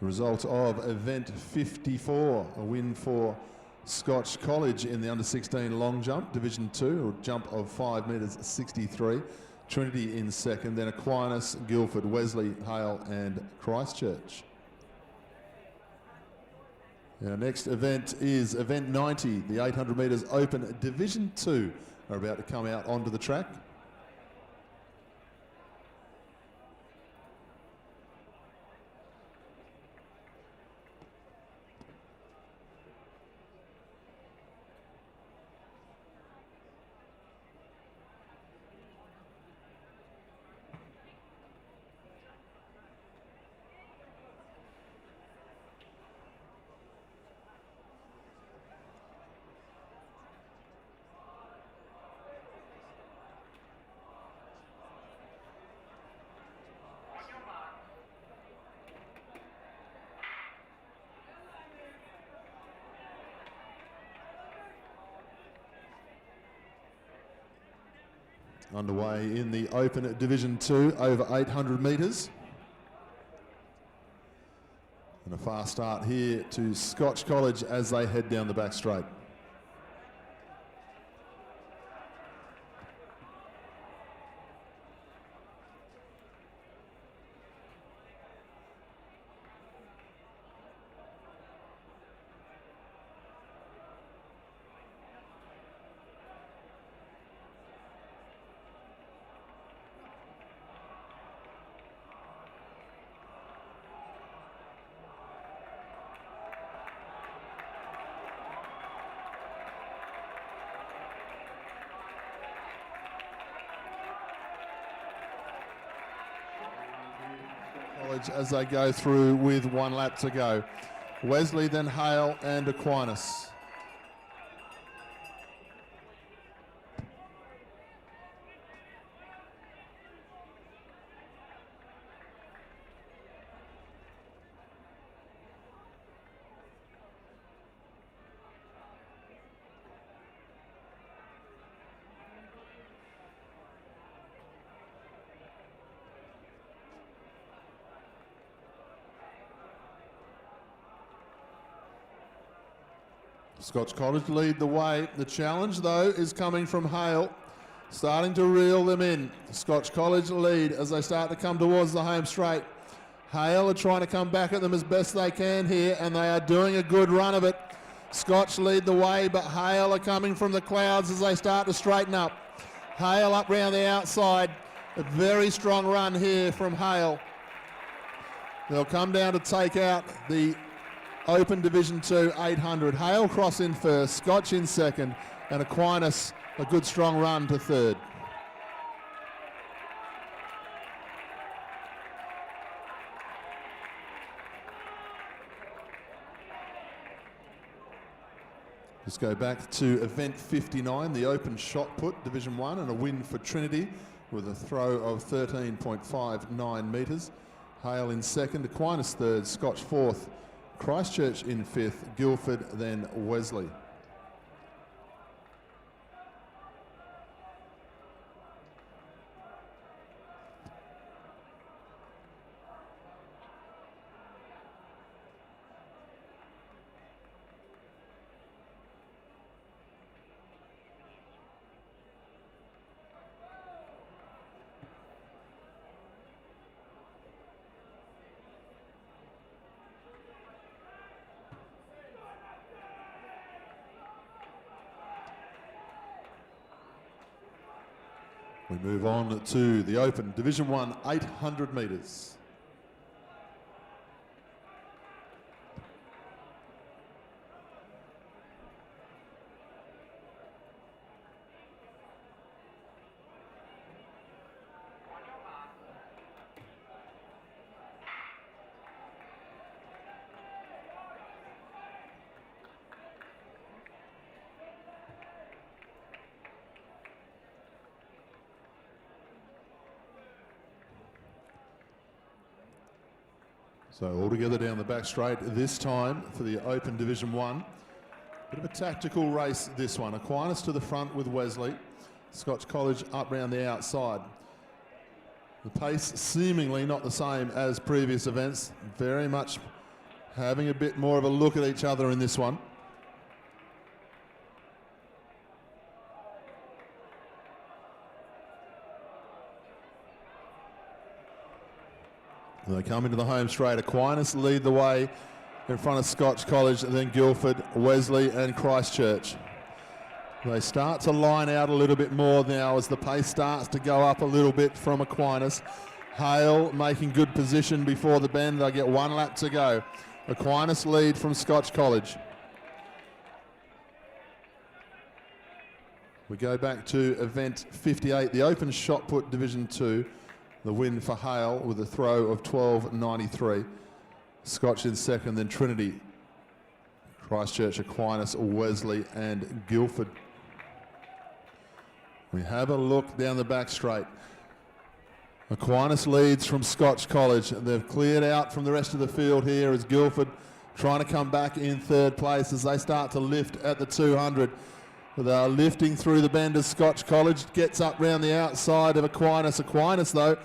Result of event 54, a win for Scotch College in the under-16 long jump, Division 2, a jump of 5 metres 63. Trinity in second, then Aquinas, Guildford, Wesley, Hale and Christchurch. Our next event is event 90, the 800 metres open Division 2 are about to come out onto the track. Underway in the open Division 2 over 800 metres. And a fast start here to Scotch College as they head down the back straight. As they go through with 1 lap to go. Wesley, then Hale and Aquinas. Scotch College lead the way. The challenge, though, is coming from Hale, starting to reel them in. Scotch College lead as they start to come towards the home straight. Hale are trying to come back at them as best they can here, and they are doing a good run of it. Scotch lead the way, but Hale are coming from the clouds as they start to straighten up. Hale up round the outside. A very strong run here from Hale. They'll come down to take out the open Division 2 800. Hale cross in first, Scotch in second, and Aquinas a good strong run to third. Let's go back to event 59, the open shot put, Division 1, and a win for Trinity with a throw of 13.59 metres. Hale in second, Aquinas third, Scotch fourth, Christchurch in fifth, Guildford, then Wesley. We move on to the open Division 1 800 metres. So all together down the back straight this time for the open Division 1. Bit of a tactical race this one. Aquinas to the front with Wesley. Scotch College up round the outside. The pace seemingly not the same as previous events. Very much having a bit more of a look at each other in this one. They come into the home straight. Aquinas lead the way in front of Scotch College, then Guildford, Wesley and Christchurch. They start to line out a little bit more now as the pace starts to go up a little bit from Aquinas. Hale making good position before the bend. They'll get 1 lap to go. Aquinas lead from Scotch College. We go back to event 58, the open shot put Division 2. The win for Hale with a throw of 12.93. Scotch in second, then Trinity, Christchurch, Aquinas, Wesley and Guildford. We have a look down the back straight. Aquinas leads from Scotch College. They've cleared out from the rest of the field here as Guildford trying to come back in third place as they start to lift at the 200. They're lifting through the bend as Scotch College gets up round the outside of Aquinas. Aquinas, though,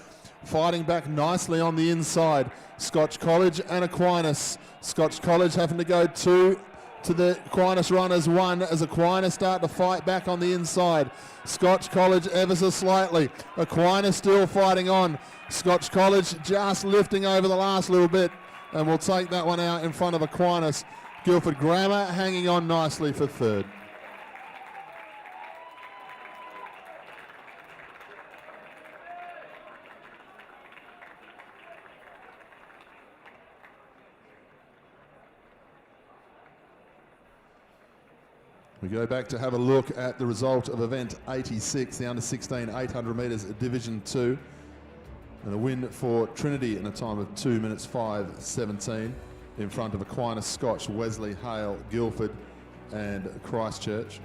fighting back nicely on the inside. Scotch College and Aquinas. Scotch College having to go 2 to the Aquinas runners 1 as Aquinas start to fight back on the inside. Scotch College ever so slightly. Aquinas still fighting on. Scotch College just lifting over the last little bit, and we'll take that one out in front of Aquinas. Guildford Grammar hanging on nicely for third. We go back to have a look at the result of event 86, the under-16 800 metres Division 2. And a win for Trinity in a time of 2 minutes 5:17 in front of Aquinas, Scotch, Wesley, Hale, Guildford and Christchurch.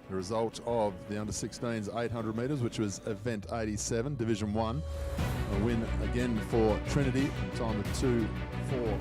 The result of the under-16s 800 metres, which was event 87, Division 1. A win again for Trinity, a time of 2:4.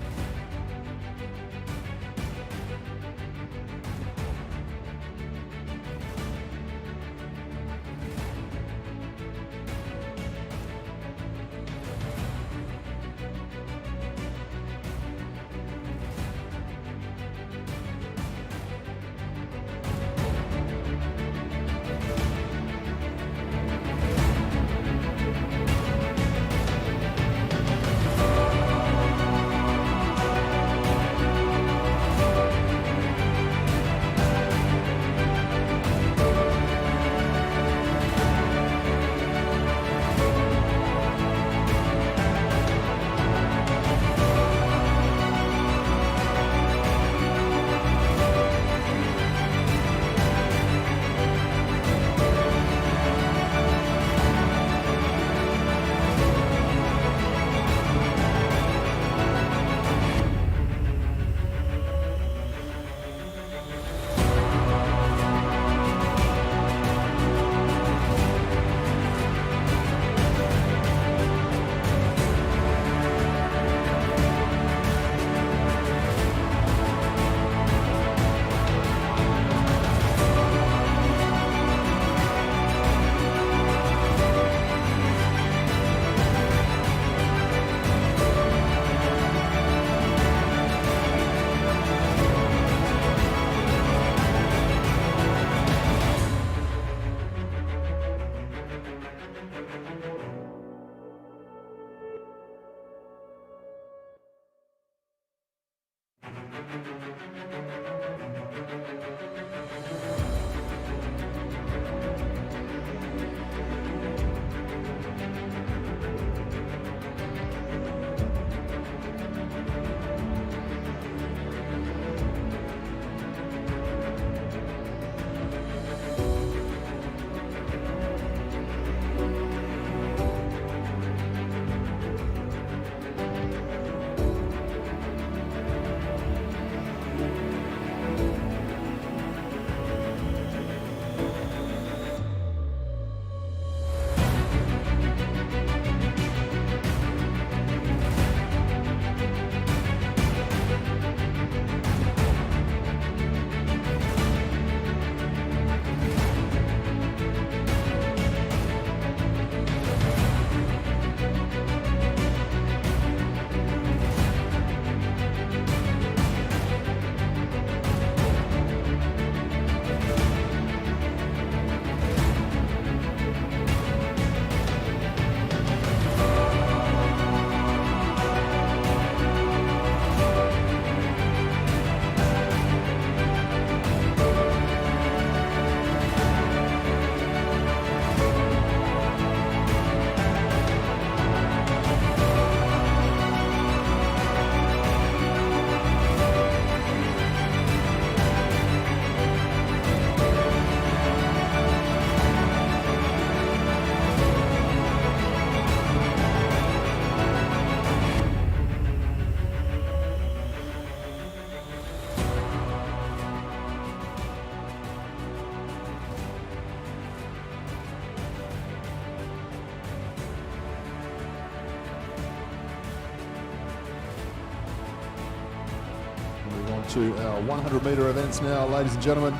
to our 100 metre events now, ladies and gentlemen.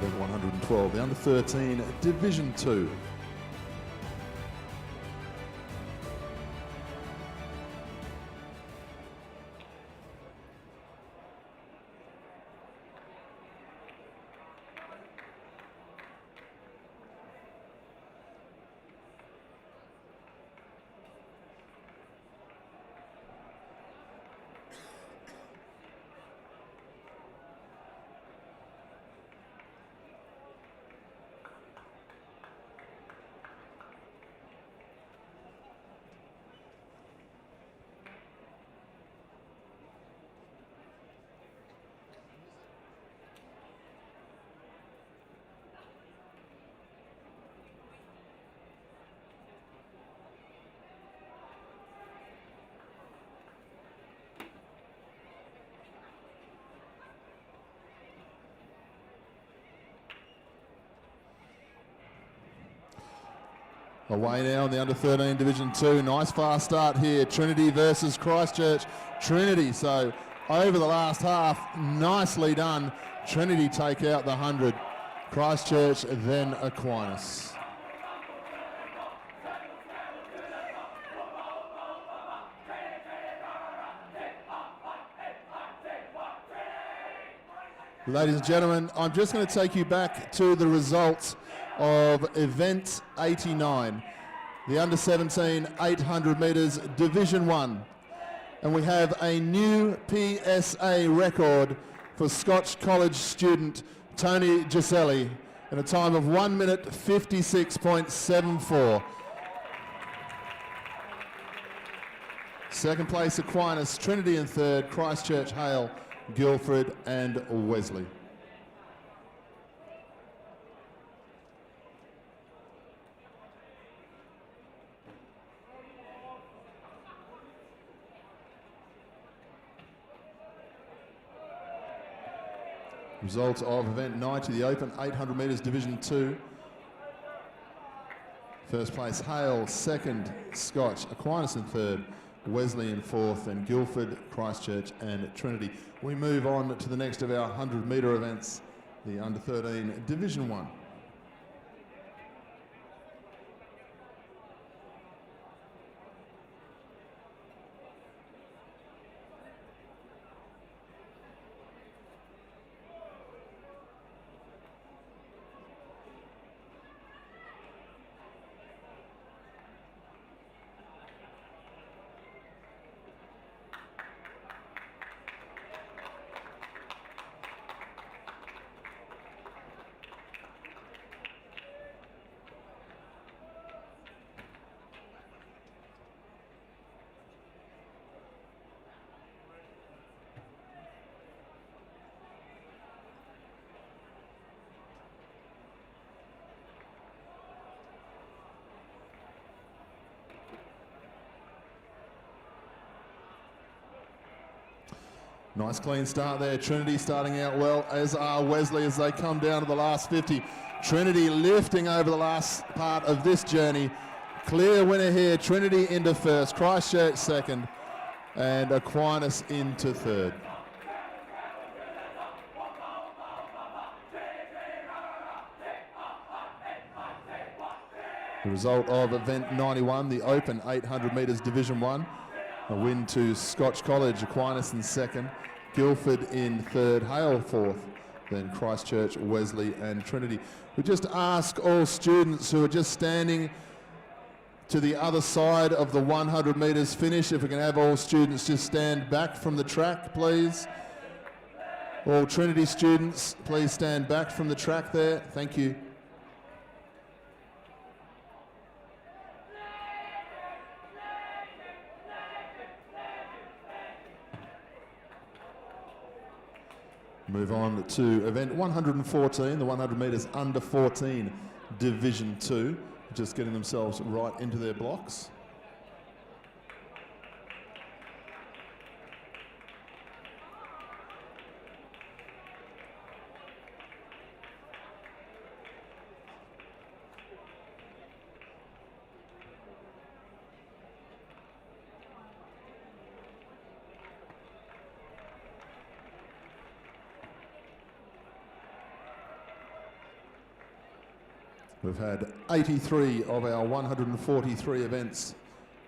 Event 112, the under 13 Division 2. Away now in the under 13 Division 2. Nice fast start here. Trinity versus Christchurch. Trinity, so over the last half, nicely done. Trinity take out the 100. Christchurch then Aquinas. Ladies and gentlemen, I'm just going to take you back to the results of event 89, the under 17 800 metres Division 1. And we have a new PSA record for Scotch College student Tony Giselli in a time of 1 minute 56.74. Second place Aquinas, Trinity in third, Christchurch, Hale, Guildford and Wesley. Results of event 90, the open 800 metres Division 2. First place Hale, second Scotch, Aquinas in third, Wesley in fourth, and Guildford, Christchurch and Trinity. We move on to the next of our 100 metre events, the under 13 Division 1. Nice clean start there. Trinity starting out well, as are Wesley as they come down to the last 50. Trinity lifting over the last part of this journey. Clear winner here. Trinity into first, Christchurch second, and Aquinas into third. The result of event 91, the open 800 metres Division 1. A win to Scotch College, Aquinas in second, Guildford in third, Hale fourth, then Christchurch, Wesley and Trinity. We just ask all students who are just standing to the other side of the 100 metres finish, if we can have all students just stand back from the track, please. All Trinity students, please stand back from the track there. Thank you. Move on to event 114, the 100 metres under 14 Division 2, just getting themselves right into their blocks. We've had 83 of our 143 events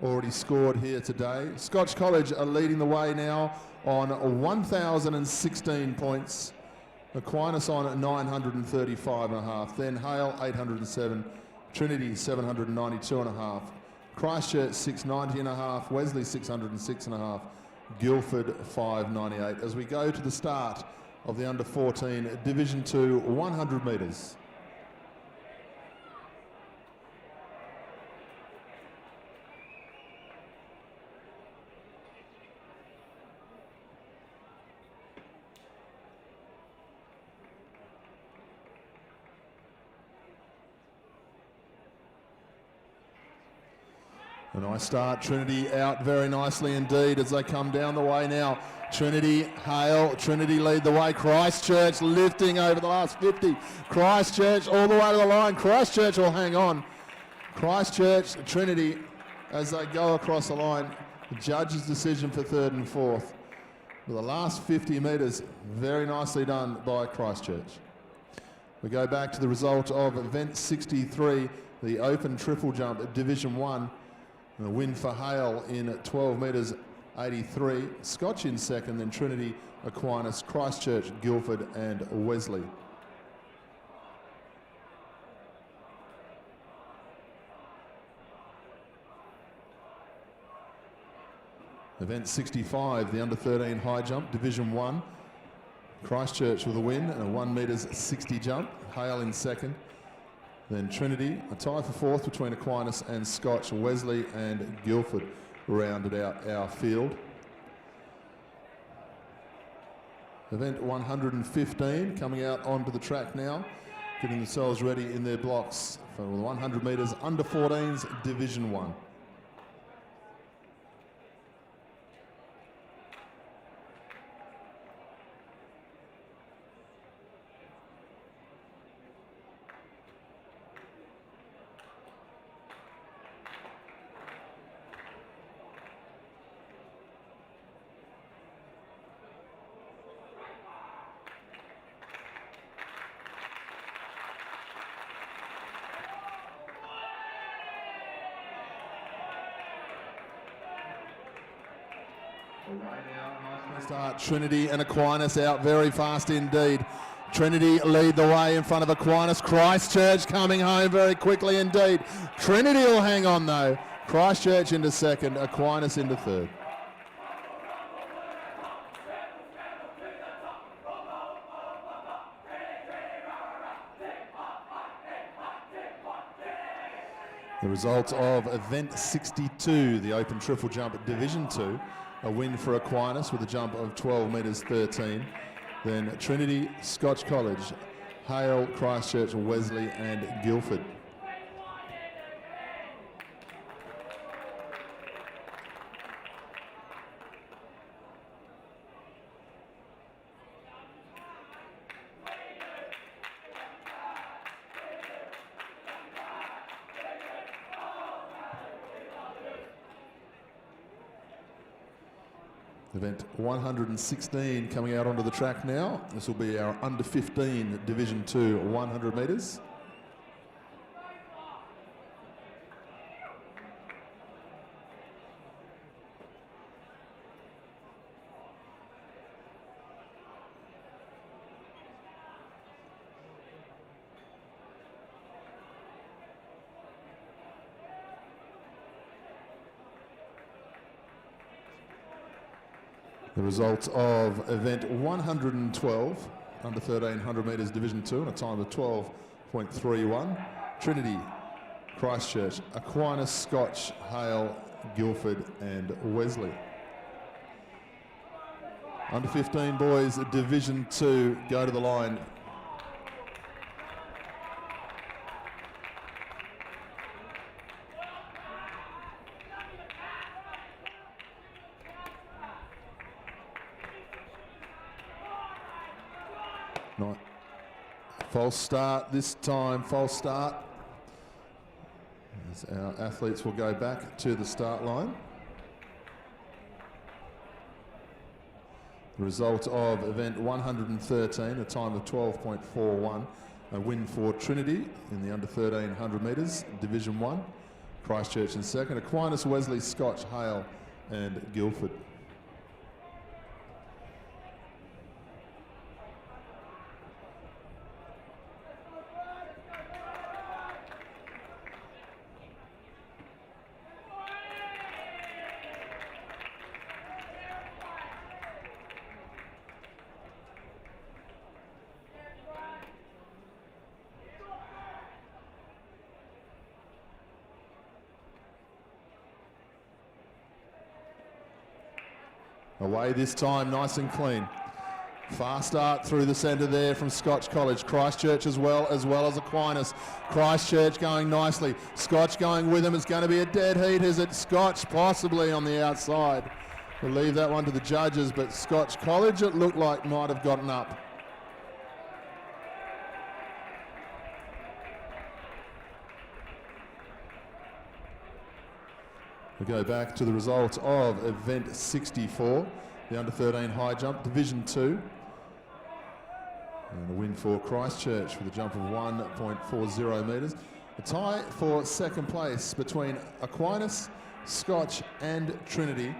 already scored here today. Scotch College are leading the way now on 1,016 points. Aquinas on 935.5. Then Hale 807. Trinity 792.5. Christchurch 690.5. Wesley 606.5. Guildford 598. As we go to the start of the under 14 Division 2 100 metres. A nice start. Trinity out very nicely indeed as they come down the way now. Trinity, Hale, Trinity lead the way. Christchurch lifting over the last 50. Christchurch all the way to the line. Christchurch will hang on. Christchurch, Trinity, as they go across the line. The judge's decision for third and fourth. For the last 50 metres, very nicely done by Christchurch. We go back to the result of event 63, the open triple jump, Division 1. And a win for Hale in 12 metres 83. Scotch in second, then Trinity, Aquinas, Christchurch, Guildford and Wesley. Event 65, the under 13 high jump, Division 1. Christchurch with a win and a 1 metres 60 jump. Hale in second. Then Trinity, a tie for fourth between Aquinas and Scotch. Wesley and Guildford rounded out our field. Event 115 coming out onto the track now, getting themselves ready in their blocks for the 100 metres under 14s Division 1. Start Trinity and Aquinas out very fast indeed. Trinity lead the way in front of Aquinas. Christchurch coming home very quickly indeed. Trinity will hang on though. Christchurch into second, Aquinas into third. The result of event 62, the open triple jump at Division 2. A win for Aquinas with a jump of 12 metres 13. Then Trinity, Scotch College, Hale, Christchurch, Wesley and Guildford. Event 116 coming out onto the track now. This will be our under 15 Division 2 100 metres. The results of event 112, under 1300 metres Division 2, and a time of 12.31. Trinity, Christchurch, Aquinas, Scotch, Hale, Guildford and Wesley. Under 15 boys, Division 2, go to the line. False start this time, false start. As our athletes will go back to the start line. The result of event 113, a time of 12.41. A win for Trinity in the under 13 100 metres, Division 1. Christchurch in second. Aquinas, Wesley, Scotch, Hale and Guildford. Away this time, nice and clean. Fast start through the centre there from Scotch College. Christchurch as well as Aquinas. Christchurch going nicely. Scotch going with him. It's going to be a dead heat, is it? Scotch possibly on the outside. We'll leave that one to the judges, but Scotch College, it looked like, might have gotten up. We go back to the results of event 64, the under 13 high jump, Division 2. And a win for Christchurch with a jump of 1.40 metres. A tie for second place between Aquinas, Scotch and Trinity,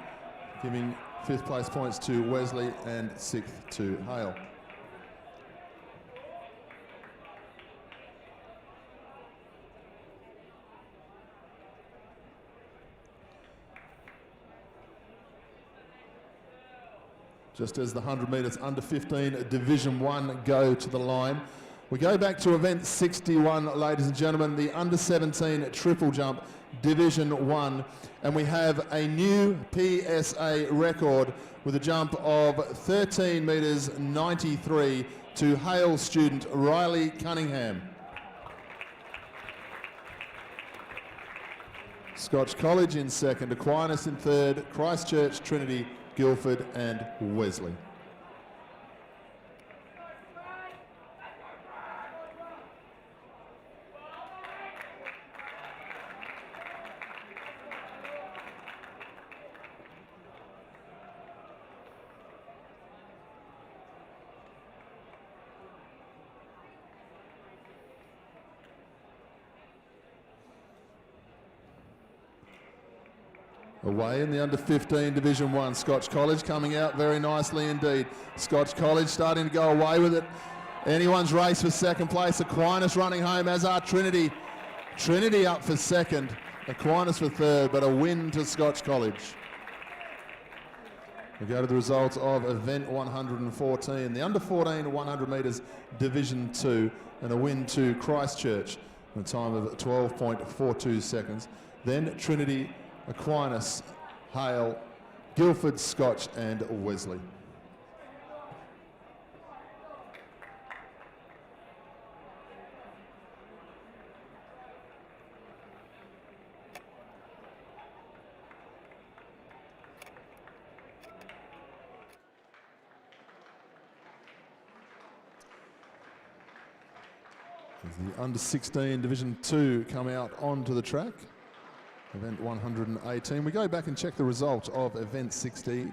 giving 5th place points to Wesley and 6th to Hale. Just as the 100 metres under 15 Division 1 go to the line. We go back to event 61, ladies and gentlemen, the under 17 triple jump Division 1. And we have a new PSA record with a jump of 13 metres 93 to Hale student Riley Cunningham. Scotch College in second, Aquinas in third, Christchurch, Trinity, Guildford and Wesley. Away in the under 15 Division 1, Scotch College coming out very nicely indeed. Scotch College starting to go away with it. Anyone's race for second place. Aquinas running home, as are Trinity. Trinity up for second, Aquinas for third, but a win to Scotch College. We go to the results of event 114, the under 14 100 metres Division 2, and a win to Christchurch in a time of 12.42 seconds. Then Trinity, Aquinas, Hale, Guildford, Scotch and Wesley. As the under 16 Division 2 come out onto the track. Event 118. We go back and check the result of event 60,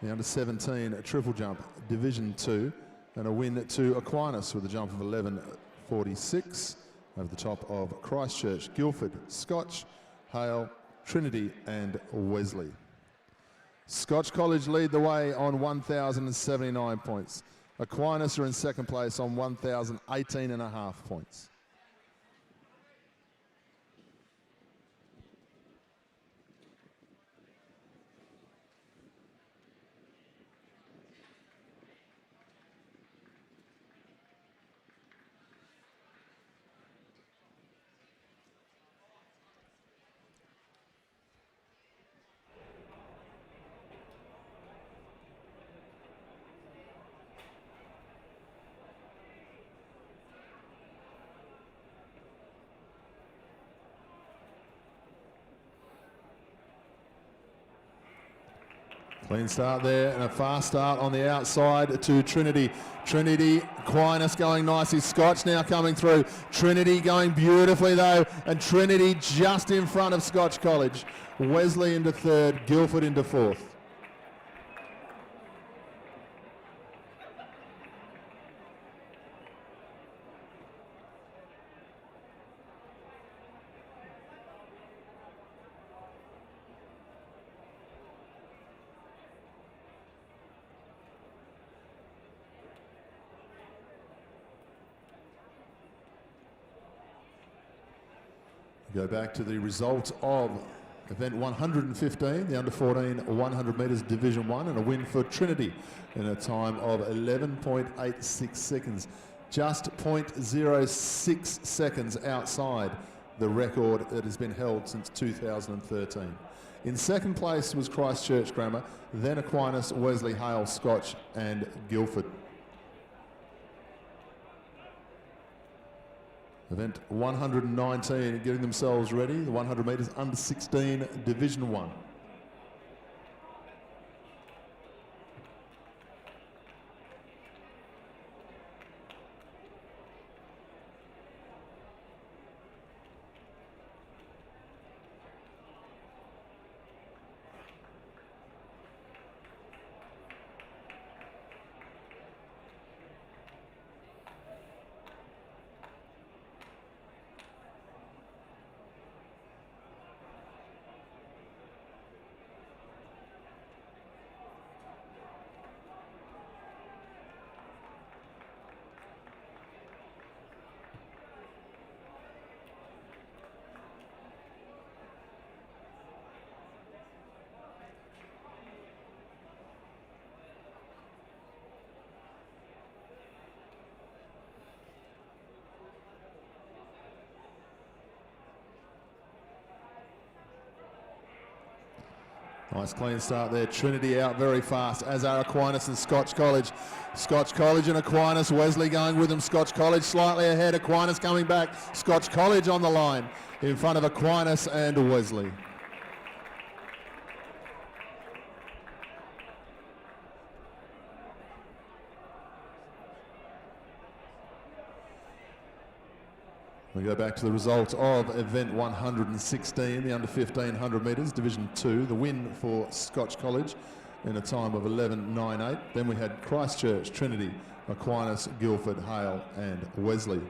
the under 17 triple jump Division 2, and a win to Aquinas with a jump of 11.46 over the top of Christchurch, Guildford, Scotch, Hale, Trinity and Wesley. Scotch College lead the way on 1,079 points. Aquinas are in second place on 1,018.5 points. Clean start there and a fast start on the outside to Trinity. Trinity, Aquinas going nicely. Scotch now coming through. Trinity going beautifully though, and Trinity just in front of Scotch College. Wesley into third, Guildford into fourth. Go back to the result of event 115, the under 14 100 metres Division 1, and a win for Trinity in a time of 11.86 seconds. Just 0.06 seconds outside the record that has been held since 2013. In second place was Christchurch Grammar, then Aquinas, Wesley, Hale, Scotch and Guildford. Event 119 getting themselves ready, the 100 metres under 16 Division 1. Nice clean start there. Trinity out very fast, as are Aquinas and Scotch College. Scotch College and Aquinas. Wesley going with them. Scotch College slightly ahead. Aquinas coming back. Scotch College on the line in front of Aquinas and Wesley. We go back to the result of event 116, the under 1500 metres, Division 2, the win for Scotch College in a time of 11.98. Then we had Christchurch, Trinity, Aquinas, Guildford, Hale and Wesley.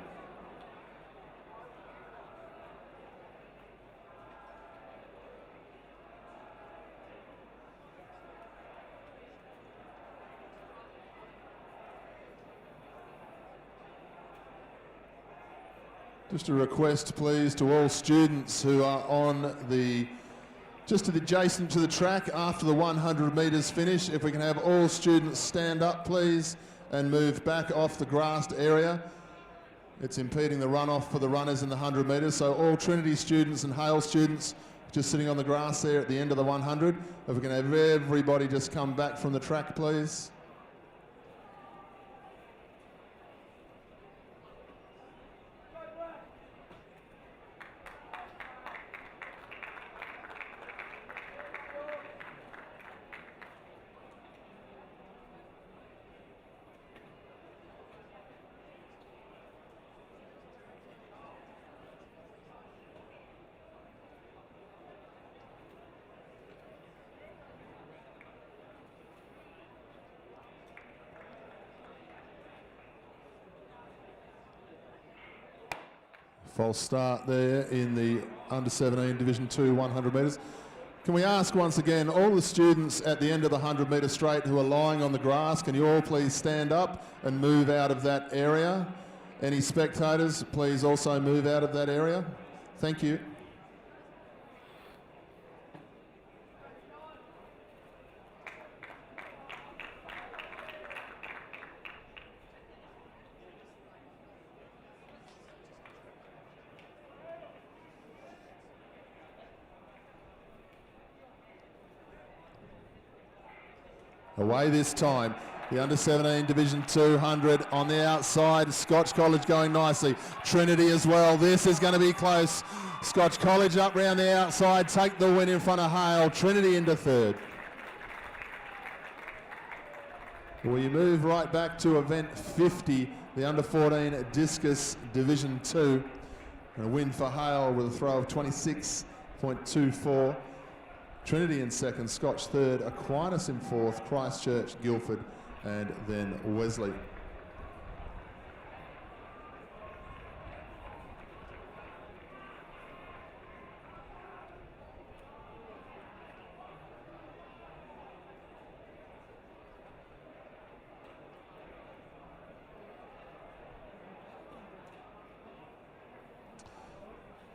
Just a request, please, to all students who are on the, just adjacent to the track after the 100 metres finish, if we can have all students stand up, please, and move back off the grassed area. It's impeding the runoff for the runners in the 100 metres. So all Trinity students and Hale students just sitting on the grass there at the end of the 100. If we can have everybody just come back from the track, please. False start there in the under 17 Division 2 100 metres. Can we ask once again, all the students at the end of the 100 metre straight who are lying on the grass, can you all please stand up and move out of that area? Any spectators, please also move out of that area. Thank you. Away this time, the under 17 Division 200 on the outside. Scotch College going nicely. Trinity as well. This is going to be close. Scotch College up round the outside, take the win in front of Hale. Trinity into third. We move right back to event 50, the under 14 Discus Division 2. And a win for Hale with a throw of 26.24. Trinity in second, Scotch third, Aquinas in fourth, Christchurch, Guildford, and then Wesley.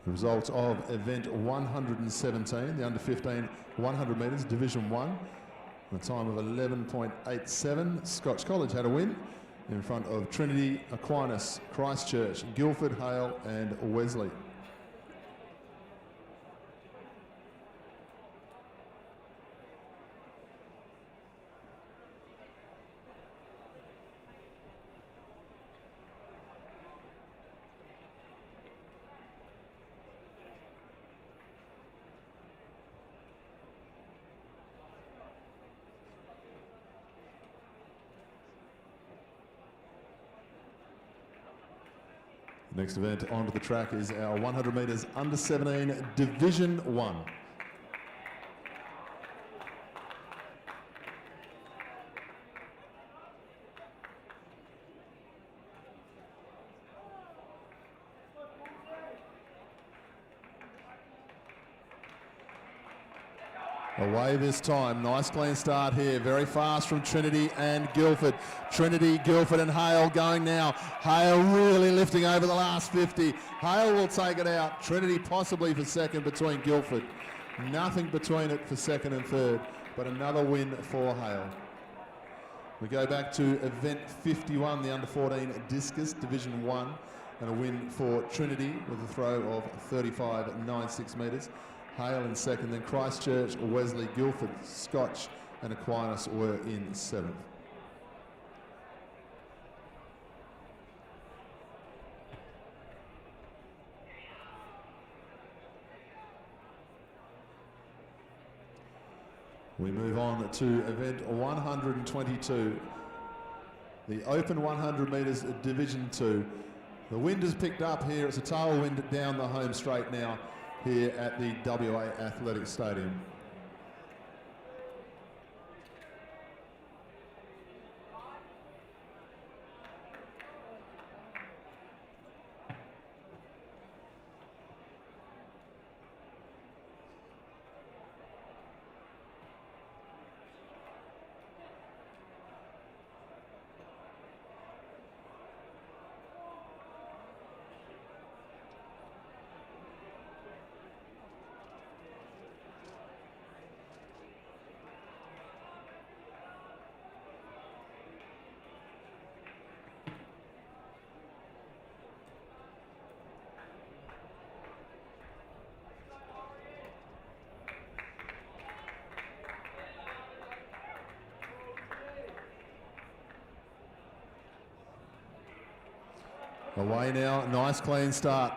The result of event 117, the under 15 100 metres, Division 1, a time of 11.87. Scotch College had a win in front of Trinity, Aquinas, Christchurch, Guildford, Hale and Wesley. Next event onto the track is our 100 metres under 17 Division 1. Away this time, nice clean start here, very fast from Trinity and Guildford. Trinity, Guildford and Hale going now. Hale really lifting over the last 50. Hale will take it out. Trinity possibly for second between Guildford. Nothing between it for second and third, but another win for Hale. We go back to event 51, the under 14 discus, Division 1, and a win for Trinity with a throw of 35.96 metres. Hale in second, then Christchurch, Wesley, Guildford, Scotch and Aquinas were in seventh. We move on to event 122, the open 100 metres Division 2. The wind has picked up here. It's a tailwind down the home straight now here at the WA Athletic Stadium. Away now, nice clean start.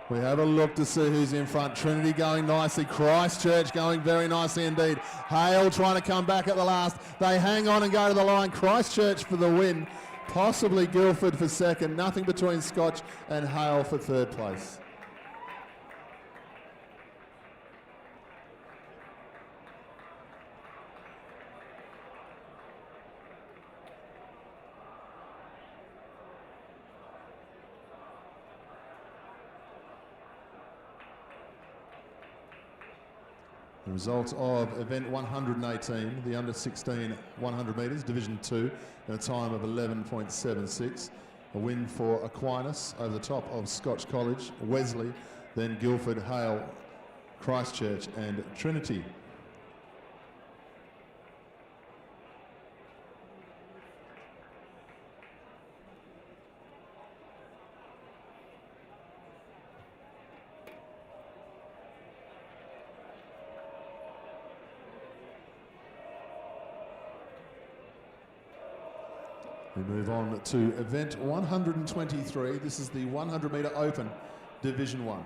We have a look to see who's in front. Trinity going nicely, Christchurch going very nicely indeed. Hale trying to come back at the last. They hang on and go to the line. Christchurch for the win, possibly Guildford for second. Nothing between Scotch and Hale for third place. The result of event 118, the under 16 100 metres, Division 2, in a time of 11.76. A win for Aquinas over the top of Scotch College, Wesley, then Guildford, Hale, Christchurch and Trinity. We move on to event 123. This is the 100 metre open, Division 1.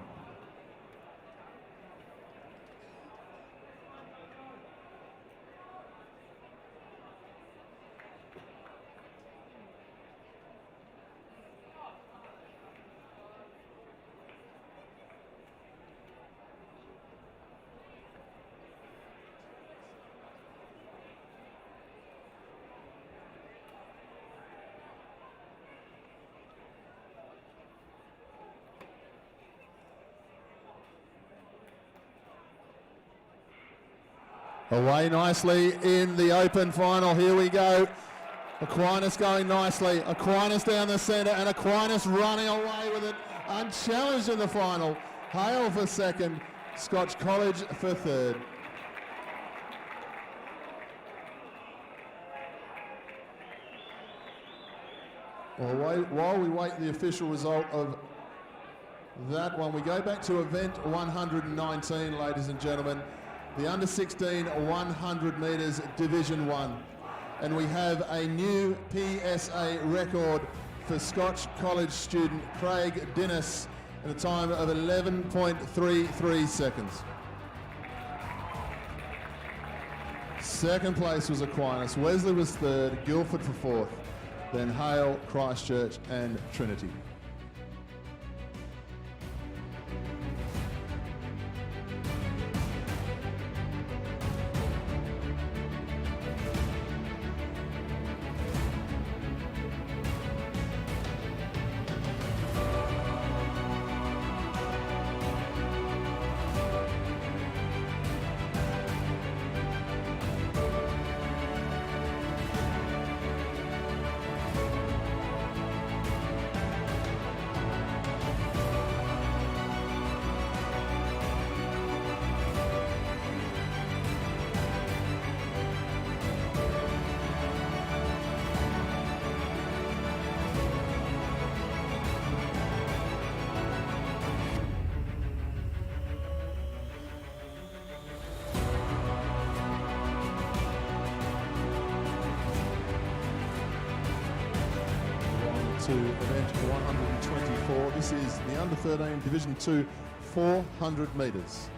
Away nicely in the open final. Here we go. Aquinas going nicely. Aquinas down the centre and Aquinas running away with it. Unchallenged in the final. Hale for second, Scotch College for third. While we wait the official result of that one, we go back to event 119, ladies and gentlemen, the under 16 100 metres Division 1. And we have a new PSA record for Scotch College student Craig Dennis at a time of 11.33 seconds. Second place was Aquinas, Wesley was third, Guildford for fourth, then Hale, Christchurch and Trinity. To event 124. This is the under 13 Division 2 400 metres.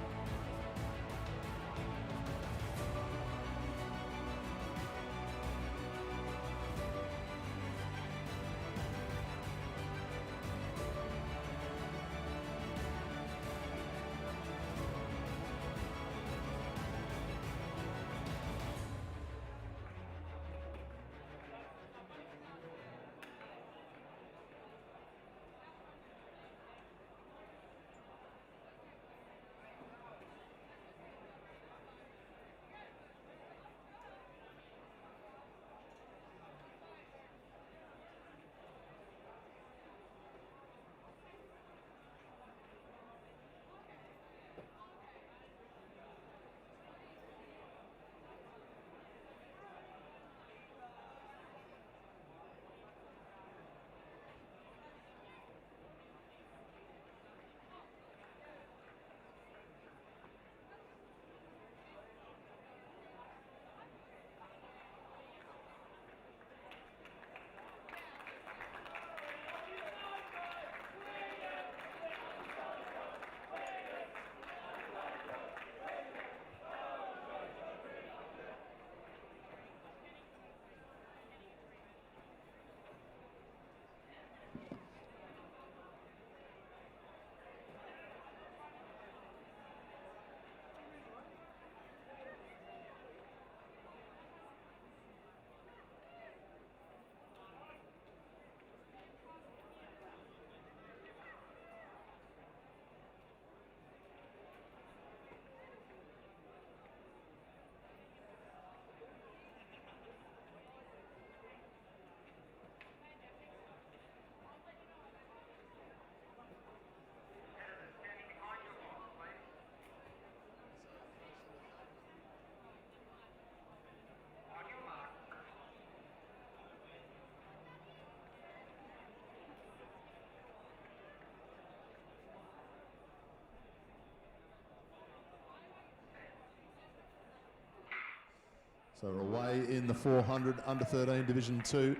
So away in the 400 under 13 Division 2.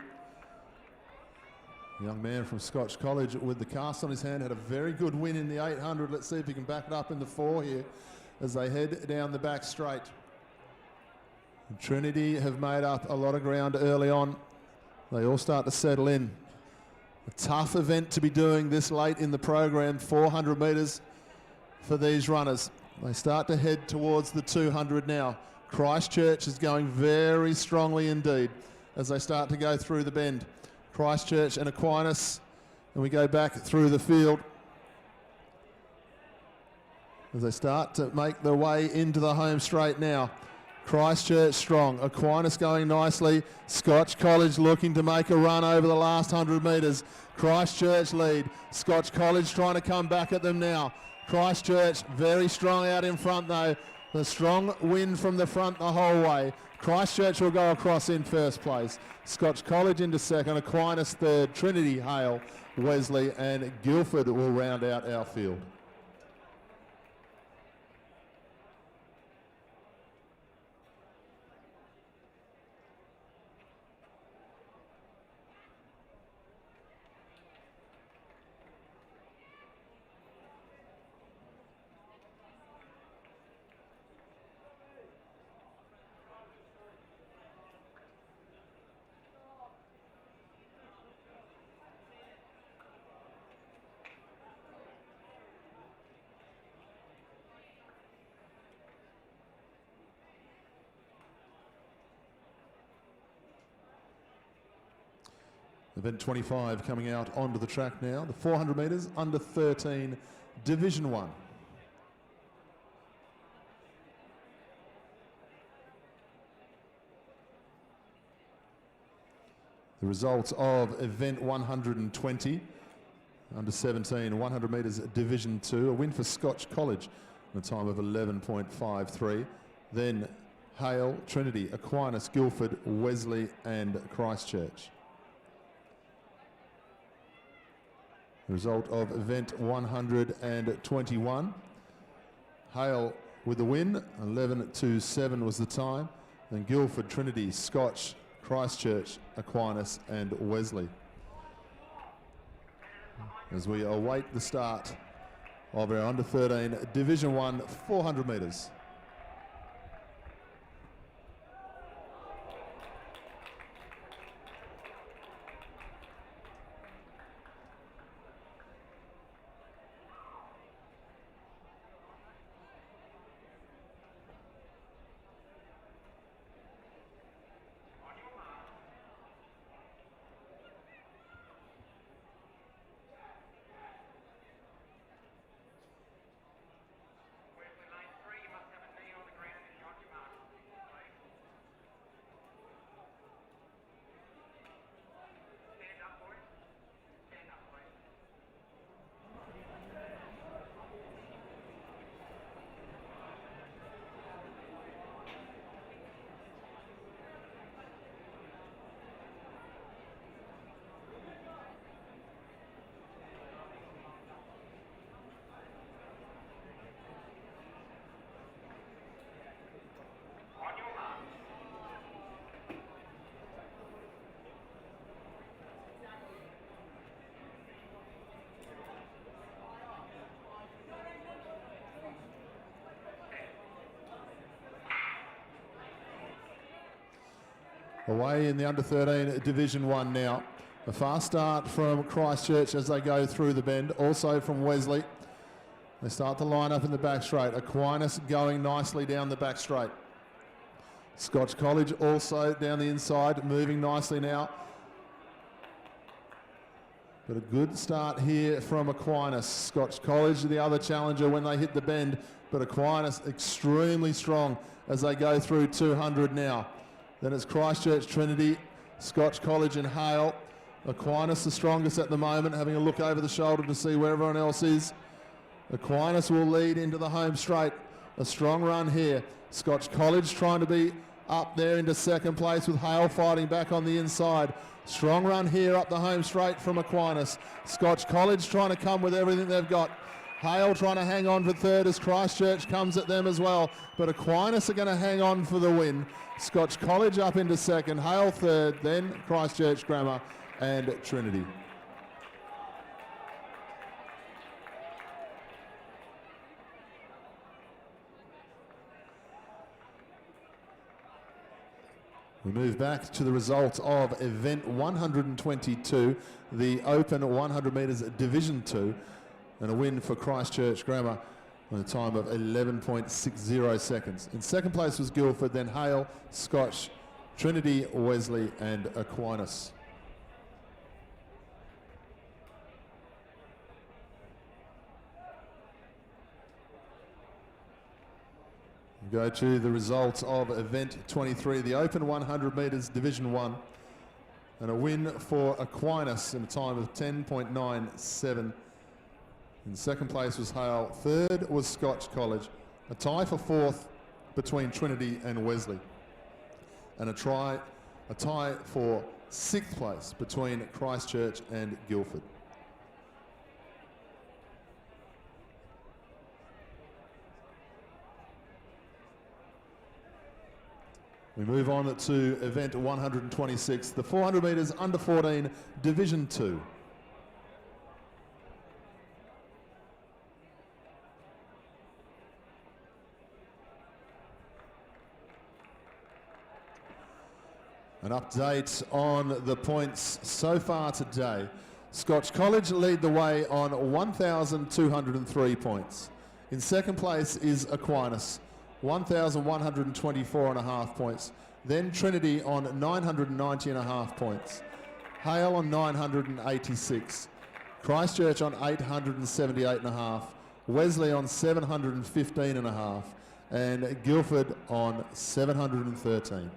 Young man from Scotch College with the cast on his hand had a very good win in the 800. Let's see if he can back it up in the 4 here as they head down the back straight. Trinity have made up a lot of ground early on. They all start to settle in. A tough event to be doing this late in the program, 400 metres for these runners. They start to head towards the 200 now. Christchurch is going very strongly indeed as they start to go through the bend. Christchurch and Aquinas, and we go back through the field as they start to make their way into the home straight now. Christchurch strong, Aquinas going nicely, Scotch College looking to make a run over the last 100 metres. Christchurch lead, Scotch College trying to come back at them now. Christchurch very strong out in front though. The strong wind from the front the whole way. Christchurch will go across in first place. Scotch College into second, Aquinas third, Trinity, Hale, Wesley and Guildford will round out our field. Event 25 coming out onto the track now. The 400 metres under 13 Division 1. The results of event 120 under 17 100 metres Division 2. A win for Scotch College in a time of 11.53. Then Hale, Trinity, Aquinas, Guildford, Wesley and Christchurch. The result of event 121. Hale with the win, 11.27 was the time. Then Guildford, Trinity, Scotch, Christchurch, Aquinas and Wesley. As we await the start of our under 13 Division 1 400 metres. Away in the under 13 Division 1 now. A fast start from Christchurch as they go through the bend, also from Wesley. They start to line up in the back straight. Aquinas going nicely down the back straight. Scotch College also down the inside, moving nicely now. But a good start here from Aquinas. Scotch College, the other challenger when they hit the bend, but Aquinas extremely strong as they go through 200 now. Then it's Christchurch, Trinity, Scotch College and Hale. Aquinas the strongest at the moment, having a look over the shoulder to see where everyone else is. Aquinas will lead into the home straight. A strong run here. Scotch College trying to be up there into second place with Hale fighting back on the inside. Strong run here up the home straight from Aquinas. Scotch College trying to come with everything they've got. Hale trying to hang on for third as Christchurch comes at them as well. But Aquinas are going to hang on for the win. Scotch College up into second, Hale third, then Christchurch Grammar and Trinity. We move back to the results of event 122, the open 100 metres Division 2, and a win for Christchurch Grammar on a time of 11.60 seconds. In second place was Guildford, then Hale, Scotch, Trinity, Wesley and Aquinas. Go to the results of event 23, the open 100 metres Division 1, and a win for Aquinas in a time of 10.97. In second place was Hale. Third was Scotch College. A tie for fourth between Trinity and Wesley. And a tie for sixth place between Christchurch and Guildford. We move on to event 126, the 400 metres under 14 Division 2. An update on the points so far today. Scotch College lead the way on 1,203 points. In second place is Aquinas, 1,124.5 points. Then Trinity on 990.5 points. Hale on 986. Christchurch on 878.5. Wesley on 715.5. And Guildford on 713.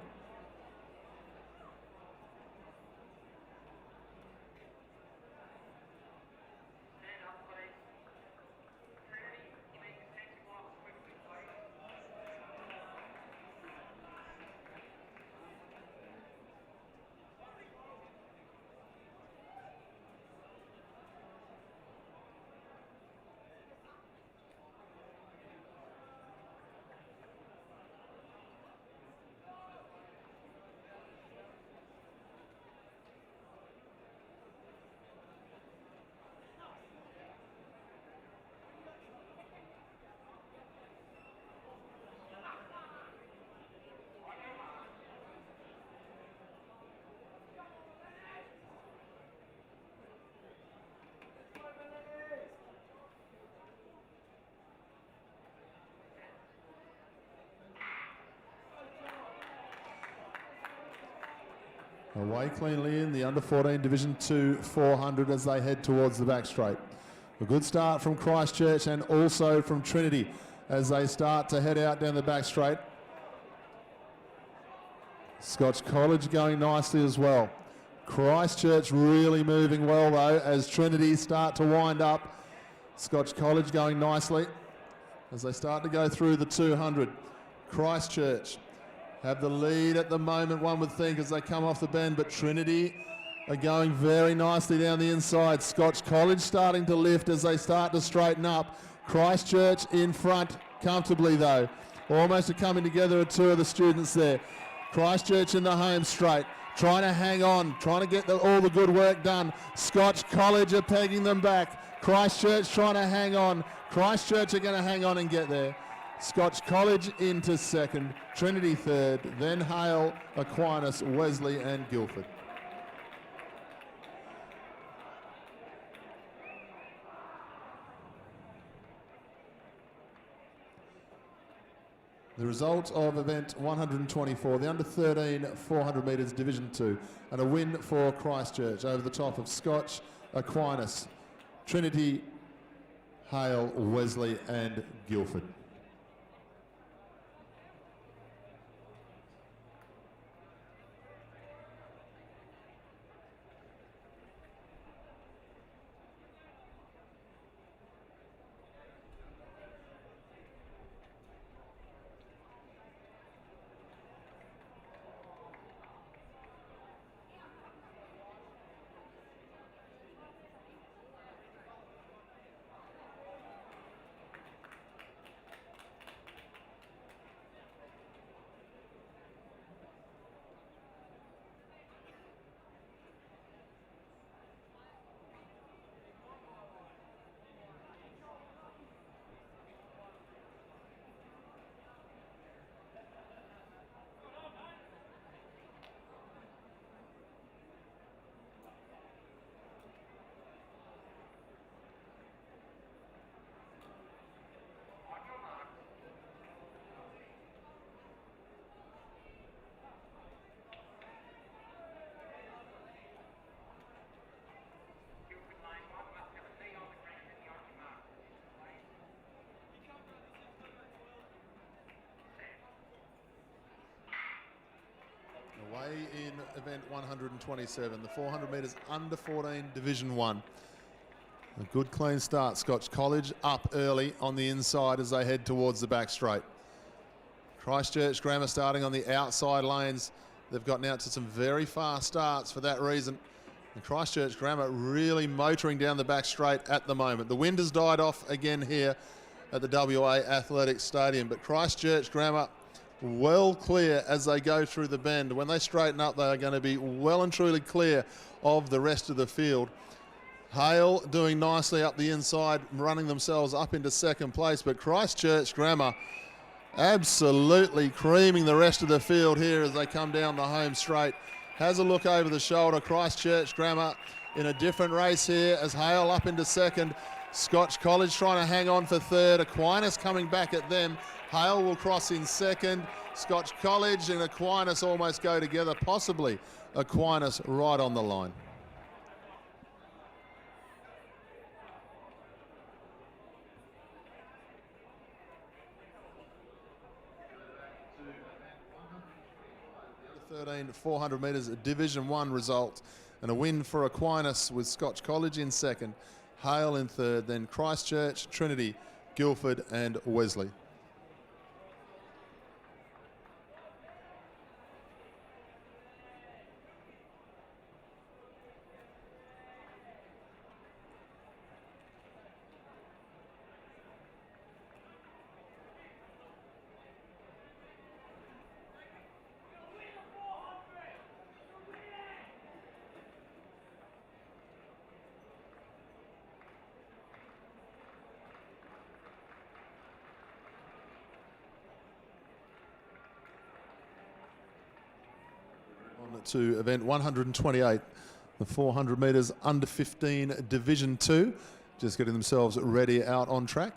Away cleanly in the under 14 Division 2 400 as they head towards the back straight. A good start from Christchurch and also from Trinity as they start to head out down the back straight. Scotch College going nicely as well. Christchurch really moving well though as Trinity start to wind up. Scotch College going nicely as they start to go through the 200. Christchurch have the lead at the moment, one would think, as they come off the bend, but Trinity are going very nicely down the inside. Scotch College starting to lift as they start to straighten up. Christchurch in front comfortably though. Almost a coming together of two of the students there. Christchurch in the home straight, trying to hang on, trying to get all the good work done. Scotch College are pegging them back. Christchurch trying to hang on. Christchurch are going to hang on and get there. Scotch College into second, Trinity third, then Hale, Aquinas, Wesley and Guildford. The result of event 124, the under 13 400 metres Division 2, and a win for Christchurch over the top of Scotch, Aquinas, Trinity, Hale, Wesley and Guildford. Away in event 127, the 400 metres under 14 Division 1. A good clean start. Scotch College up early on the inside as they head towards the back straight. Christchurch Grammar starting on the outside lanes. They've gotten out to some very fast starts for that reason. And Christchurch Grammar really motoring down the back straight at the moment. The wind has died off again here at the WA Athletics Stadium, but Christchurch Grammar well clear as they go through the bend. When they straighten up, they are going to be well and truly clear of the rest of the field. Hale doing nicely up the inside, running themselves up into second place, but Christchurch Grammar absolutely creaming the rest of the field here as they come down the home straight. Has a look over the shoulder. Christchurch Grammar in a different race here as Hale up into second. Scotch College trying to hang on for third. Aquinas coming back at them. Hale will cross in second. Scotch College and Aquinas almost go together, possibly Aquinas right on the line. The 13 400 metres Division 1 result, and a win for Aquinas with Scotch College in second, Hale in third, then Christchurch, Trinity, Guildford and Wesley. To event 128, the 400 metres under 15 Division 2, just getting themselves ready out on track.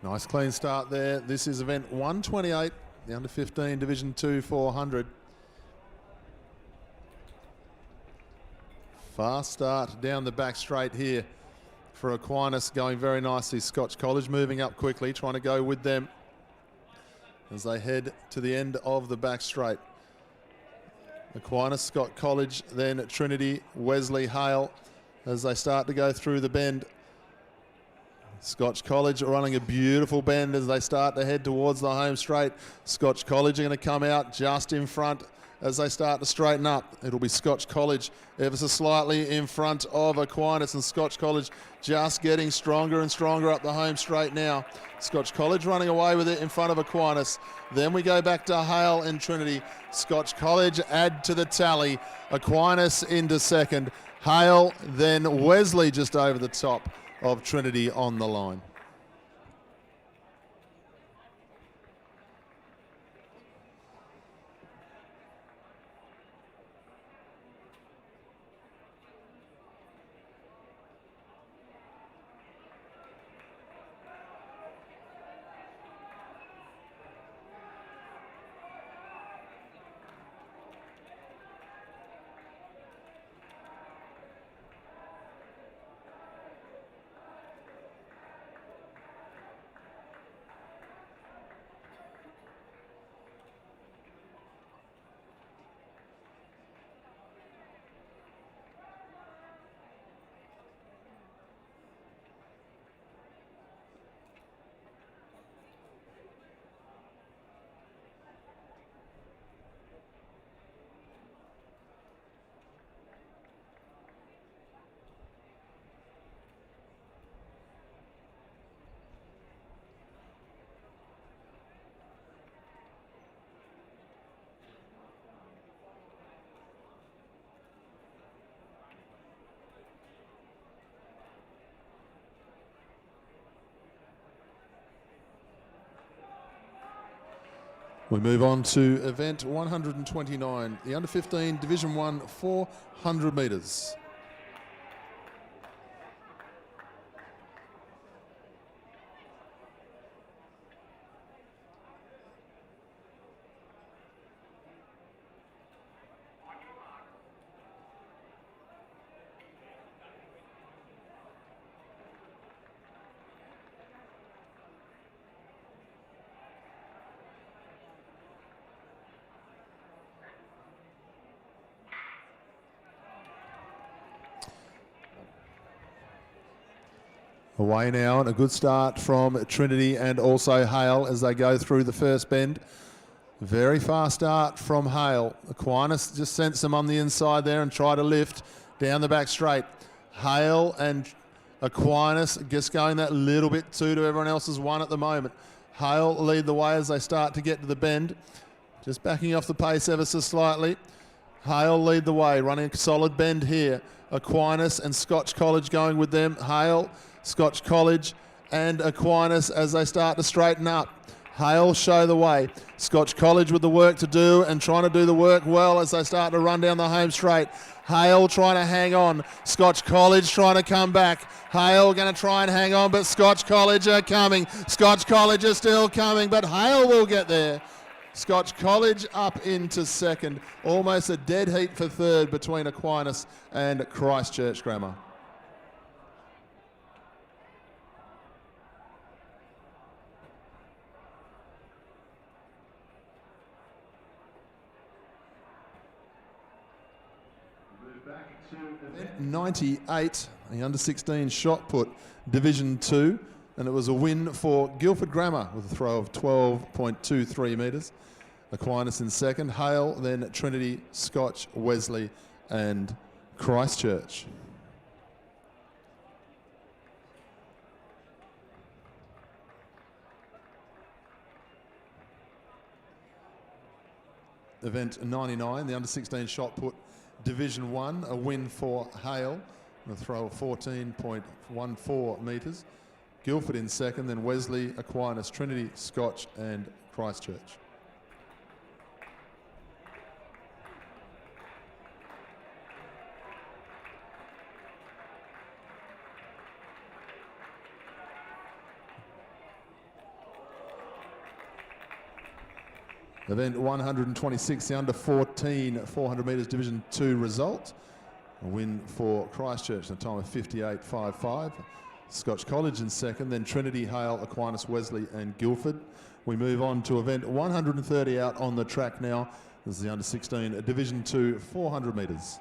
Nice clean start there. This is event 128, the under 15 Division 2 400. Fast start down the back straight here for Aquinas, going very nicely. Scotch College moving up quickly, trying to go with them as they head to the end of the back straight. Aquinas, Scotch College, then Trinity, Wesley, Hale as they start to go through the bend. Scotch College running a beautiful bend as they start to head towards the home straight. Scotch College are going to come out just in front as they start to straighten up. It'll be Scotch College ever so slightly in front of Aquinas, and Scotch College just getting stronger and stronger up the home straight now. Scotch College running away with it in front of Aquinas. Then we go back to Hale and Trinity. Scotch College add to the tally. Aquinas into second. Hale, then Wesley just over the top of Trinity on the line. We move on to event 129, the under 15 Division 1 400 metres. Away now, and a good start from Trinity and also Hale as they go through the first bend. Very fast start from Hale. Aquinas just sends them on the inside there and try to lift down the back straight. Hale and Aquinas just going that little bit two to everyone else's one at the moment. Hale lead the way as they start to get to the bend. Just backing off the pace ever so slightly. Hale lead the way, running a solid bend here. Aquinas and Scotch College going with them. Hale, Scotch College and Aquinas as they start to straighten up. Hale show the way. Scotch College with the work to do and trying to do the work well as they start to run down the home straight. Hale trying to hang on. Scotch College trying to come back. Hale going to try and hang on, but Scotch College are coming. Scotch College are still coming, but Hale will get there. Scotch College up into second. Almost a dead heat for third between Aquinas and Christchurch Grammar. Move back to event 98, the under-16 shot put, Division 2, and it was a win for Guildford Grammar with a throw of 12.23 metres. Aquinas in second, Hale, then Trinity, Scotch, Wesley and Christchurch. Event 99, the under-16 shot put, Division 1, a win for Hale, and a throw of 14.14 metres. Guildford in second, then Wesley, Aquinas, Trinity, Scotch and Christchurch. Event 126, the under 14 400 metres Division 2 result. A win for Christchurch in a time of 58.55. Scotch College in second, then Trinity, Hale, Aquinas, Wesley and Guildford. We move on to event 130 out on the track now. This is the under 16 Division 2 400 metres.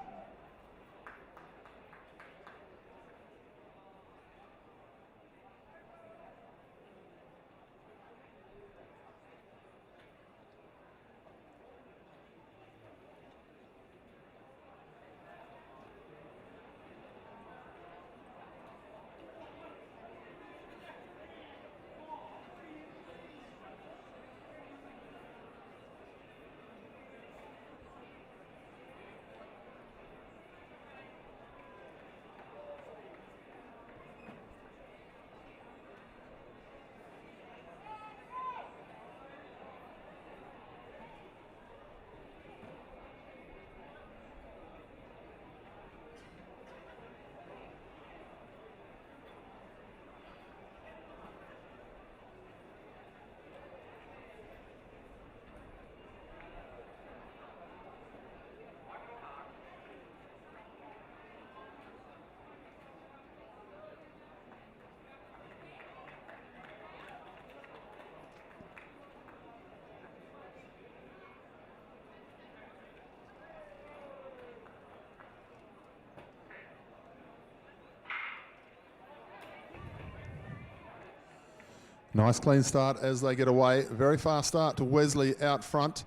Nice clean start as they get away. Very fast start to Wesley out front.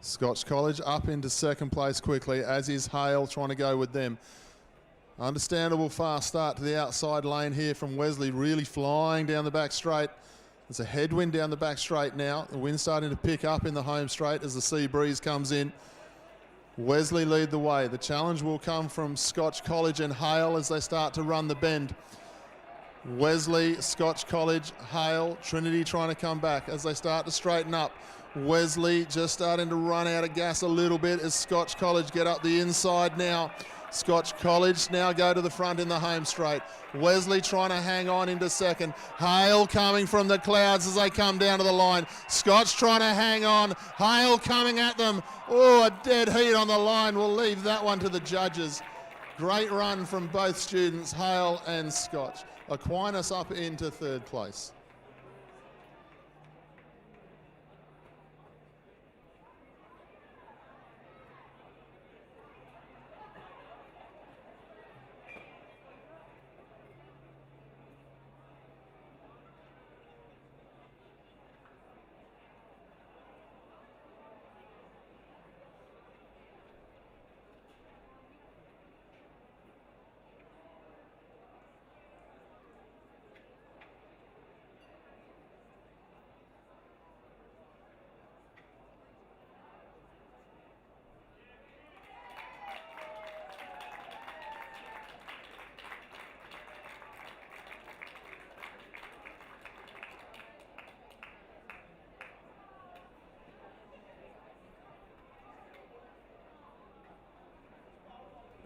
Scotch College up into second place quickly, as is Hale trying to go with them. Understandable fast start to the outside lane here from Wesley, really flying down the back straight. There's a headwind down the back straight now. The wind's starting to pick up in the home straight as the sea breeze comes in. Wesley lead the way. The challenge will come from Scotch College and Hale as they start to run the bend. Wesley, Scotch College, Hale, Trinity trying to come back as they start to straighten up. Wesley just starting to run out of gas a little bit as Scotch College get up the inside now. Scotch College now go to the front in the home straight. Wesley trying to hang on into second. Hale coming from the clouds as they come down to the line. Scotch trying to hang on. Hale coming at them. Oh, a dead heat on the line. We'll leave that one to the judges. Great run from both students, Hale and Scotch. Aquinas up into third place.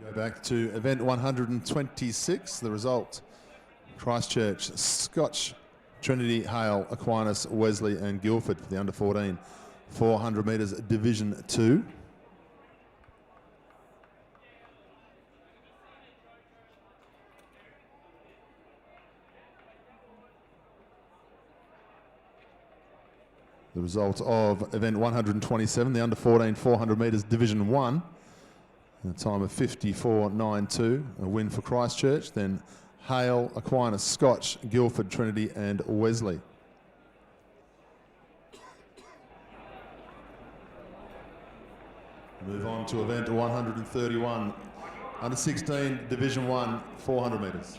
Go back to event 126. The result: Christchurch, Scotch, Trinity, Hale, Aquinas, Wesley and Guildford for the under 14 400 metres Division 2. The result of event 127, the under 14 400 metres Division 1, a time of 54.92, a win for Christchurch, then Hale, Aquinas, Scotch, Guildford, Trinity and Wesley. Move on to event 131, under 16 Division 1 400 metres.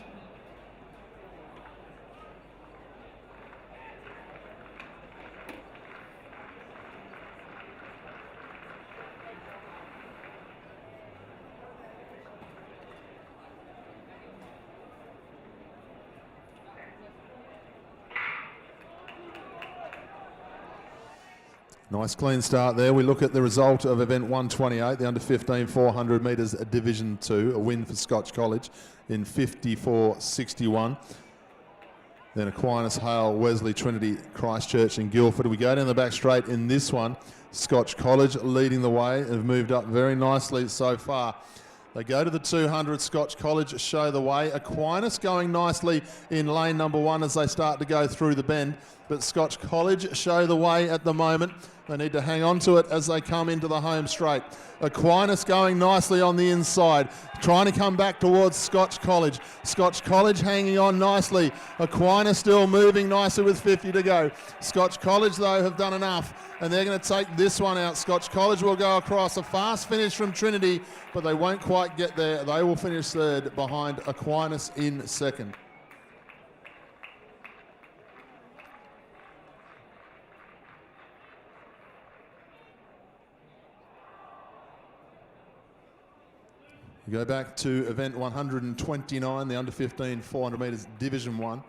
Nice clean start there. We look at the result of event 128, the under 15 400 metres Division 2, a win for Scotch College in 54.61. Then Aquinas, Hale, Wesley, Trinity, Christchurch and Guildford. We go down the back straight in this one. Scotch College leading the way, have moved up very nicely so far. They go to the 200, Scotch College show the way. Aquinas going nicely in lane number 1 as they start to go through the bend, but Scotch College show the way at the moment. They need to hang on to it as they come into the home straight. Aquinas going nicely on the inside, trying to come back towards Scotch College. Scotch College hanging on nicely. Aquinas still moving nicely with 50 to go. Scotch College, though, have done enough, and they're going to take this one out. Scotch College will go across. A fast finish from Trinity, but they won't quite get there. They will finish third behind Aquinas in second. We go back to event 129, the under 15 400 metres Division 1,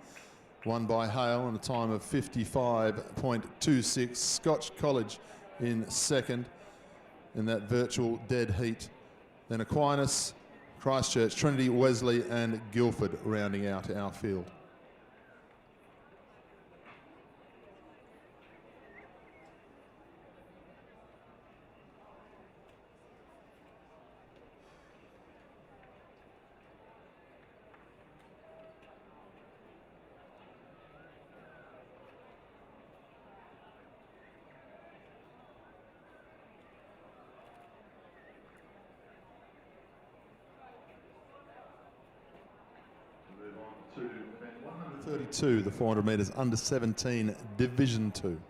won by Hale on a time of 55.26. Scotch College in second in that virtual dead heat. Then Aquinas, Christchurch, Trinity, Wesley and Guildford rounding out our field. Move on to event 132, the 400 metres under 17 Division 2.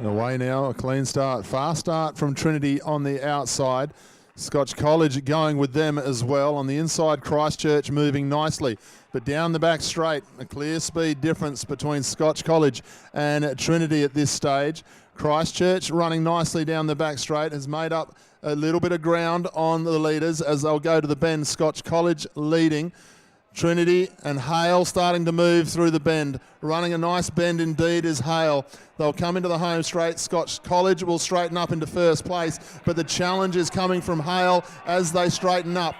Away now, a clean start, fast start from Trinity on the outside. Scotch College going with them as well. On the inside, Christchurch moving nicely, but down the back straight, a clear speed difference between Scotch College and Trinity at this stage. Christchurch running nicely down the back straight, has made up a little bit of ground on the leaders as they'll go to the bend. Scotch College leading. Trinity and Hale starting to move through the bend. Running a nice bend indeed is Hale. They'll come into the home straight. Scotch College will straighten up into first place, but the challenge is coming from Hale as they straighten up.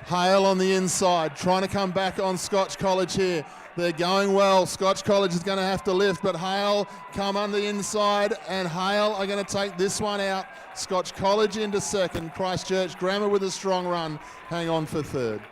Hale on the inside, trying to come back on Scotch College here. They're going well. Scotch College is going to have to lift, but Hale come on the inside, and Hale are going to take this one out. Scotch College into second. Christchurch Grammar with a strong run. Hang on for third.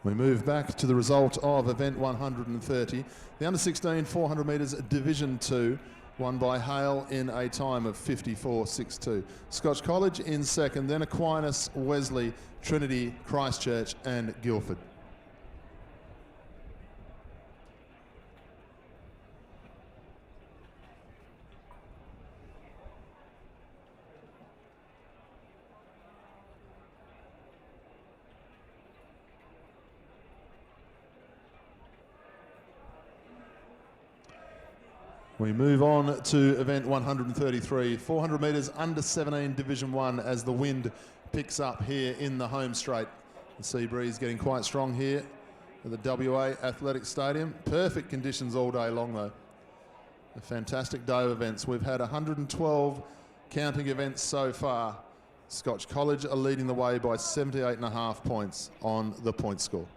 We move back to the result of event 130. The under-16 400 metres Division 2, won by Hale in a time of 54.62. Scotch College in second, then Aquinas, Wesley, Trinity, Christchurch and Guildford. We move on to event 133, 400 metres under 17 Division 1 as the wind picks up here in the home straight. The sea breeze getting quite strong here at the WA Athletic Stadium. Perfect conditions all day long though. A fantastic day of events. We've had 112 counting events so far. Scotch College are leading the way by 78.5 points on the point score.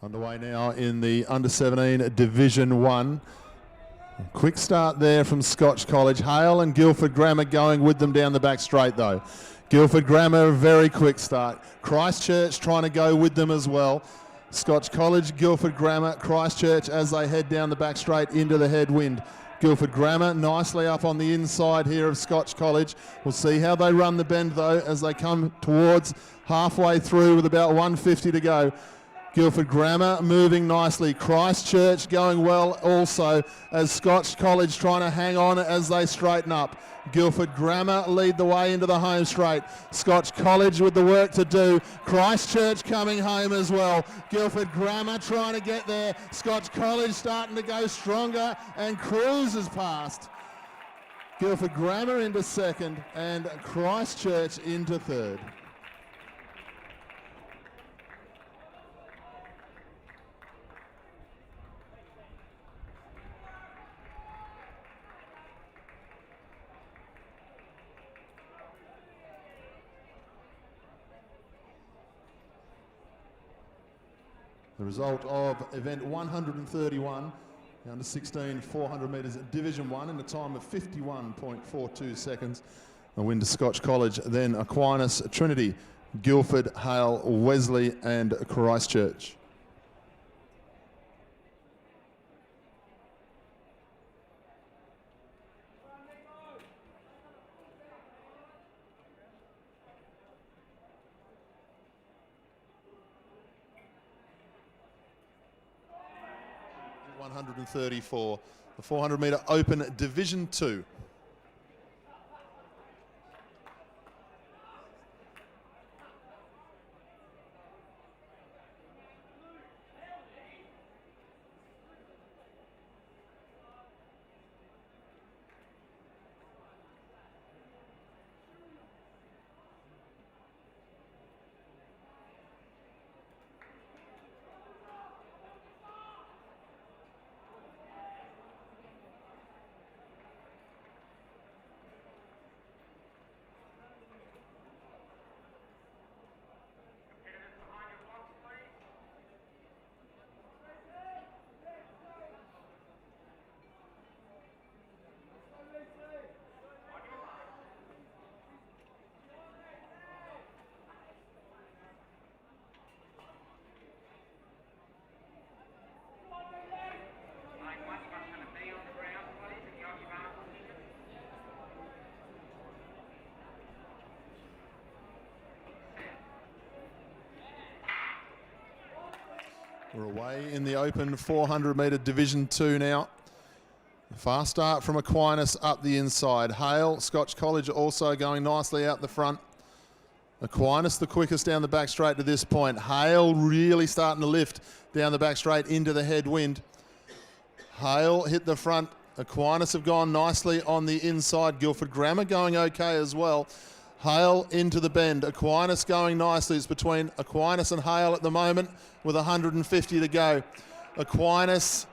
Underway now in the under-17 Division 1. Quick start there from Scotch College. Hale and Guildford Grammar going with them down the back straight though. Guildford Grammar, a very quick start. Christchurch trying to go with them as well. Scotch College, Guildford Grammar, Christchurch as they head down the back straight into the headwind. Guildford Grammar nicely up on the inside here of Scotch College. We'll see how they run the bend though as they come towards halfway through with about 150 to go. Guildford Grammar moving nicely. Christchurch going well also as Scotch College trying to hang on as they straighten up. Guildford Grammar lead the way into the home straight. Scotch College with the work to do. Christchurch coming home as well. Guildford Grammar trying to get there. Scotch College starting to go stronger and cruises past. Guildford Grammar into second and Christchurch into third. The result of event 131, the under-16 400 metres Division 1 in a time of 51.42 seconds. A win to Scotch College, then Aquinas, Trinity, Guildford, Hale, Wesley and Christchurch. .134, the 400 metre open Division 2. We're away in the open 400 metre Division 2 now. Fast start from Aquinas up the inside. Hale, Scotch College also going nicely out the front. Aquinas the quickest down the back straight to this point. Hale really starting to lift down the back straight into the headwind. Hale hit the front. Aquinas have gone nicely on the inside. Guildford Grammar going okay as well. Hale into the bend. Aquinas going nicely. It's between Aquinas and Hale at the moment with 150 to go. Aquinas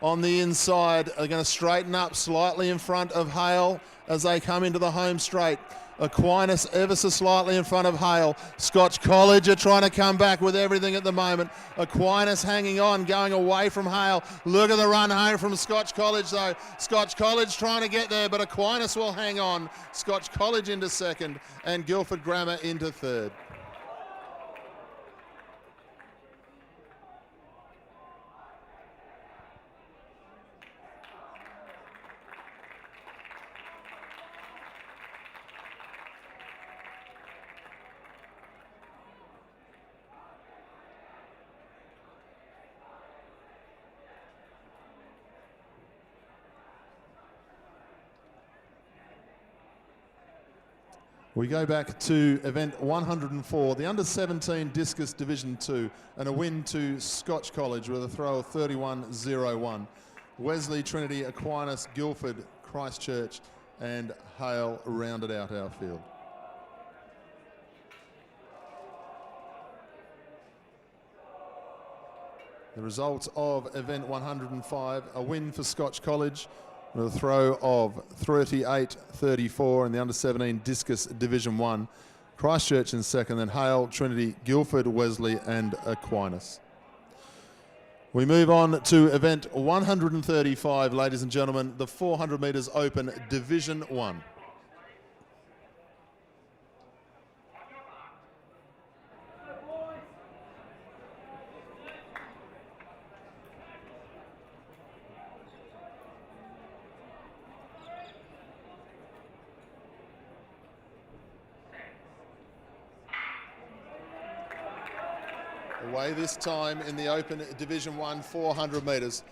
on the inside are going to straighten up slightly in front of Hale as they come into the home straight. Aquinas ever so slightly in front of Hale. Scotch College are trying to come back with everything at the moment. Aquinas hanging on, going away from Hale. Look at the run home from Scotch College though. Scotch College trying to get there, but Aquinas will hang on. Scotch College into second and Guildford Grammar into third. We go back to event 104, the under-17 Discus Division 2, and a win to Scotch College with a throw of 31.01. Wesley, Trinity, Aquinas, Guildford, Christchurch, and Hale rounded out our field. The results of event 105, a win for Scotch College, with a throw of 38.34 in the under-17 Discus Division 1. Christchurch in second, then Hale, Trinity, Guildford, Wesley and Aquinas. We move on to event 135, ladies and gentlemen, the 400 metres open Division 1. Away this time in the open Division 1 400 metres.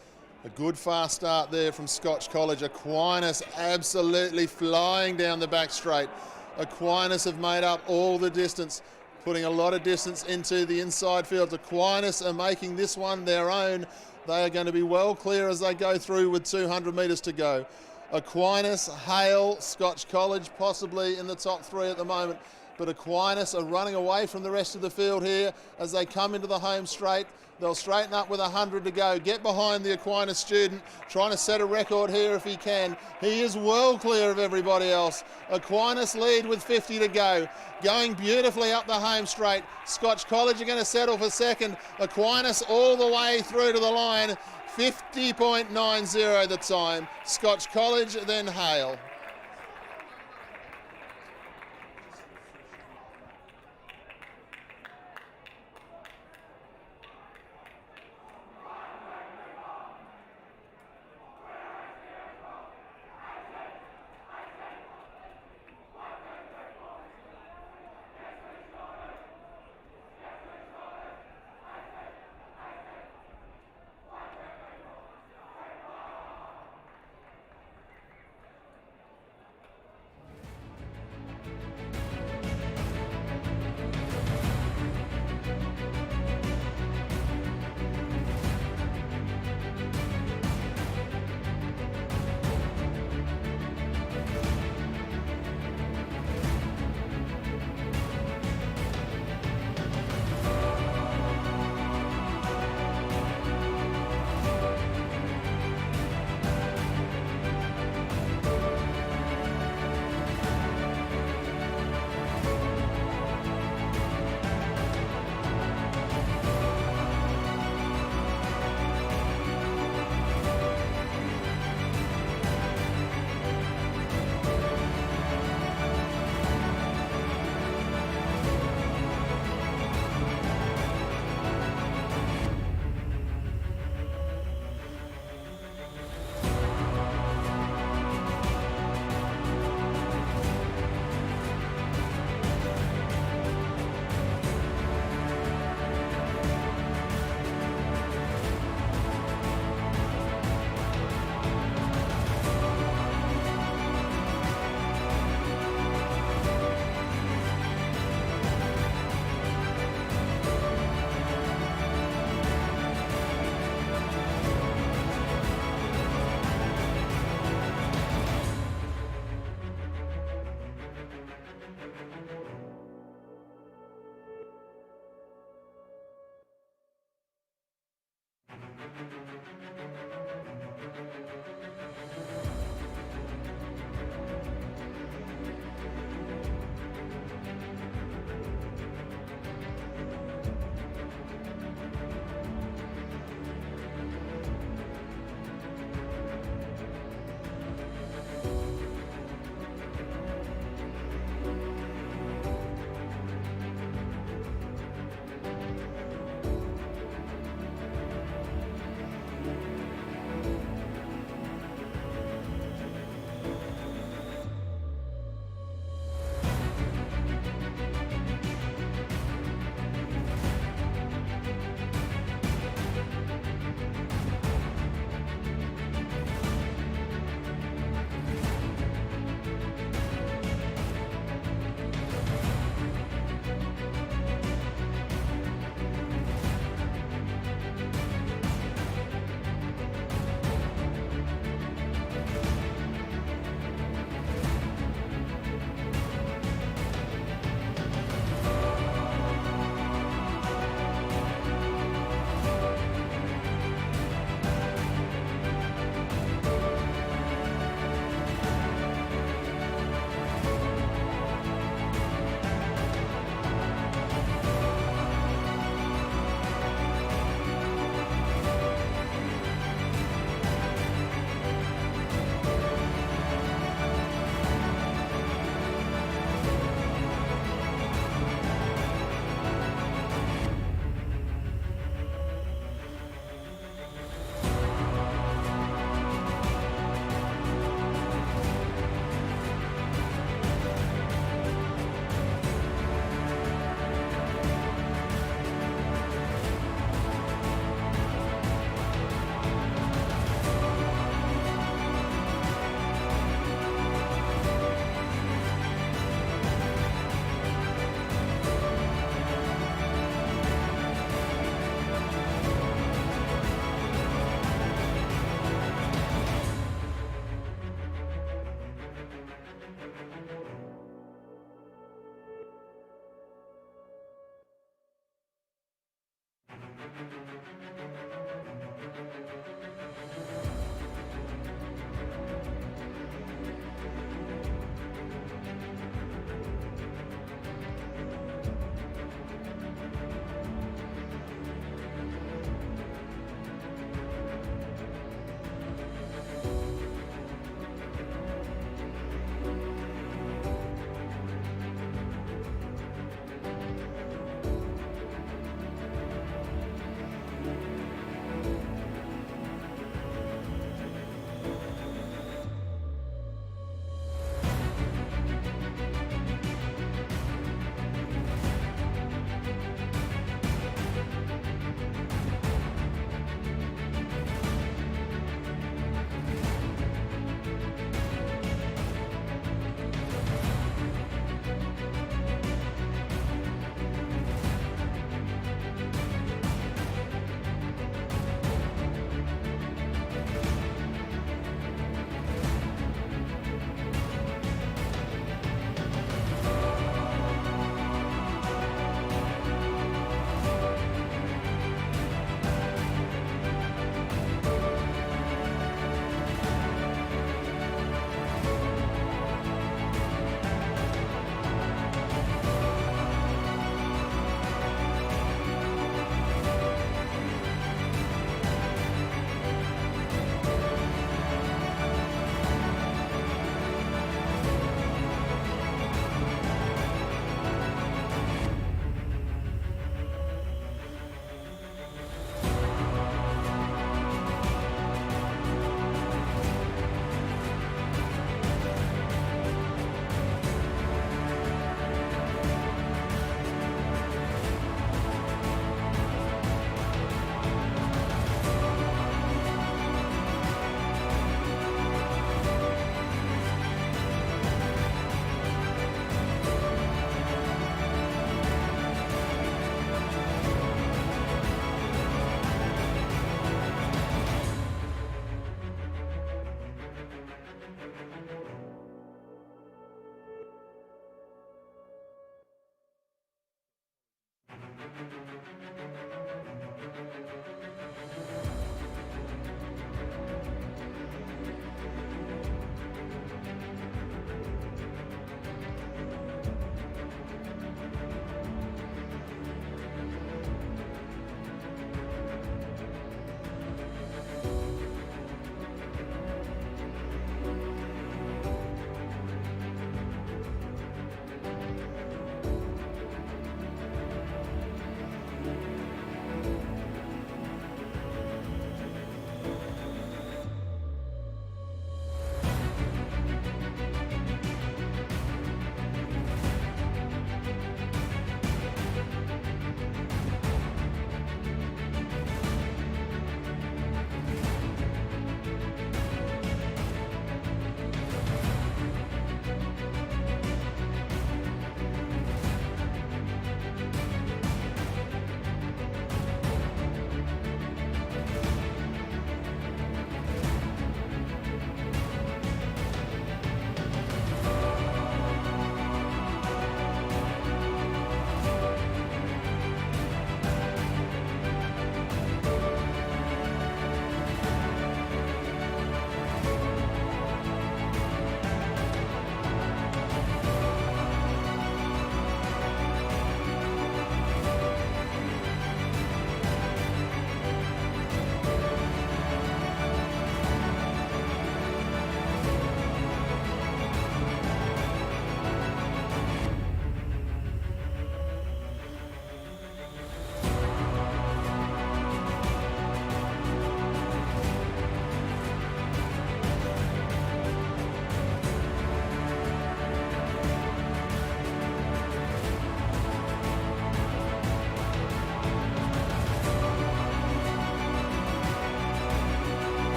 A good fast start there from Scotch College. Aquinas absolutely flying down the back straight. Aquinas have made up all the distance, putting a lot of distance into the inside fields. Aquinas are making this one their own. They are going to be well clear as they go through with 200 metres to go. Aquinas, Hale, Scotch College possibly in the top three at the moment. But Aquinas are running away from the rest of the field here as they come into the home straight. They'll straighten up with 100 to go. Get behind the Aquinas student, trying to set a record here if he can. He is well clear of everybody else. Aquinas lead with 50 to go. Going beautifully up the home straight. Scotch College are going to settle for second. Aquinas all the way through to the line. 50.90 the time. Scotch College, then Hale.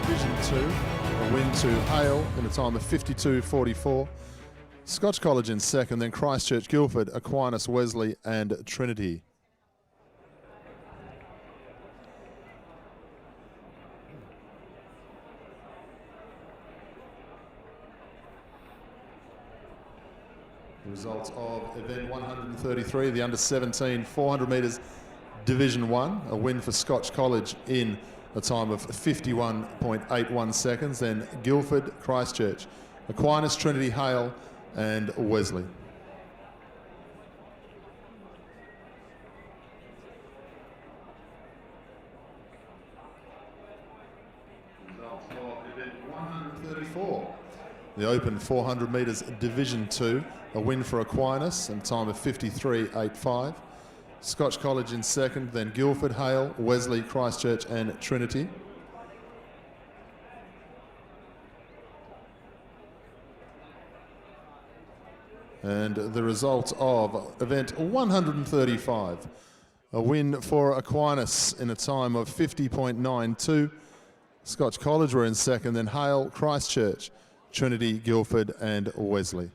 Division 2. A win to Hale in a time of 52.44. Scotch College in second, then Christchurch, Guildford, Aquinas, Wesley and Trinity. The results of event 133, the under-17 400 metres Division 1, a win for Scotch College in a time of 51.81 seconds, then Guildford, Christchurch, Aquinas, Trinity, Hale and Wesley. Results of event 134. The open 400 metres Division 2, a win for Aquinas in time of 53.85. Scotch College in second, then Guildford, Hale, Wesley, Christchurch and Trinity. And the result of event 135, a win for Aquinas in a time of 50.92. Scotch College were in second, then Hale, Christchurch, Trinity, Guildford and Wesley.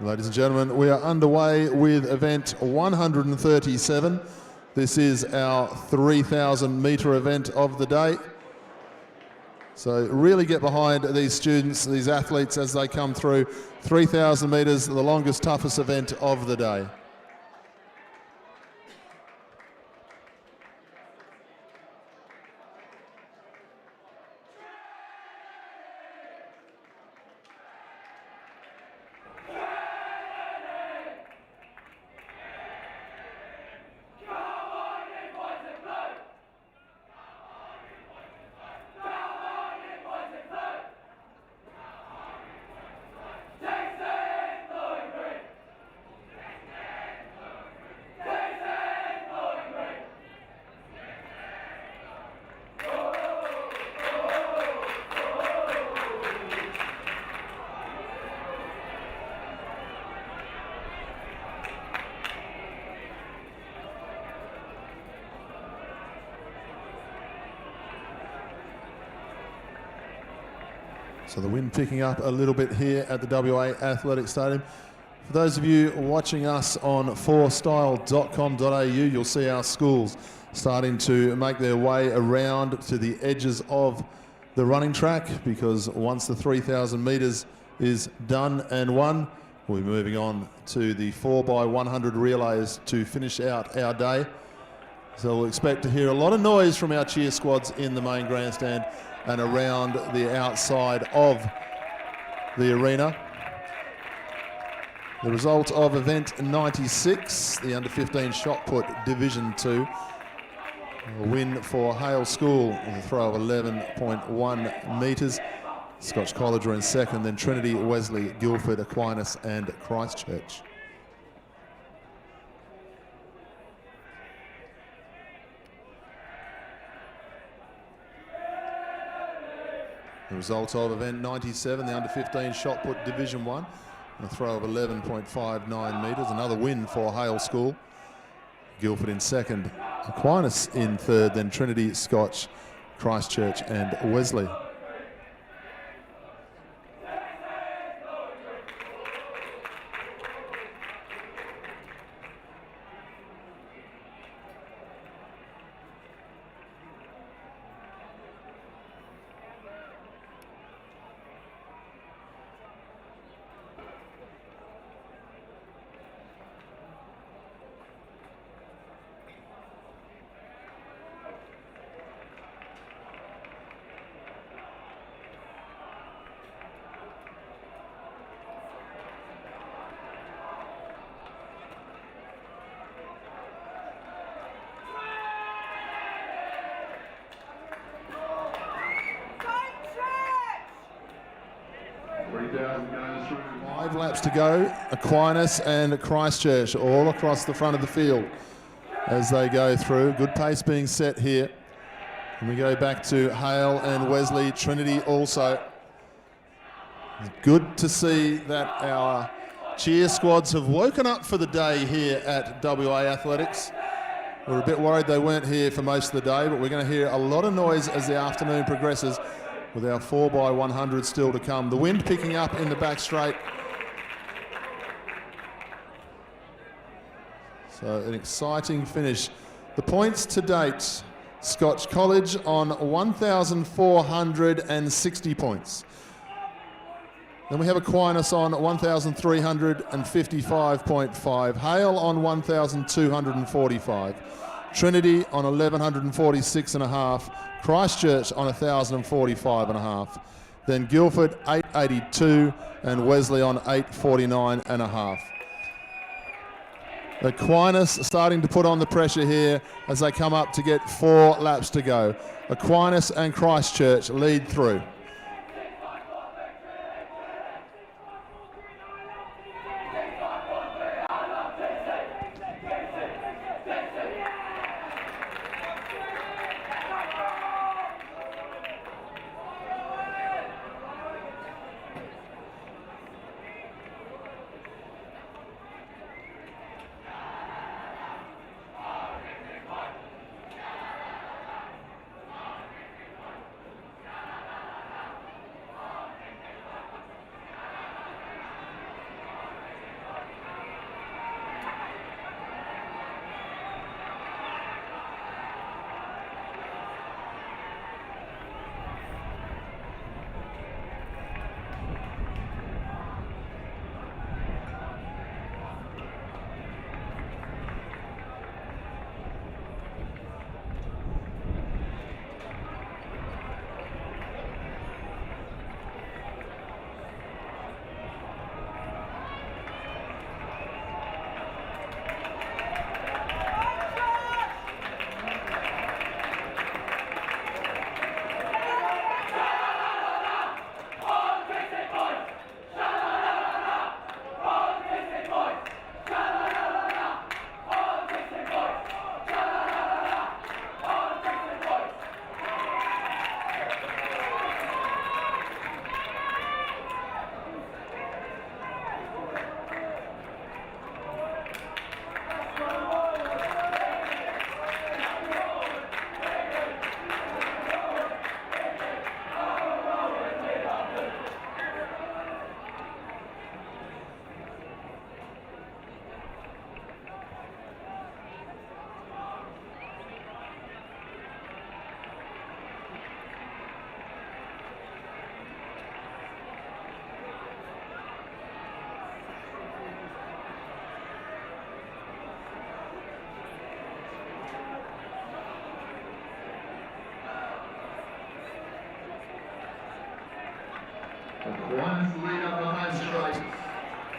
Ladies and gentlemen, we are underway with event 137. This is our 3,000 metre event of the day. So really get behind these students, these athletes as they come through. 3,000 metres, the longest, toughest event of the day. So the wind picking up a little bit here at the WA Athletic Stadium. For those of you watching us on 4style.com.au, you'll see our schools starting to make their way around to the edges of the running track, because once the 3,000 metres is done and won, we'll be moving on to the 4x100 relays to finish out our day. So we'll expect to hear a lot of noise from our cheer squads in the main grandstand and around the outside of the arena. The result of event 96, the under-15 shot put Division 2. A win for Hale School with a throw of 11.1 metres. Scotch College were in second, then Trinity, Wesley, Guildford, Aquinas and Christchurch. The result of event 97, the under-15 shot put Division 1, a throw of 11.59 metres. Another win for Hale School. Guildford in second, Aquinas in third, then Trinity, Scotch, Christchurch and Wesley. Five laps to go. Aquinas and Christchurch all across the front of the field. as they go through. Good pace being set here. And we go back to Hale and Wesley, Trinity also. Good to see that our cheer squads have woken up for the day here at WA Athletics. We're a bit worried they weren't here for most of the day, but we're going to hear a lot of noise as the afternoon progresses with our 4x100 still to come. The wind picking up in the back straight. So an exciting finish. The points to date, Scotch College on 1,460 points. Then we have Aquinas on 1,355.5. Hale on 1,245. Trinity on 1,146.5. Christchurch on 1,045.5. Then Guildford 882 and Wesley on 849.5. Aquinas starting to put on the pressure here as they come up to get 4 laps to go. Aquinas and Christchurch lead through.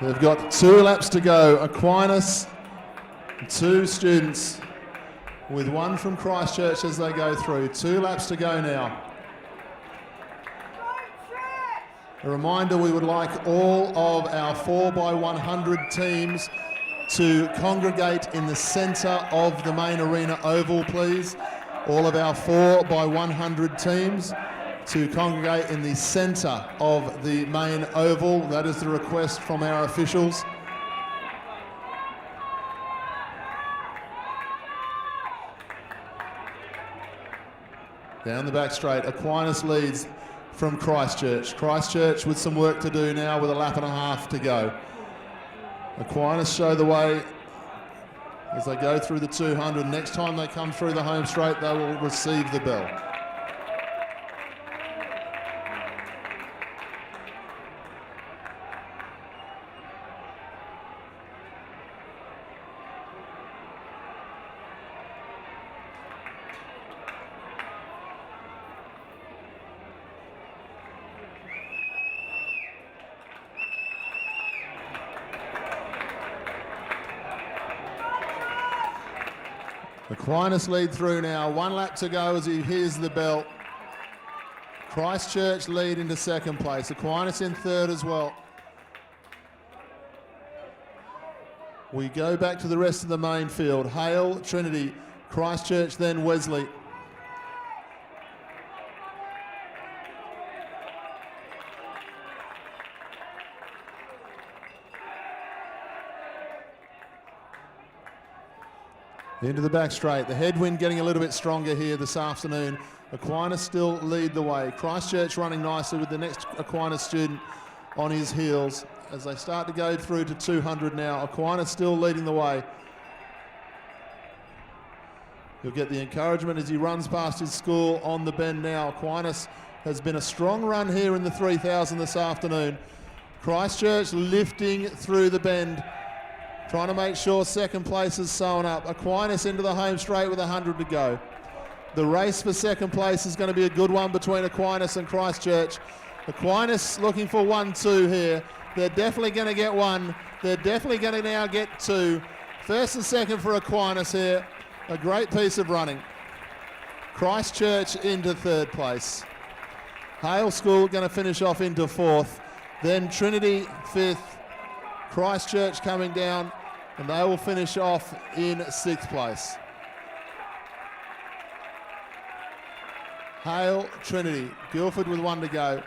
They've got 2 laps to go. Aquinas, 2 students, with 1 from Christchurch as they go through. 2 laps to go now. A reminder, we would like all of our 4x100 teams to congregate in the centre of the main arena oval, please. All of our 4x100 teams to congregate in the centre of the main oval. That is the request from our officials. Down the back straight, Aquinas leads from Christchurch. Christchurch with some work to do now with a lap and a half to go. Aquinas show the way as they go through the 200. Next time they come through the home straight, they will receive the bell. Aquinas lead through now. 1 lap to go as he hears the bell. Christchurch lead into second place. Aquinas in third as well. We go back to the rest of the main field. Hale, Trinity, Christchurch, then Wesley. Into the back straight. The headwind getting a little bit stronger here this afternoon. Aquinas still lead the way. Christchurch running nicely with the next Aquinas student on his heels as they start to go through to 200 now. Aquinas still leading the way. You'll get the encouragement as he runs past his school on the bend now. Aquinas has been a strong run here in the 3000 this afternoon. Christchurch lifting through the bend, trying to make sure second place is sewn up. Aquinas into the home straight with 100 to go. The race for second place is going to be a good one between Aquinas and Christchurch. Aquinas looking for 1-2 here. They're definitely going to get one. They're definitely going to now get two. First and second for Aquinas here. A great piece of running. Christchurch into third place. Hale School going to finish off into fourth. Then Trinity fifth. Christchurch coming down, and they will finish off in sixth place. Hale, Trinity, Guildford with one to go.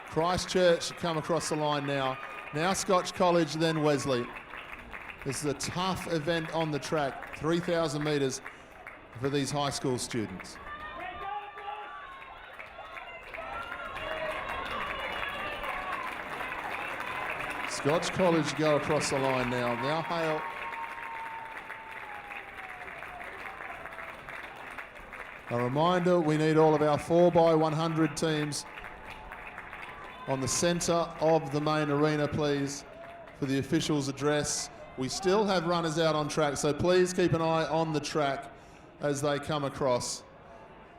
Christchurch come across the line now. Now Scotch College, then Wesley. This is a tough event on the track, 3,000 metres for these high school students. Scotch College go across the line now. Now Hale. A reminder, we need all of our 4x100 teams on the centre of the main arena, please, for the officials' address. We still have runners out on track, so please keep an eye on the track as they come across.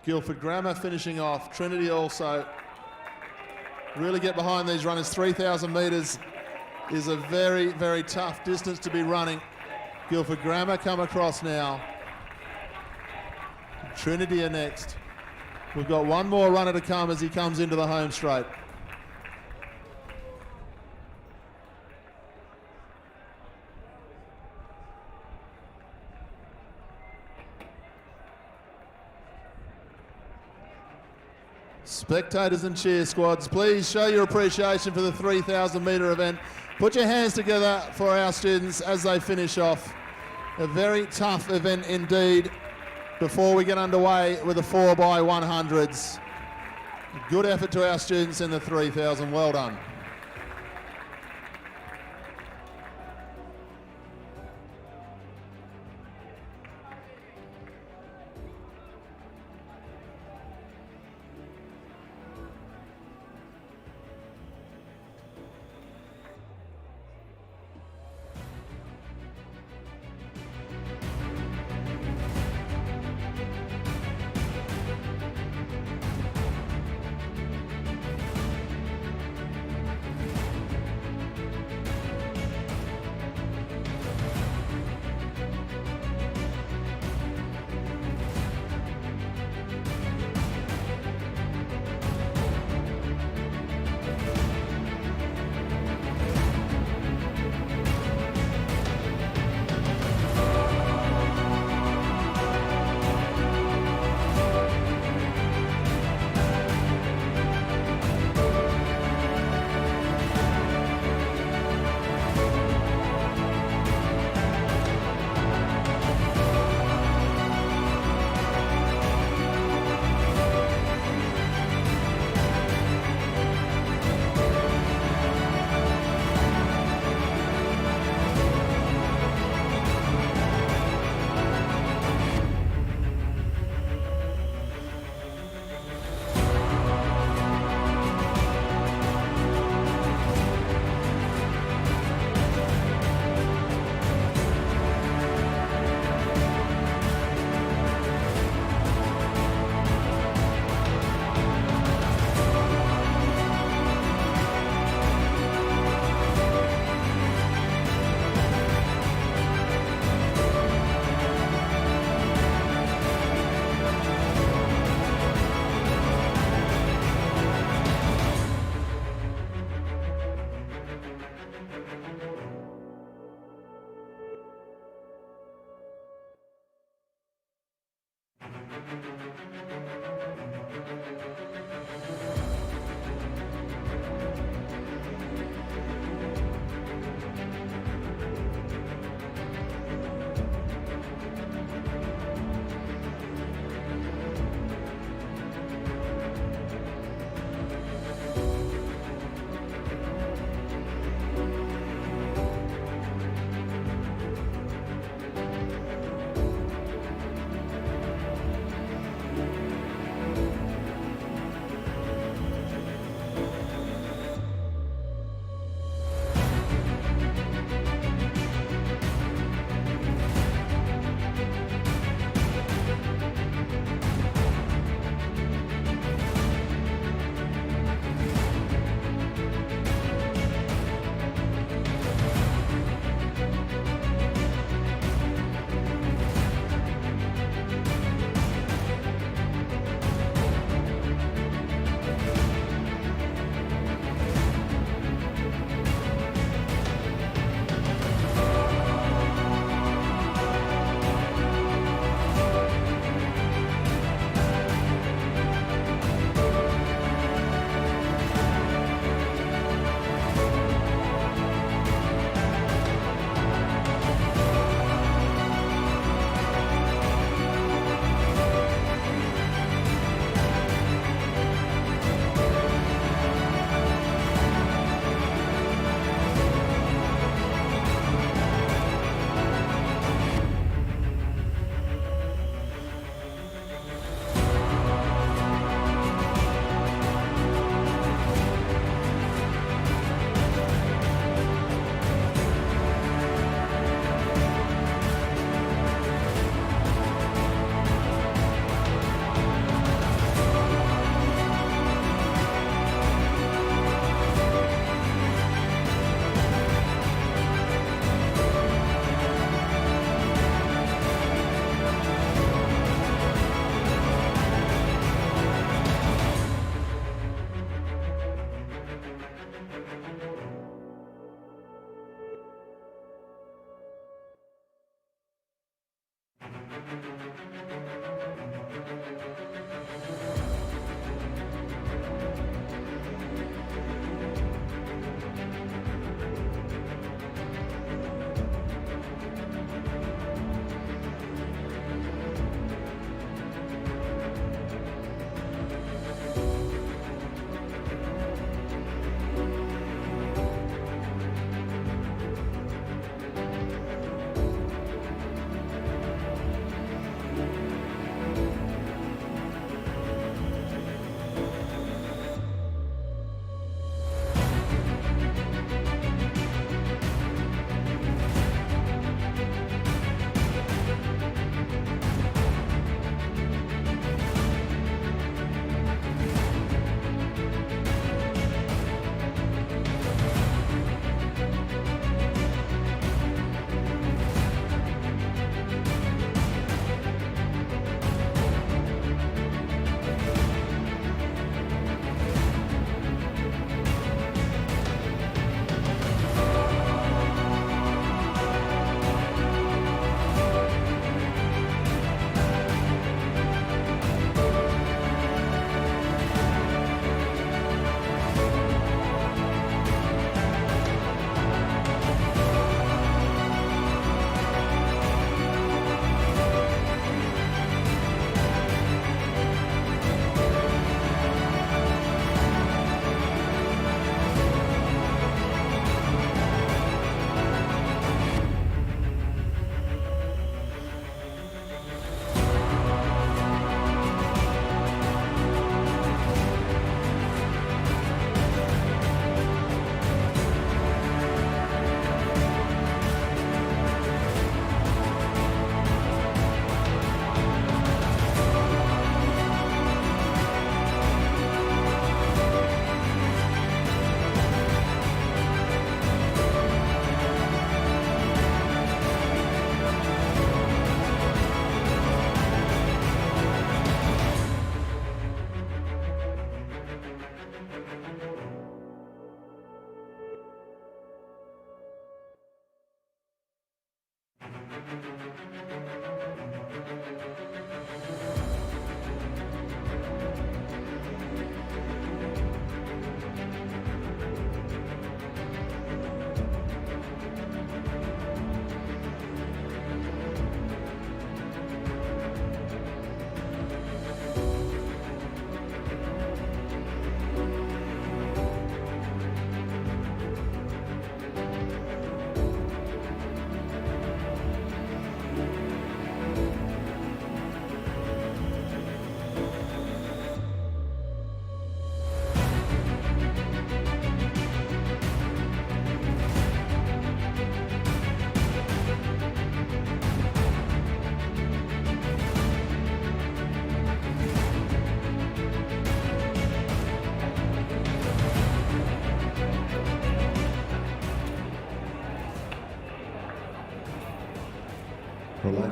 Guildford Grammar finishing off. Trinity also. Really get behind these runners. 3,000 metres is a very, very tough distance to be running. Guildford Grammar come across now. Trinity are next. We've got one more runner to come as he comes into the home straight. Spectators and cheer squads, please show your appreciation for the 3,000 metre event. Put your hands together for our students as they finish off. A very tough event indeed before we get underway with the 4x100s. Good effort to our students in the 3,000, well done.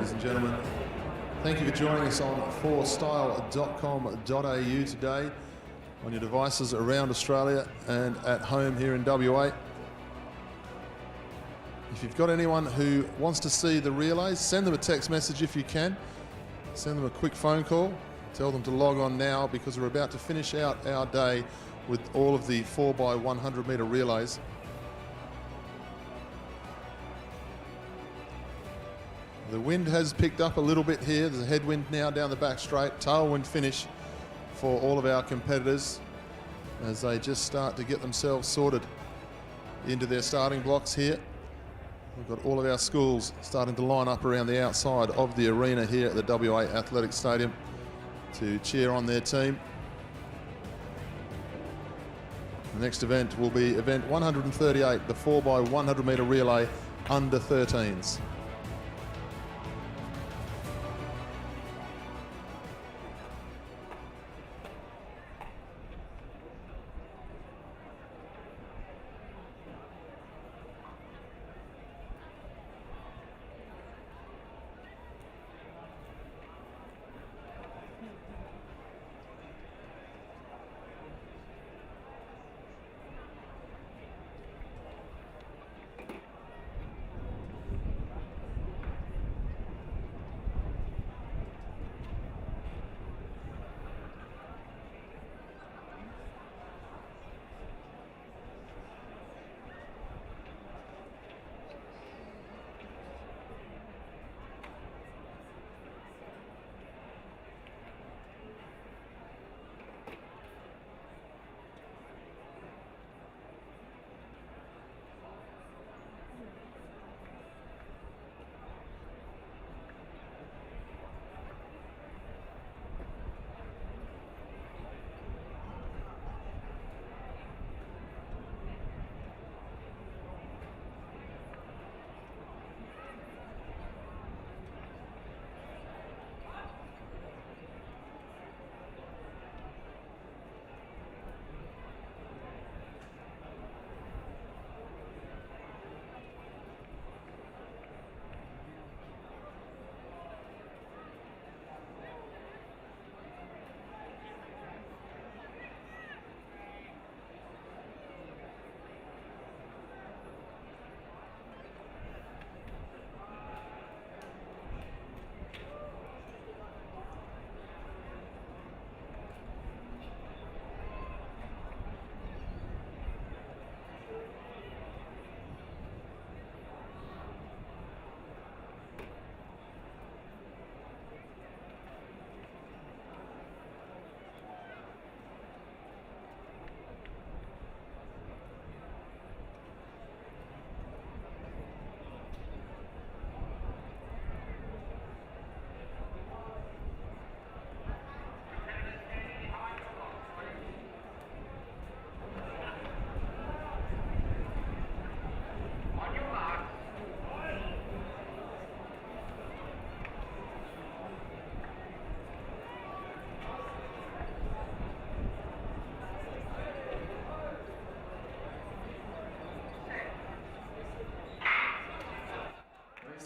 ladies and gentlemen. Thank you for joining us on forstyle.com.au today on your devices around Australia and at home here in WA. If you've got anyone who wants to see the relays, send them a text message if you can. Send them a quick phone call. Tell them to log on now because we're about to finish out our day with all of the 4x100 metre relays. The wind has picked up a little bit here. There's a headwind now down the back straight. Tailwind finish for all of our competitors as they just start to get themselves sorted into their starting blocks here. We've got all of our schools starting to line up around the outside of the arena here at the WA Athletic Stadium to cheer on their team. The next event will be event 138, the 4x100 metre relay under 13s.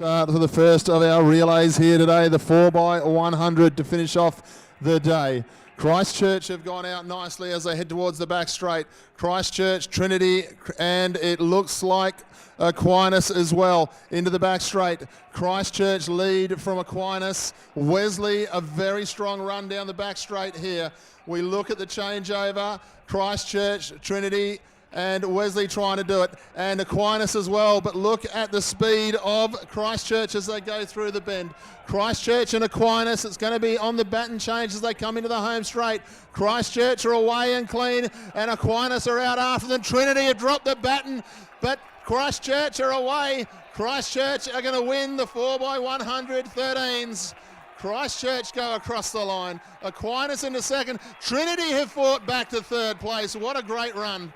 Start to the first of our relays here today, the 4x100 to finish off the day. Christchurch have gone out nicely as they head towards the back straight. Christchurch, Trinity, and it looks like Aquinas as well into the back straight. Christchurch lead from Aquinas. Wesley, a very strong run down the back straight here. We look at the changeover. Christchurch, Trinity, and Wesley trying to do it, and Aquinas as well, but look at the speed of Christchurch as they go through the bend. Christchurch and Aquinas, it's going to be on the baton change as they come into the home straight. Christchurch are away and clean, and Aquinas are out after them. Trinity have dropped the baton, but Christchurch are away. Christchurch are going to win the 4x100 13s. Christchurch go across the line. Aquinas into second. Trinity have fought back to third place. What a great run.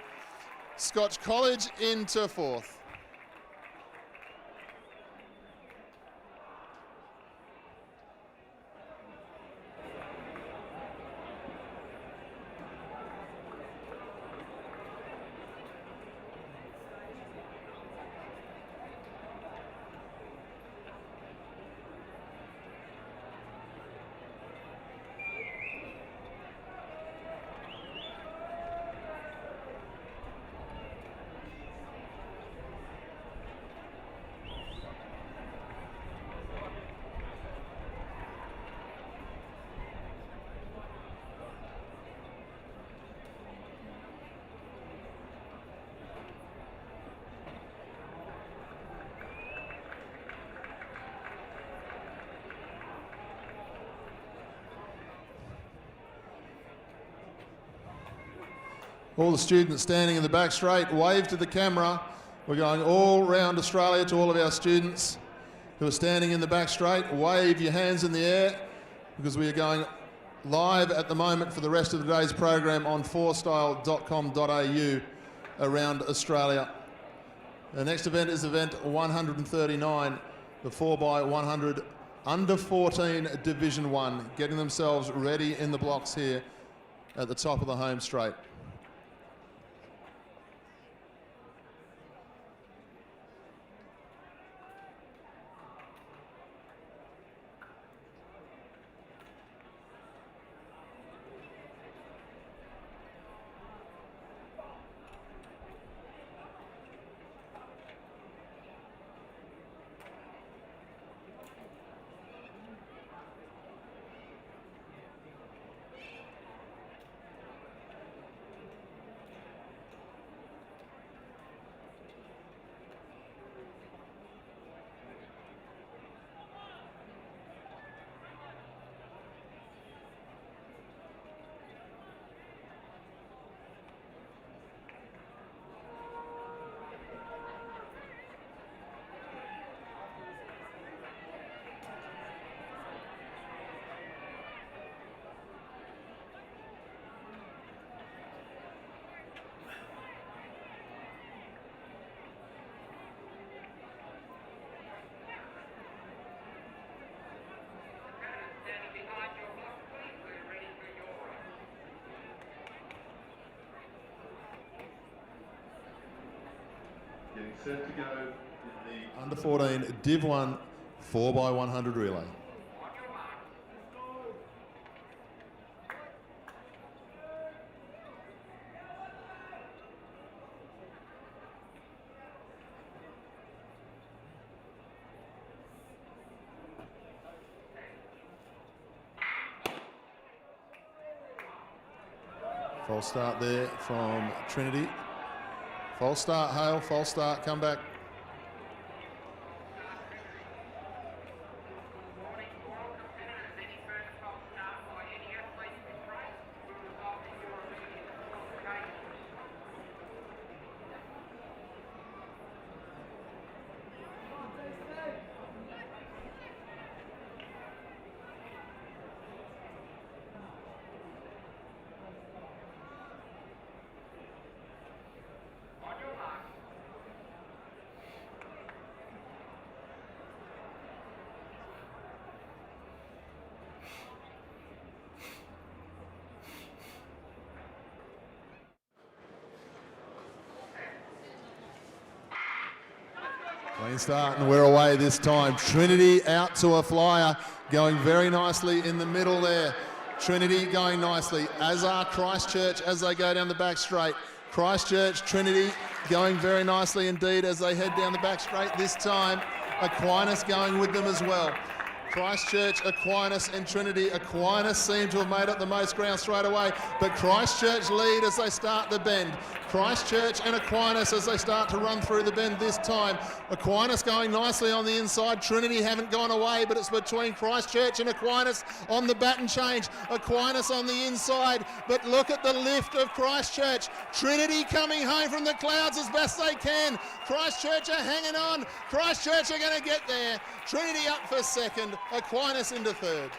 Scotch College into fourth. All the students standing in the back straight, wave to the camera. We're going all round Australia to all of our students who are standing in the back straight. Wave your hands in the air because we are going live at the moment for the rest of the day's program on fourstyle.com.au around Australia. The next event is event 139, the 4x100 under 14 Division 1, getting themselves ready in the blocks here at the top of the home straight. Getting set to go in the Under 14 Div 1 4x100 relay. False start there from Trinity. False start, Hale, false start, come back. Clean start and we're away this time. Trinity out to a flyer, going very nicely in the middle there. Trinity going nicely, as are Christchurch as they go down the back straight. Christchurch, Trinity going very nicely indeed as they head down the back straight this time. Aquinas going with them as well. Christchurch, Aquinas and Trinity. Aquinas seem to have made up the most ground straight away, but Christchurch lead as they start the bend. Christchurch and Aquinas as they start to run through the bend this time. Aquinas going nicely on the inside. Trinity haven't gone away, but it's between Christchurch and Aquinas on the baton change. Aquinas on the inside, but look at the lift of Christchurch. Trinity coming home from the clouds as best they can. Christchurch are hanging on. Christchurch are going to get there. Trinity up for second, Aquinas into third.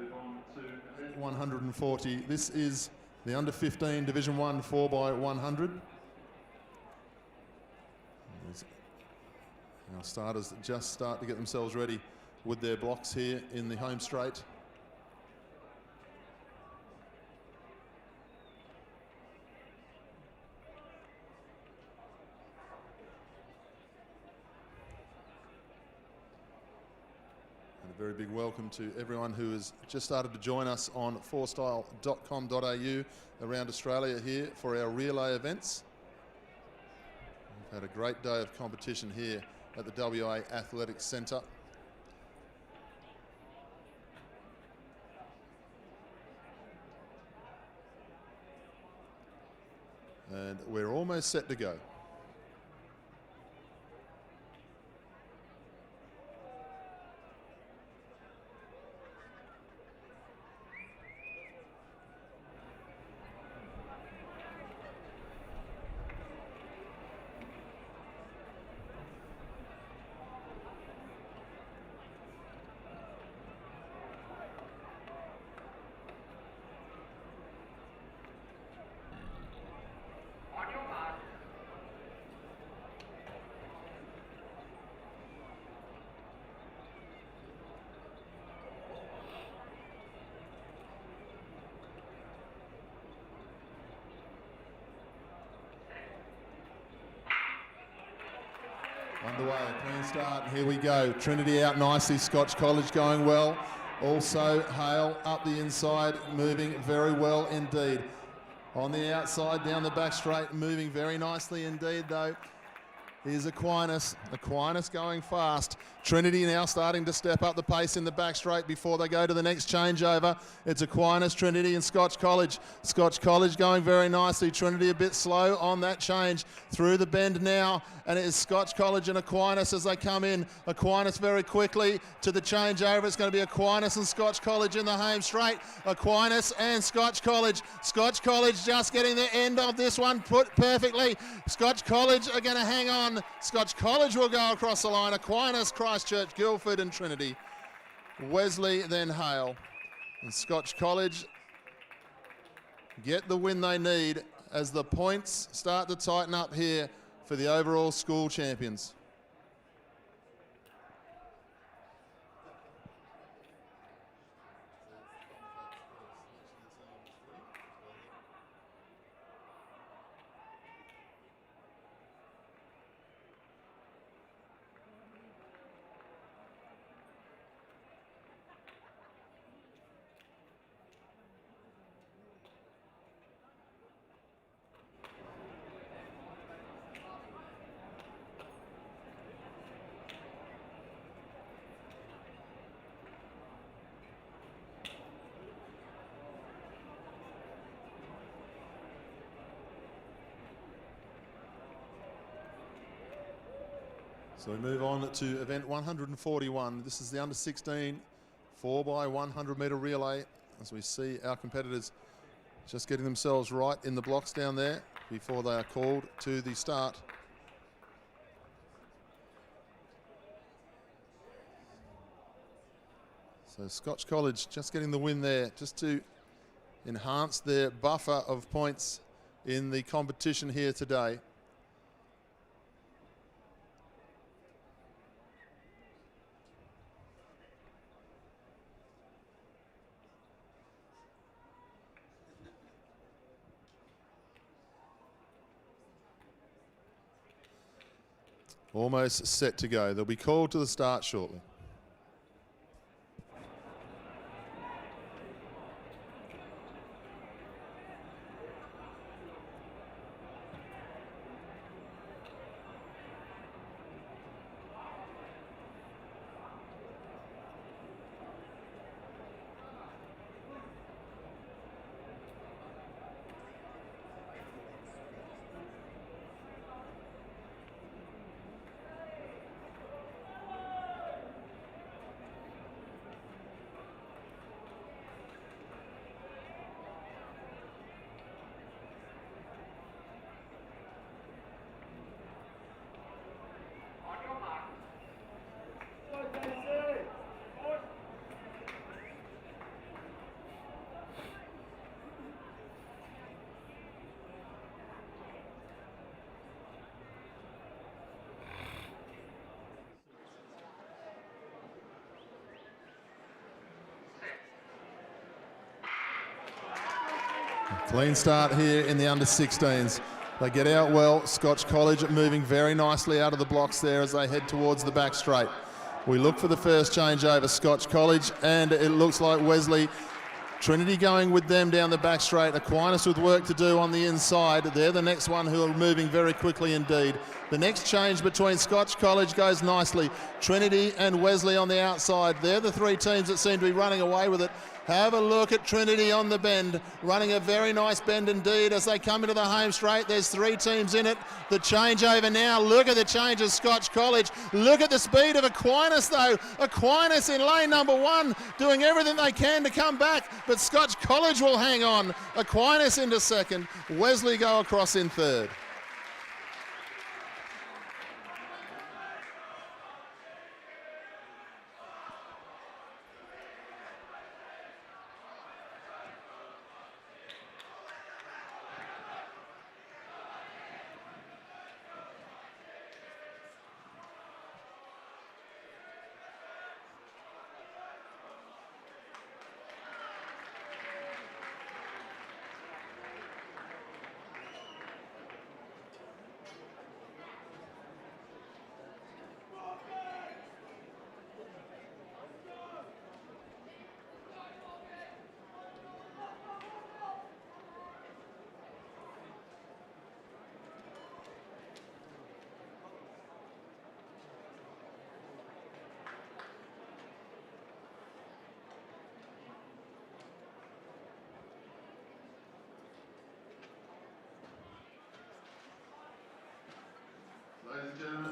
move on to event 140. This is The under 15 Division 1 4x100. Our starters just start to get themselves ready with their blocks here in the home straight. And a very big welcome to everyone who has just started to join us on fourstyle.com.au around Australia here for our relay events. We've had a great day of competition here at the WA Athletics Centre. And we're almost set to go. Underway, a clean start. Here we go. Trinity out nicely. Scotch College going well. Also, Hale up the inside, moving very well indeed. On the outside, down the back straight, moving very nicely indeed though. Here's Aquinas. Aquinas going fast. Trinity now starting to step up the pace in the back straight before they go to the next changeover. It's Aquinas, Trinity and Scotch College. Scotch College going very nicely. Trinity a bit slow on that change. Through the bend now, and it is Scotch College and Aquinas as they come in. Aquinas very quickly to the changeover. It's going to be Aquinas and Scotch College in the home straight. Aquinas and Scotch College. Scotch College just getting the end of this one put perfectly. Scotch College are going to hang on. Scotch College will go across the line. Aquinas, Christchurch, Guildford and Trinity. Wesley, then Hale. And Scotch College get the win they need as the points start to tighten up here for the overall school champions. So we move on to event 141. This is the under 16 4x100 metre relay as we see our competitors just getting themselves right in the blocks down there before they are called to the start. So Scotch College just getting the win there just to enhance their buffer of points in the competition here today. Almost set to go. They'll be called to the start shortly. Clean start here in the under-16s. They get out well. Scotch College moving very nicely out of the blocks there as they head towards the back straight. We look for the first changeover, Scotch College, and it looks like Wesley. Trinity going with them down the back straight. Aquinas with work to do on the inside. They're the next one who are moving very quickly indeed. The next change between Scotch College goes nicely. Trinity and Wesley on the outside. They're the three teams that seem to be running away with it. Have a look at Trinity on the bend, running a very nice bend indeed as they come into the home straight. There's three teams in it. The changeover now. Look at the change of Scotch College. Look at the speed of Aquinas though. Aquinas in lane number one, doing everything they can to come back, but Scotch College will hang on. Aquinas into second. Wesley go across in third.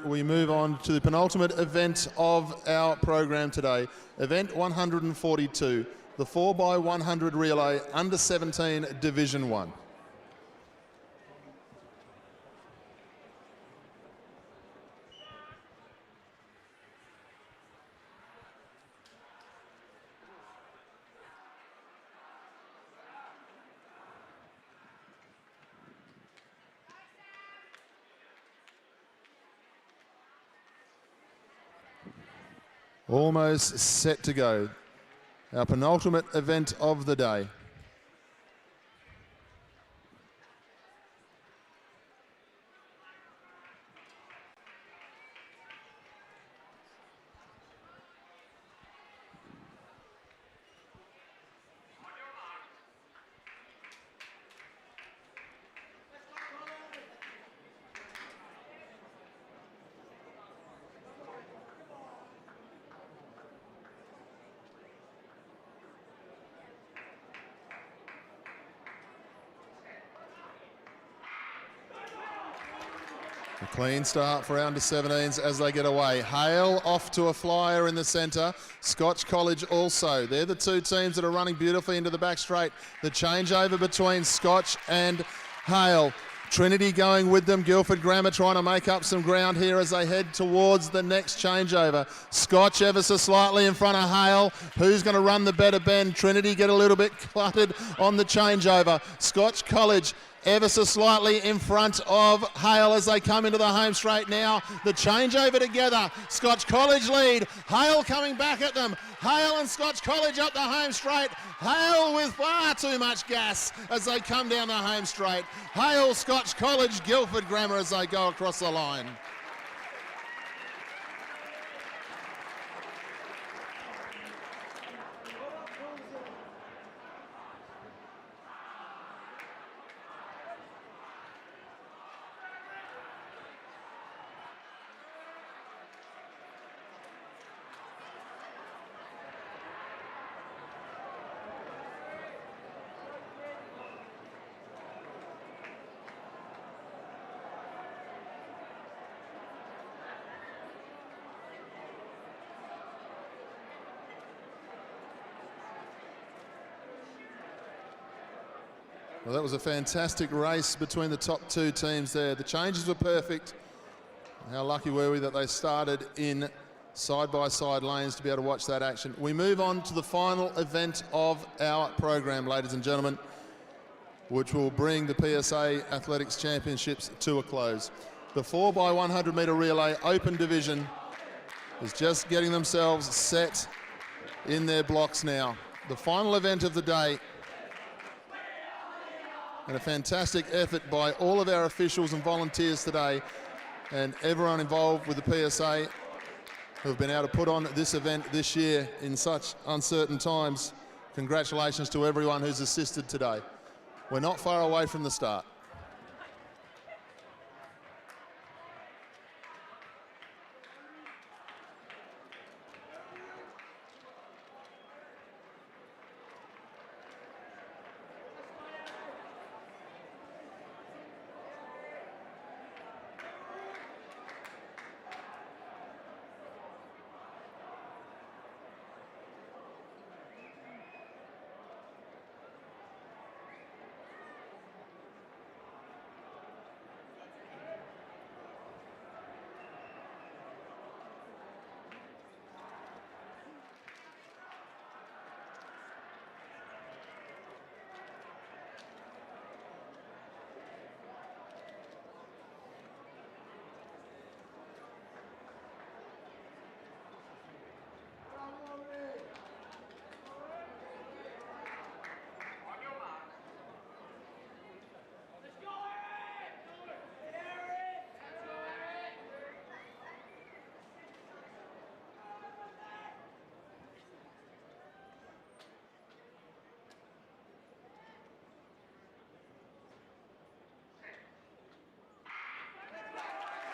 We move on to the penultimate event of our program today, event 142, the 4x100 relay under 17 Division 1. Almost set to go. Our penultimate event of the day. A clean start for our under-17s as they get away. Hale off to a flyer in the centre. Scotch College also. They're the two teams that are running beautifully into the back straight. The changeover between Scotch and Hale. Trinity going with them. Guildford Grammar trying to make up some ground here as they head towards the next changeover. Scotch ever so slightly in front of Hale. Who's going to run the better bend? Trinity get a little bit cluttered on the changeover. Scotch College ever so slightly in front of Hale as they come into the home straight now. The changeover together. Scotch College lead. Hale coming back at them. Hale and Scotch College up the home straight. Hale with far too much gas as they come down the home straight. Hale, Scotch College, Guildford Grammar as they go across the line. Well, that was a fantastic race between the top two teams there. The changes were perfect. How lucky were we that they started in side-by-side lanes to be able to watch that action. We move on to the final event of our program, ladies and gentlemen, which will bring the PSA Athletics Championships to a close. The 4x100 metre relay open division is just getting themselves set in their blocks now. The final event of the day and a fantastic effort by all of our officials and volunteers today, and everyone involved with the PSA who have been able to put on this event this year in such uncertain times. Congratulations to everyone who's assisted today. We're not far away from the start.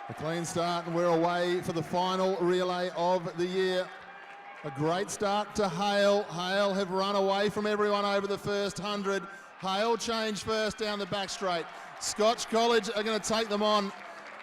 A clean start, and we're away for the final relay of the year. A great start to Hale. Hale have run away from everyone over the first 100. Hale changed first down the back straight. Scotch College are going to take them on.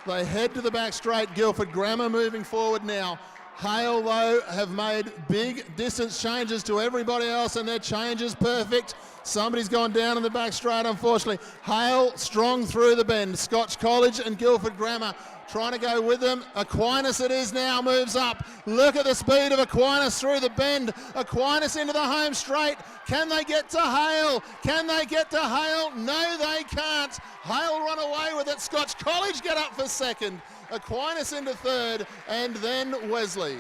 They head to the back straight. Guildford Grammar moving forward now. Hale, though, have made big distance changes to everybody else, and their change is perfect. Somebody's gone down in the back straight, unfortunately. Hale strong through the bend. Scotch College and Guildford Grammar trying to go with them. Aquinas it is now, moves up. Look at the speed of Aquinas through the bend. Aquinas into the home straight. Can they get to Hale? Can they get to Hale? No, they can't. Hale run away with it. Scotch College get up for second. Aquinas into third, and then Wesley.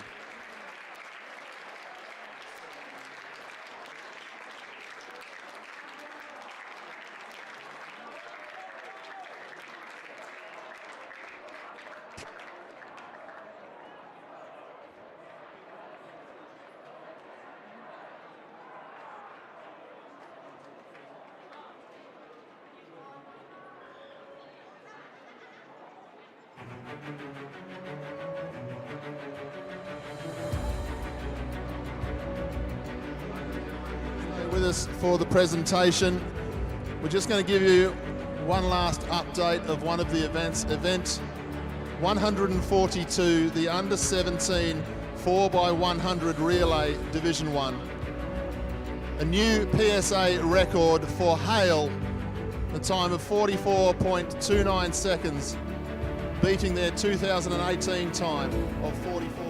Stay with us for the presentation. We're just going to give you one last update of one of the events. Event 142, the under 17 4x100 relay Division 1. A new PSA record for Hale, a time of 44.29 seconds, beating their 2018 time of 44.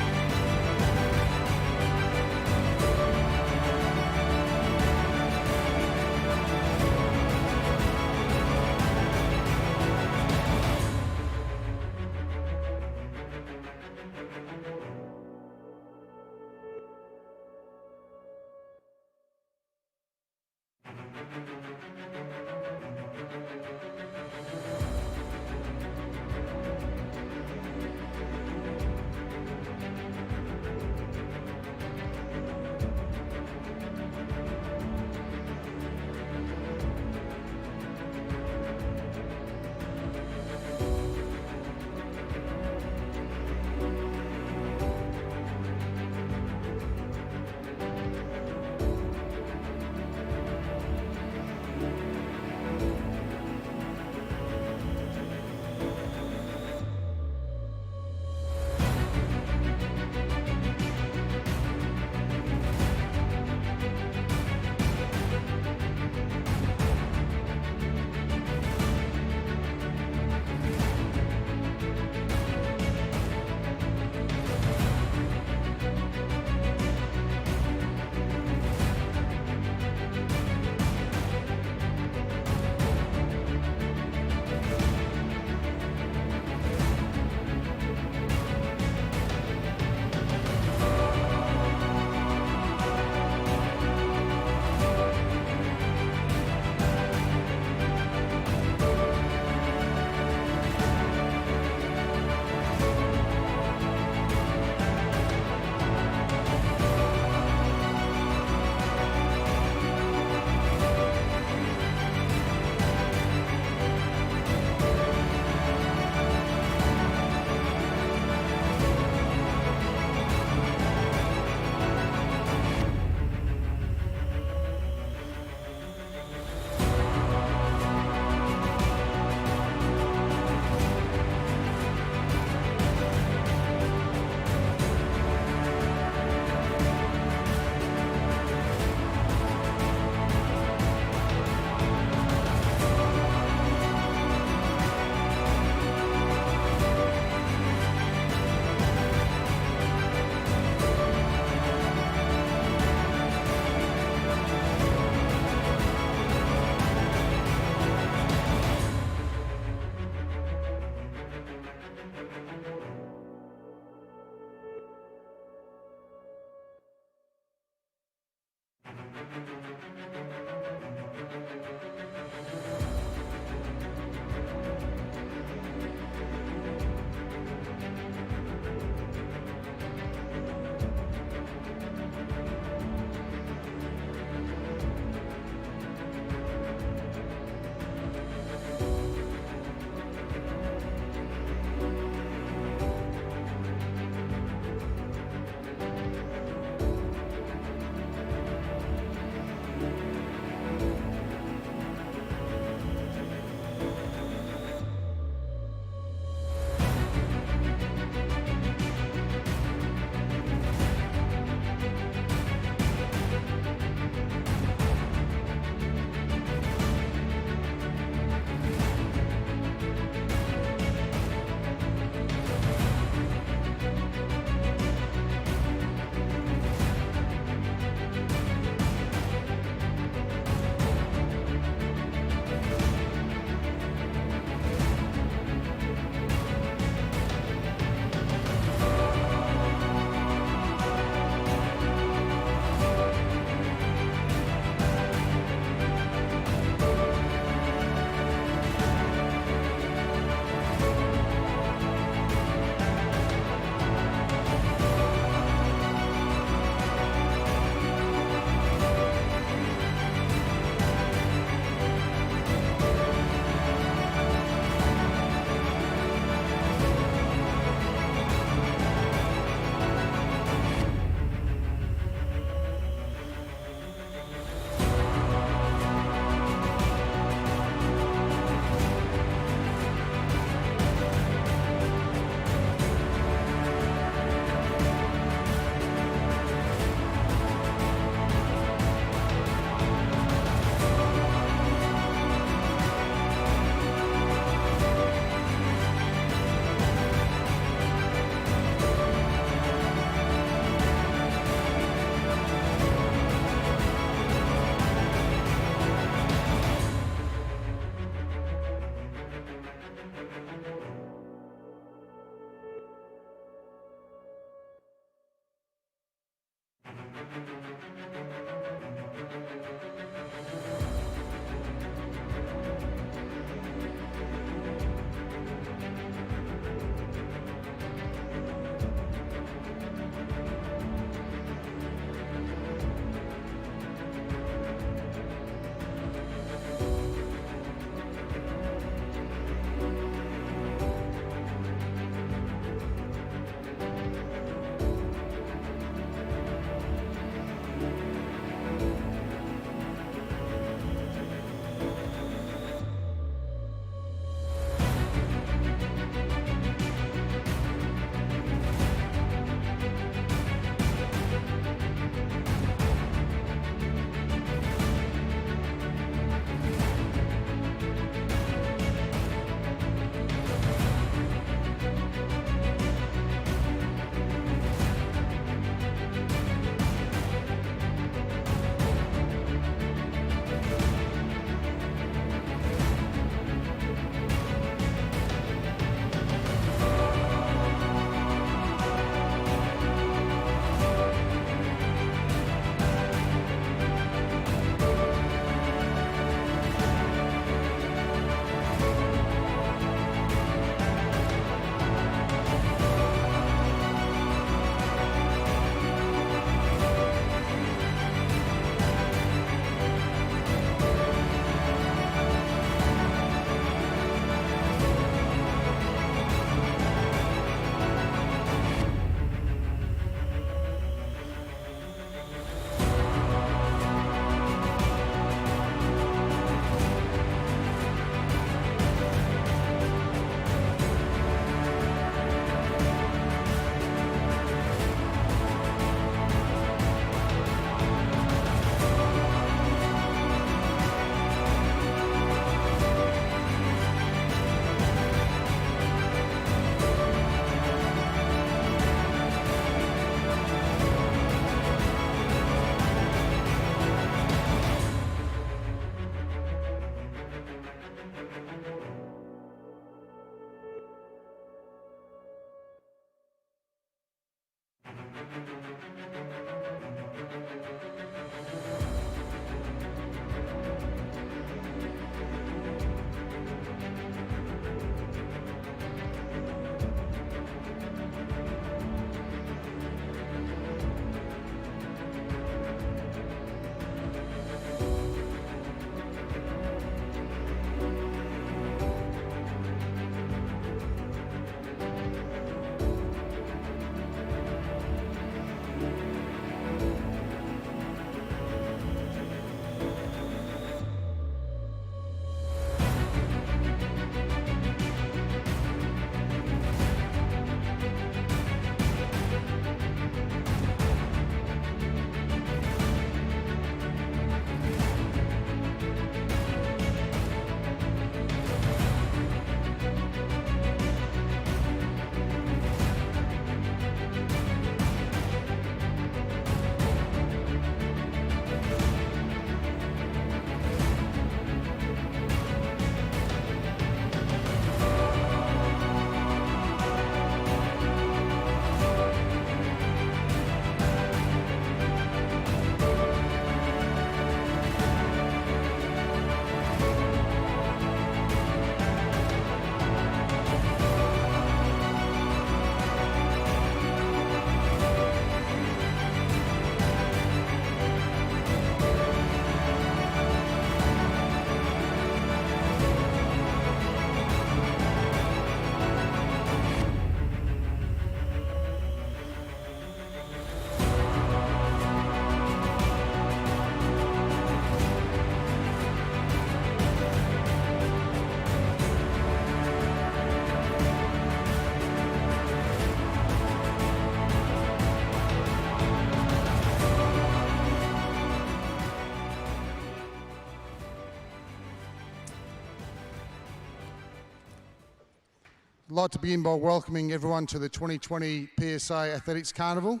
I'd like to begin by welcoming everyone to the 2020 PSA Athletics Carnival,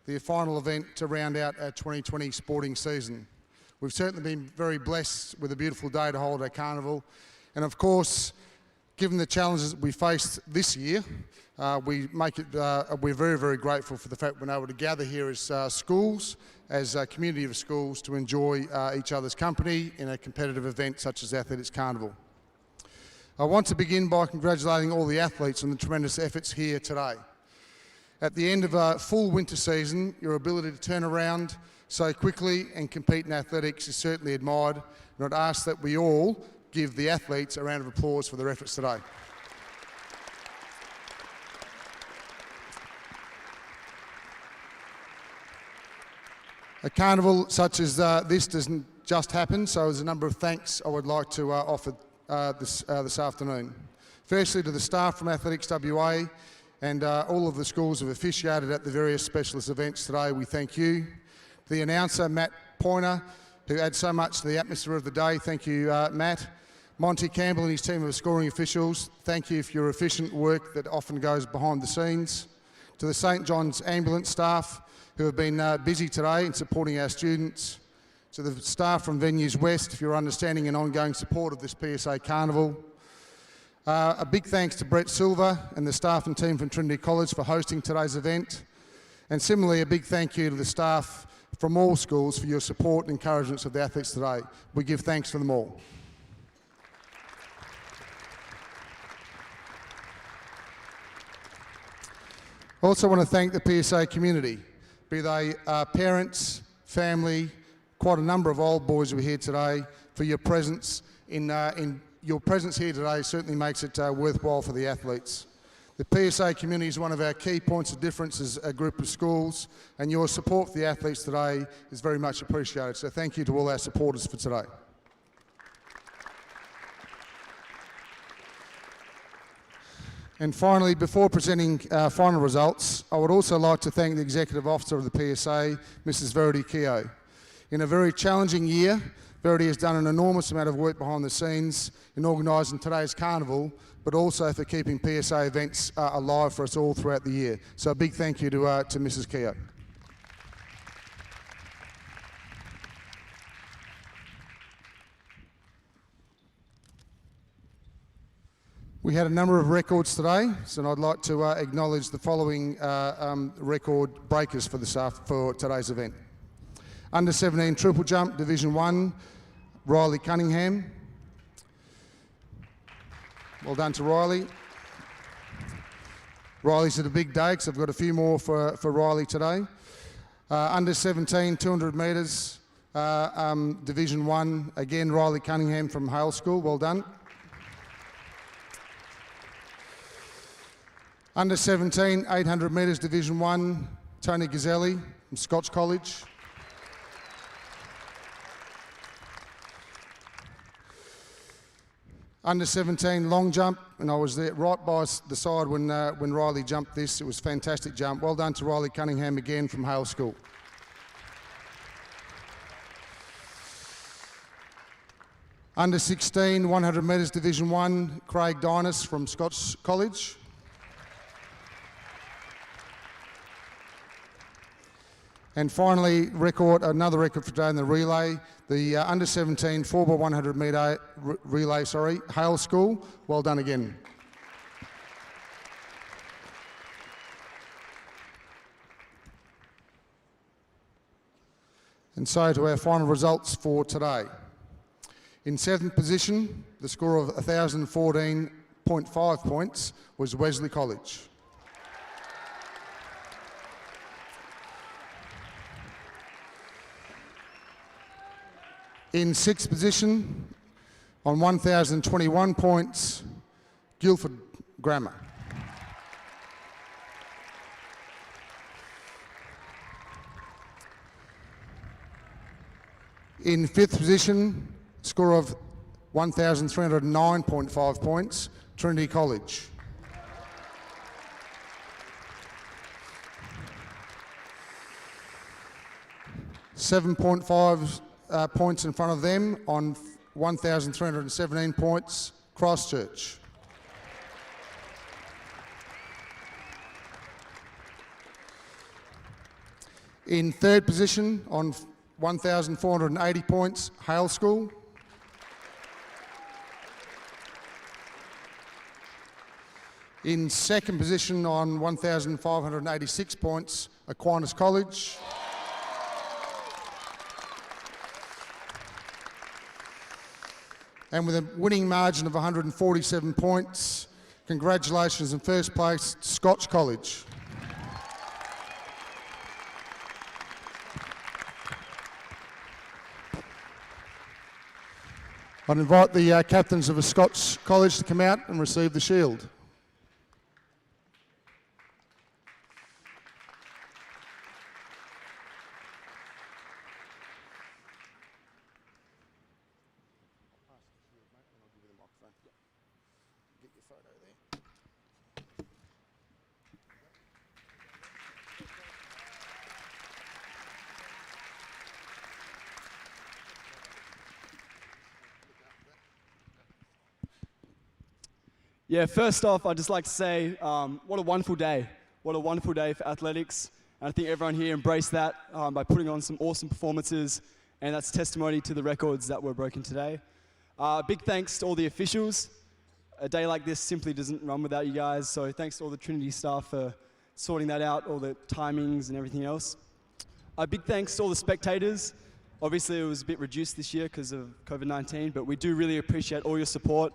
the final event to round out our 2020 sporting season. We've certainly been very blessed with a beautiful day to hold our carnival, and of course, given the challenges that we faced this year, we're very, very grateful for the fact we're able to gather here as schools, as a community of schools, to enjoy each other's company in a competitive event such as Athletics Carnival. I want to begin by congratulating all the athletes on the tremendous efforts here today. At the end of a full winter season, your ability to turn around so quickly and compete in athletics is certainly admired, and I'd ask that we all give the athletes a round of applause for their efforts today. A carnival such as this doesn't just happen, so there's a number of thanks I would like to offer this afternoon. Firstly, to the staff from Athletics WA and all of the schools who have officiated at the various specialist events today, we thank you. The announcer, Matt Pointer, who adds so much to the atmosphere of the day, thank you, Matt. Monty Campbell and his team of scoring officials, thank you for your efficient work that often goes behind the scenes. To the St John's ambulance staff, who have been busy today in supporting our students. To the staff from Venues West, for your understanding and ongoing support of this PSA Carnival. A big thanks to Brett Silver and the staff and team from Trinity College for hosting today's event. And similarly, a big thank you to the staff from all schools for your support and encouragement of the athletes today. We give thanks for them all. I also want to thank the PSA community, be they parents, family, quite a number of old boys who are here today, for your presence. Your presence here today certainly makes it worthwhile for the athletes. The PSA community is one of our key points of difference as a group of schools, and your support for the athletes today is very much appreciated. So thank you to all our supporters for today. And finally, before presenting final results, I would also like to thank the Executive Officer of the PSA, Mrs. Verity Keogh. In a very challenging year, Verity has done an enormous amount of work behind the scenes in organising today's carnival, but also for keeping PSA events alive for us all throughout the year. So a big thank you to Mrs. Keogh. We had a number of records today, so I'd like to acknowledge the following record breakers for today's event. Under 17 triple jump, Division 1, Riley Cunningham. Well done to Riley. Riley's had a big day, because I've got a few more for Riley today. Under 17, 200 metres, Division 1, again Riley Cunningham from Hale School, well done. Under 17, 800 metres, Division 1, Tony Gazzelli from Scotch College. Under 17, long jump, and I was there right by the side when Riley jumped this. It was a fantastic jump. Well done to Riley Cunningham again from Hale School. Under 16, 100 metres, Division 1, Craig Dynas from Scotch College. And finally, another record for today in the relay, the under 17 4x100 metre relay, Hale School. Well done again. And so to our final results for today. In 7th position, the score of 1,014.5 points was Wesley College. In 6th position, on 1,021 points, Guildford Grammar. In 5th position, score of 1,309.5 points, Trinity College. .5 points in front of them on 1,317 points, Christchurch. In third position on 1,480 points, Hale School. In second position on 1,586 points, Aquinas College. And with a winning margin of 147 points, congratulations in first place, Scotch College. I'd invite the captains of a Scotch College to come out and receive the shield. Yeah, first off, I'd just like to say what a wonderful day. What a wonderful day for athletics. And I think everyone here embraced that by putting on some awesome performances, and that's testimony to the records that were broken today. Big thanks to all the officials. A day like this simply doesn't run without you guys, so thanks to all the Trinity staff for sorting that out, all the timings and everything else. Big thanks to all the spectators. Obviously, it was a bit reduced this year because of COVID-19, but we do really appreciate all your support.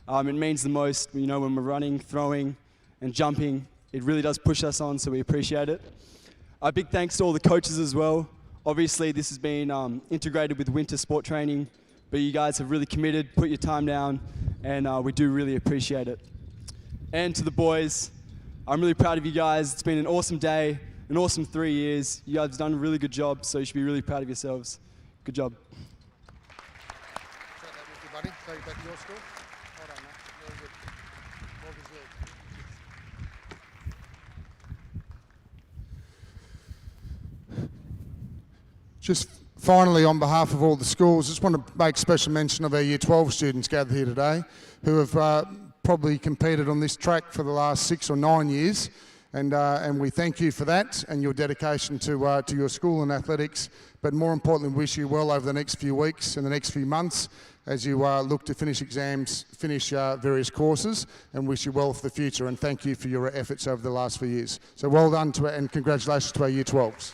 It means the most, you know, when we're running, throwing, and jumping. It really does push us on, so we appreciate it. A big thanks to all the coaches as well. Obviously, this has been integrated with winter sport training, but you guys have really committed, put your time down, and we do really appreciate it. And to the boys, I'm really proud of you guys. It's been an awesome day, an awesome 3 years. You guys have done a really good job, so you should be really proud of yourselves. Good job. Take that with you, buddy. Take it back to your school. Well done, mate. Very good. Well deserved. Just finally, on behalf of all the schools, just want to make special mention of our Year 12 students gathered here today who have probably competed on this track for the last 6 or 9 years. And we thank you for that and your dedication to your school and athletics, but more importantly, wish you well over the next few weeks and the next few months as you look to finish exams, finish various courses, and wish you well for the future. And thank you for your efforts over the last few years. So well done and congratulations to our Year 12s.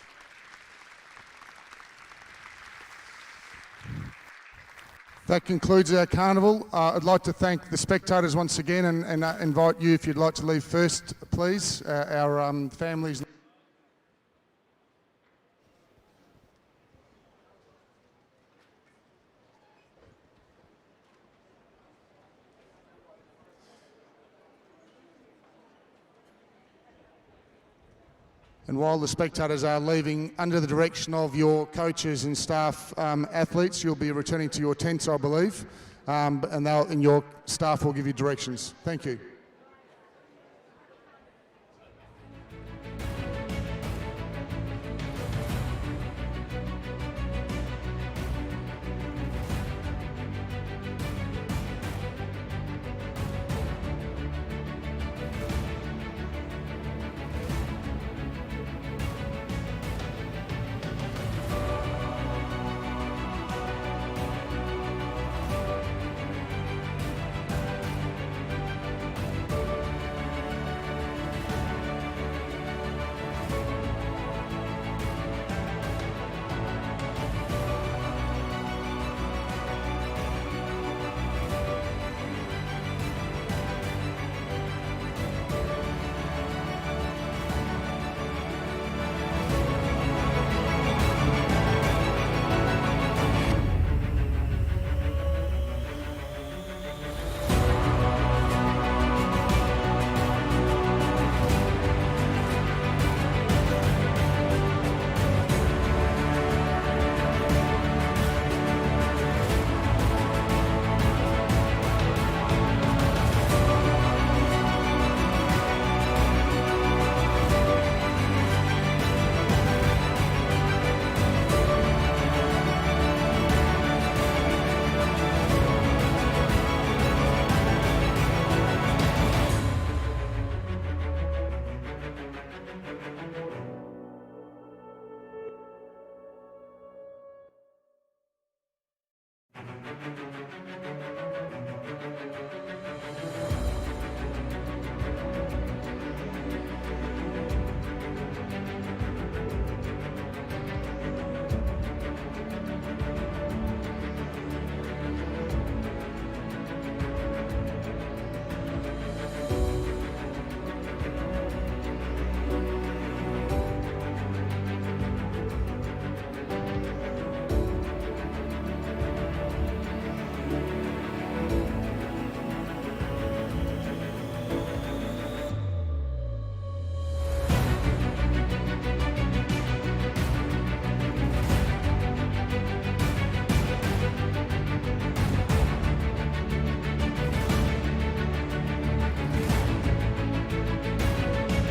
That concludes our carnival. I'd like to thank the spectators once again and invite you, if you'd like to leave first, please, our families. And while the spectators are leaving, under the direction of your coaches and staff athletes, you'll be returning to your tents, I believe, and your staff will give you directions. Thank you.